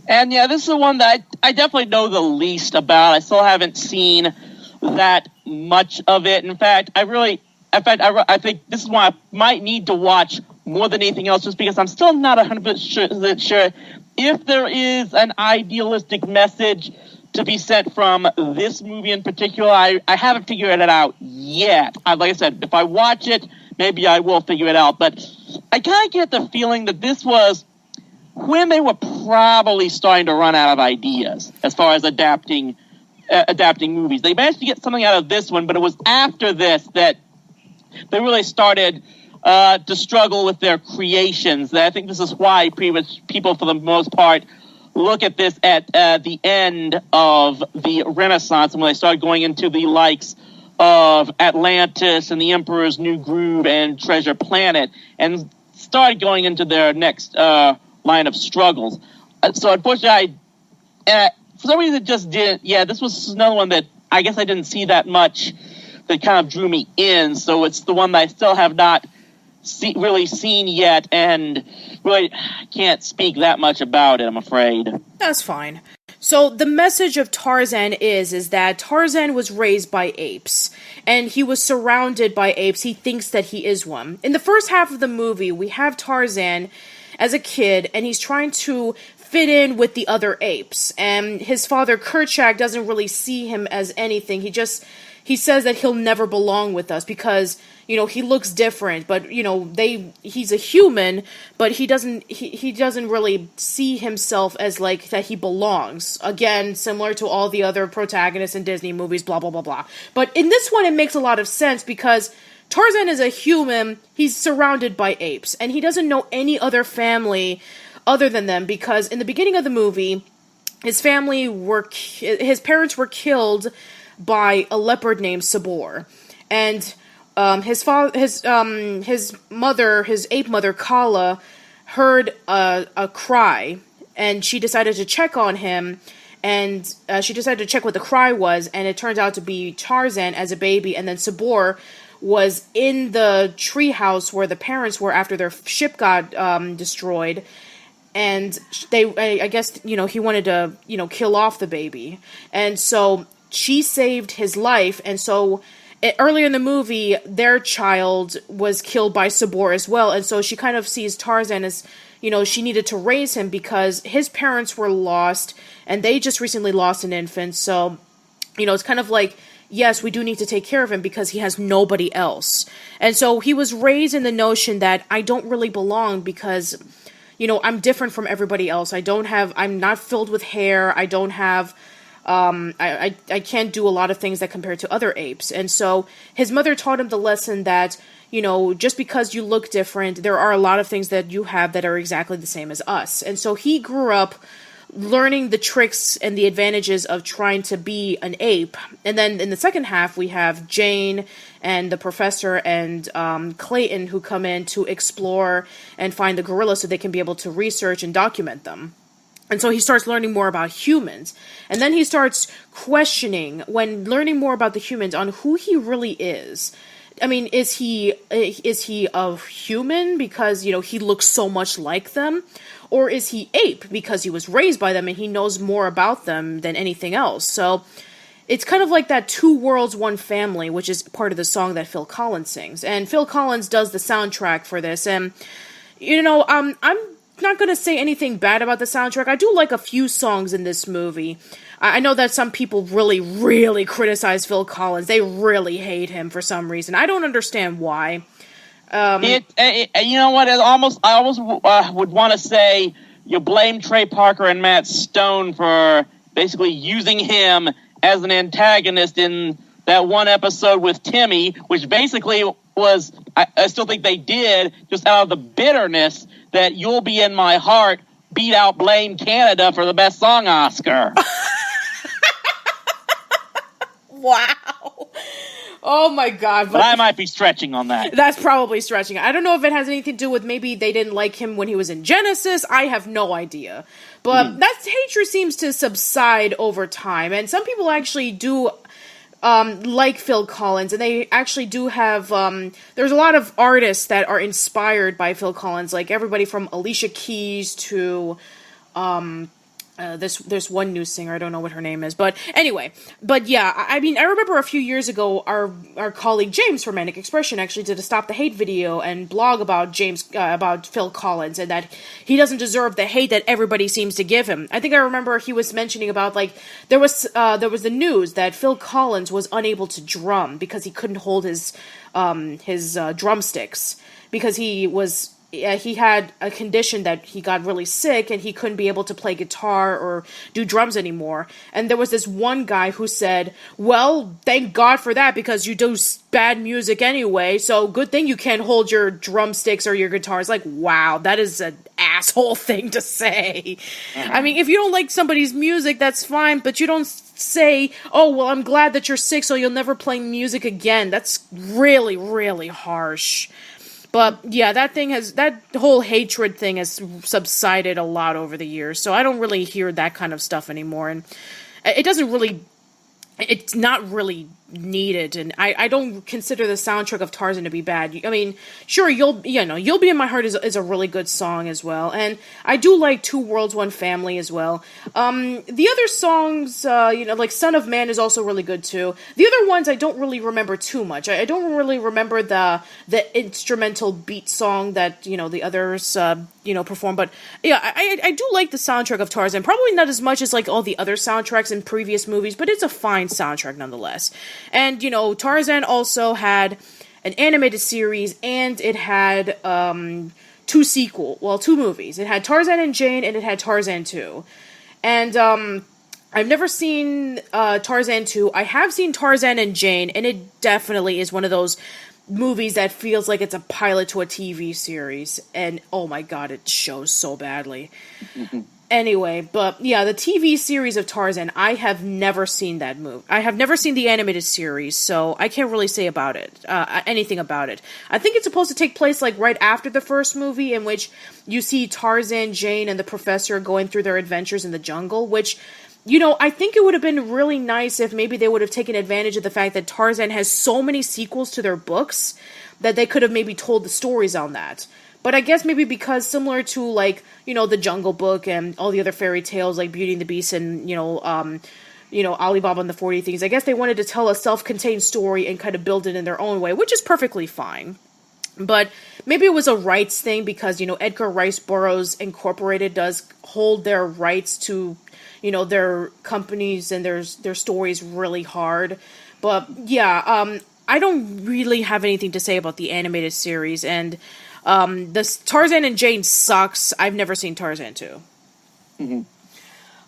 And yeah, this is the one that I definitely know the least about. I still haven't seen that much of it. In fact, I think this is why I might need to watch more than anything else, just because I'm still not 100% sure if there is an idealistic message to be sent from this movie in particular. I haven't figured it out yet. Like I said, if I watch it, maybe I will figure it out. But I kind of get the feeling that this was when they were probably starting to run out of ideas as far as adapting movies. They managed to get something out of this one, but it was after this that they really started to struggle with their creations. I think this is why people, for the most part, look at this at the end of the Renaissance, and when they started going into the likes of Atlantis and the Emperor's New Groove and Treasure Planet, and started going into their next line of struggles. So unfortunately, for some reason, it just didn't. Yeah, this was another one that I guess I didn't see that much that kind of drew me in. So it's the one that I still have not really seen yet, and really can't speak that much about it, I'm afraid. That's fine. So the message of Tarzan is that Tarzan was raised by apes, and he was surrounded by apes. He thinks that he is one. In the first half of the movie, we have Tarzan as a kid, and he's trying to fit in with the other apes, and his father Kerchak doesn't really see him as anything. He says that he'll never belong with us because, he looks different, but, he's a human, but he doesn't really see himself as, that he belongs. Again, similar to all the other protagonists in Disney movies, blah, blah, blah, blah. But in this one, it makes a lot of sense because Tarzan is a human, he's surrounded by apes, and he doesn't know any other family other than them because in the beginning of the movie, his parents were killed by a leopard named Sabor, and his ape mother Kala heard a cry, and she decided to check on him, and she decided to check what the cry was, and it turned out to be Tarzan as a baby, and then Sabor was in the treehouse where the parents were after their ship got destroyed. And I guess, he wanted to, kill off the baby. And so she saved his life. And so earlier in the movie, their child was killed by Sabor as well. And so she kind of sees Tarzan as, she needed to raise him because his parents were lost and they just recently lost an infant. So, it's kind of like, yes, we do need to take care of him because he has nobody else. And so he was raised in the notion that I don't really belong because I'm different from everybody else. I'm not filled with hair. I don't have, I can't do a lot of things that compare to other apes. And so his mother taught him the lesson that, just because you look different, there are a lot of things that you have that are exactly the same as us. And so he grew up learning the tricks and the advantages of trying to be an ape. And then in the second half, we have Jane and the professor and Clayton who come in to explore and find the gorillas so they can be able to research and document them. And so he starts learning more about humans. And then he starts questioning, when learning more about the humans, on who he really is. I mean, is he a human because, he looks so much like them? Or is he ape because he was raised by them and he knows more about them than anything else? So it's kind of like that two worlds, one family, which is part of the song that Phil Collins sings. And Phil Collins does the soundtrack for this. And, I'm not going to say anything bad about the soundtrack. I do like a few songs in this movie. I know that some people really, really criticize Phil Collins. They really hate him for some reason. I don't understand why. You know what? I almost would want to say you blame Trey Parker and Matt Stone for basically using him as an antagonist in that one episode with Timmy, which basically was, I still think they did, just out of the bitterness that You'll Be in My Heart beat out Blame Canada for the Best Song Oscar. Wow. Oh my God. But I might be stretching on that. That's probably stretching. I don't know if it has anything to do with maybe they didn't like him when he was in Genesis. I have no idea. But that hatred seems to subside over time. And some people actually do like Phil Collins. And they actually do have... there's a lot of artists that are inspired by Phil Collins. Like everybody from Alicia Keys to... There's one new singer, I don't know what her name is, but anyway, yeah, I mean, I remember a few years ago, our colleague James from Manic Expression actually did a Stop the Hate video and blog about about Phil Collins, and that he doesn't deserve the hate that everybody seems to give him. I think I remember he was mentioning about, like, there was the news that Phil Collins was unable to drum because he couldn't hold his drumsticks, because he had a condition that he got really sick and he couldn't be able to play guitar or do drums anymore. And there was this one guy who said, well, thank God for that, because you do bad music anyway, so good thing you can't hold your drumsticks or your guitars. Like, wow, that is an asshole thing to say. I mean, if you don't like somebody's music, that's fine, but you don't say, oh, well, I'm glad that you're sick so you'll never play music again. That's really, really harsh. But yeah, that whole hatred thing has subsided a lot over the years, so I don't really hear that kind of stuff anymore, and it's not really needed, and I don't consider the soundtrack of Tarzan to be bad. I mean, sure, You'll Be in My Heart is a really good song as well, and I do like Two Worlds, One Family as well. The other songs, like Son of Man is also really good too. The other ones I don't really remember too much. I don't really remember the instrumental beat song that, the others, perform, but yeah, I do like the soundtrack of Tarzan, probably not as much as like all the other soundtracks in previous movies, but it's a fine soundtrack nonetheless. And, Tarzan also had an animated series, and it had two movies. It had Tarzan and Jane, and it had Tarzan 2. And I've never seen Tarzan 2. I have seen Tarzan and Jane, and it definitely is one of those movies that feels like it's a pilot to a TV series. And, oh my God, it shows so badly. Anyway, but yeah, the TV series of Tarzan, I have never seen that movie. I have never seen the animated series, so I can't really say about it, anything about it. I think it's supposed to take place like right after the first movie, in which you see Tarzan, Jane, and the professor going through their adventures in the jungle, which, I think it would have been really nice if maybe they would have taken advantage of the fact that Tarzan has so many sequels to their books that they could have maybe told the stories on that. But I guess maybe because similar to, like, the Jungle Book and all the other fairy tales like Beauty and the Beast and, Alibaba and the 40 Thieves, I guess they wanted to tell a self-contained story and kind of build it in their own way, which is perfectly fine. But maybe it was a rights thing because, Edgar Rice Burroughs Incorporated does hold their rights to, their companies and their stories really hard. But, yeah, I don't really have anything to say about the animated series, and... this Tarzan and Jane sucks. I've never seen Tarzan 2. Mm-hmm.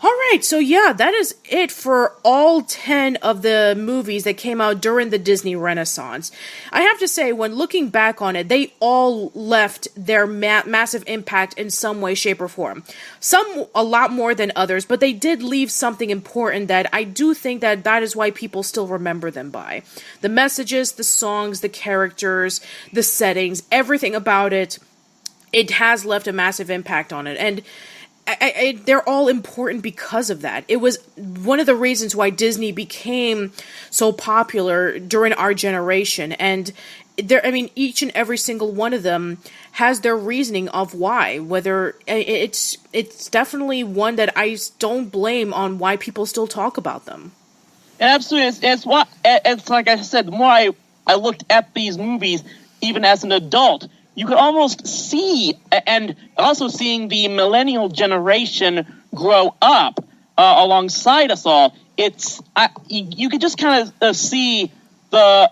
All right, so yeah, that is it for all 10 of the movies that came out during the Disney Renaissance. I have to say, when looking back on it, they all left their massive impact in some way, shape, or form. Some a lot more than others, but they did leave something important that I do think that is why people still remember them by. The messages, the songs, the characters, the settings, everything about it, it has left a massive impact on it. And they're all important because of that. It was one of the reasons why Disney became so popular during our generation. And each and every single one of them has their reasoning of why. Whether it's definitely one that I don't blame on why people still talk about them. Absolutely, it's like I said. The more I looked at these movies, even as an adult, you could almost see, and also seeing the millennial generation grow up alongside us all. You could just kind of see the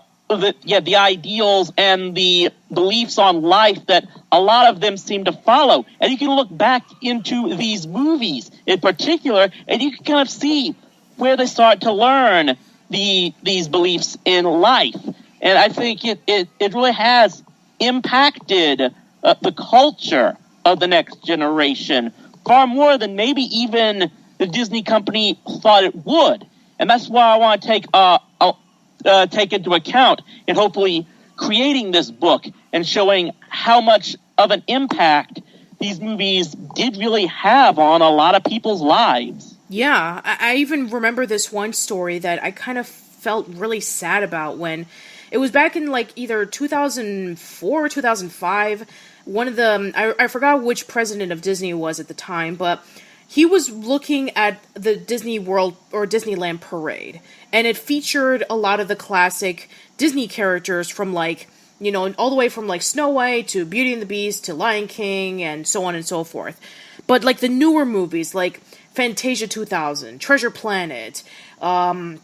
ideals and the beliefs on life that a lot of them seem to follow. And you can look back into these movies in particular, and you can kind of see where they start to learn these beliefs in life. And I think it really has impacted the culture of the next generation far more than maybe even the Disney company thought it would. And that's why I want to take into account in hopefully creating this book and showing how much of an impact these movies did really have on a lot of people's lives. Yeah, I even remember this one story that I kind of felt really sad about when it was back in like either 2004 or 2005. One of the, I forgot which president of Disney it was at the time, but he was looking at the Disney World or Disneyland parade, and it featured a lot of the classic Disney characters from like, you know, all the way from like Snow White to Beauty and the Beast to Lion King and so on and so forth. But like the newer movies like Fantasia 2000, Treasure Planet, Lilo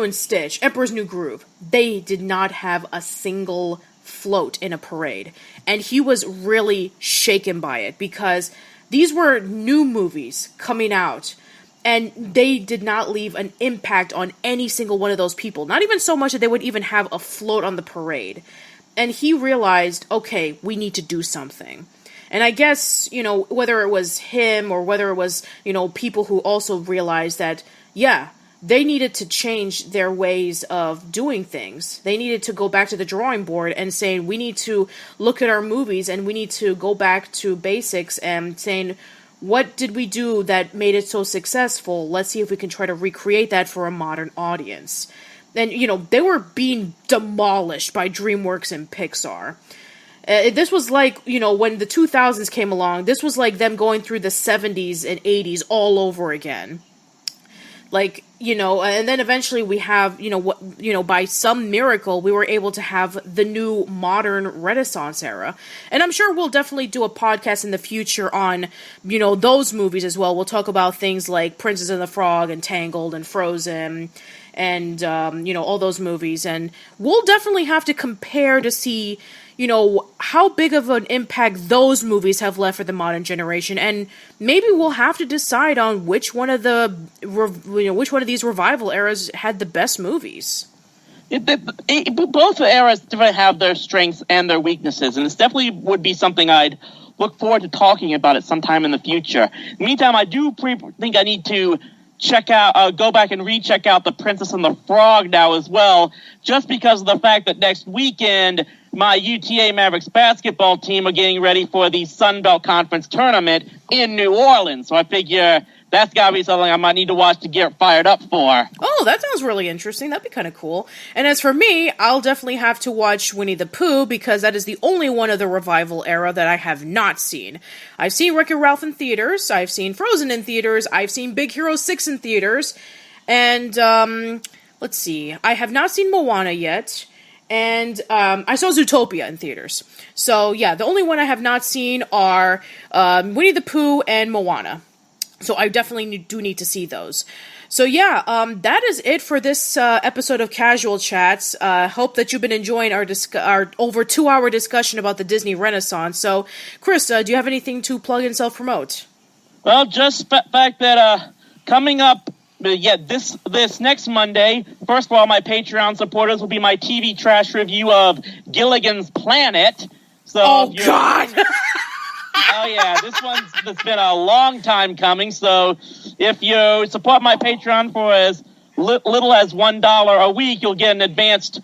and Stitch, Emperor's New Groove, they did not have a single float in a parade. And he was really shaken by it because these were new movies coming out and they did not leave an impact on any single one of those people. Not even so much that they would even have a float on the parade. And he realized, okay, we need to do something. And I guess, whether it was him or whether it was, people who also realized that, yeah, they needed to change their ways of doing things. They needed to go back to the drawing board and saying, we need to look at our movies and we need to go back to basics and saying, what did we do that made it so successful? Let's see if we can try to recreate that for a modern audience. And, they were being demolished by DreamWorks and Pixar. This was like, when the 2000s came along, this was like them going through the 70s and 80s all over again. Like, and then eventually we have, by some miracle, we were able to have the new modern Renaissance era. And I'm sure we'll definitely do a podcast in the future on, those movies as well. We'll talk about things like Princess and the Frog and Tangled and Frozen and, all those movies. And we'll definitely have to compare to see, how big of an impact those movies have left for the modern generation, and maybe we'll have to decide on which one of these revival eras had the best movies. Both eras definitely have their strengths and their weaknesses, and this definitely would be something I'd look forward to talking about at some time in the future. In the meantime, I do think I need to go back and recheck out The Princess and the Frog now as well, just because of the fact that next weekend my UTA Mavericks basketball team are getting ready for the Sun Belt Conference tournament in New Orleans. So I figure that's got to be something I might need to watch to get fired up for. Oh, that sounds really interesting. That'd be kind of cool. And as for me, I'll definitely have to watch Winnie the Pooh because that is the only one of the revival era that I have not seen. I've seen Wreck-It Ralph in theaters. I've seen Frozen in theaters. I've seen Big Hero 6 in theaters. And, let's see. I have not seen Moana yet. And I saw Zootopia in theaters. So, yeah, the only one I have not seen are Winnie the Pooh and Moana. So I definitely do need to see those. So, yeah, that is it for this episode of Casual Chats. Hope that you've been enjoying our over 2-hour discussion about the Disney Renaissance. So, Chris, do you have anything to plug and self-promote? Well, just the fact that coming up, this next Monday, first of all, my Patreon supporters will be my TV trash review of Gilligan's Planet. So God! Oh, yeah, that's been a long time coming. So if you support my Patreon for as little as $1 a week, you'll get an advanced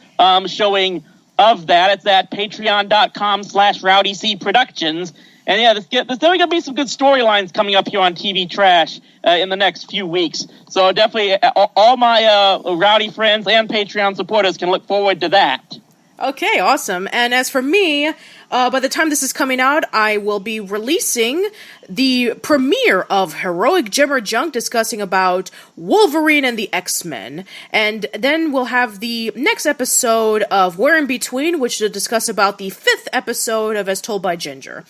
showing of that. It's at patreon.com/RowdyC Productions. And yeah, there's going to be some good storylines coming up here on TV Trash in the next few weeks. So definitely all my Rowdy friends and Patreon supporters can look forward to that. Okay, awesome. And as for me, by the time this is coming out, I will be releasing the premiere of Heroic Jimmer Junk discussing about Wolverine and the X-Men. And then we'll have the next episode of Where in Between, which will discuss about the 5th episode of As Told by Ginger.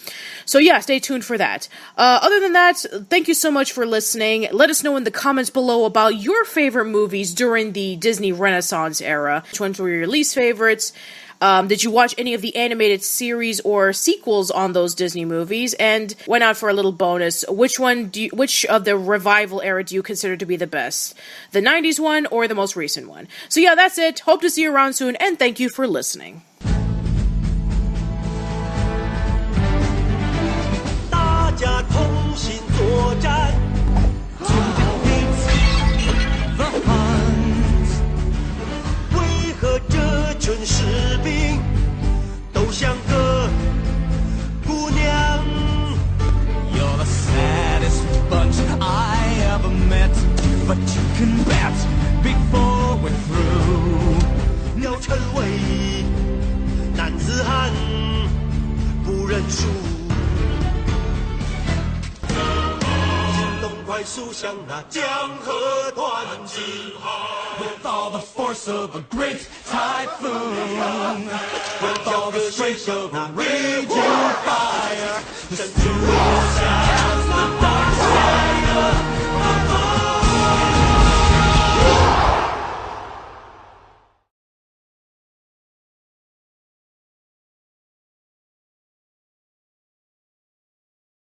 So yeah, stay tuned for that. Other than that, thank you so much for listening. Let us know in the comments below about your favorite movies during the Disney Renaissance era. Which ones were your least favorites? Did you watch any of the animated series or sequels on those Disney movies? And went out for a little bonus. Which of the revival era do you consider to be the best? The 90s one or the most recent one? So yeah, that's it. Hope to see you around soon, and thank you for listening. 大家同心作战 The Hunt 为何这群士兵都像个姑娘 You're the saddest bunch I ever met But you can bet before we're through 要成为男子汉不认输快速像那江河湍急 With all the force of a great typhoon With all the strength of a raging fire Sent to us as the dark side of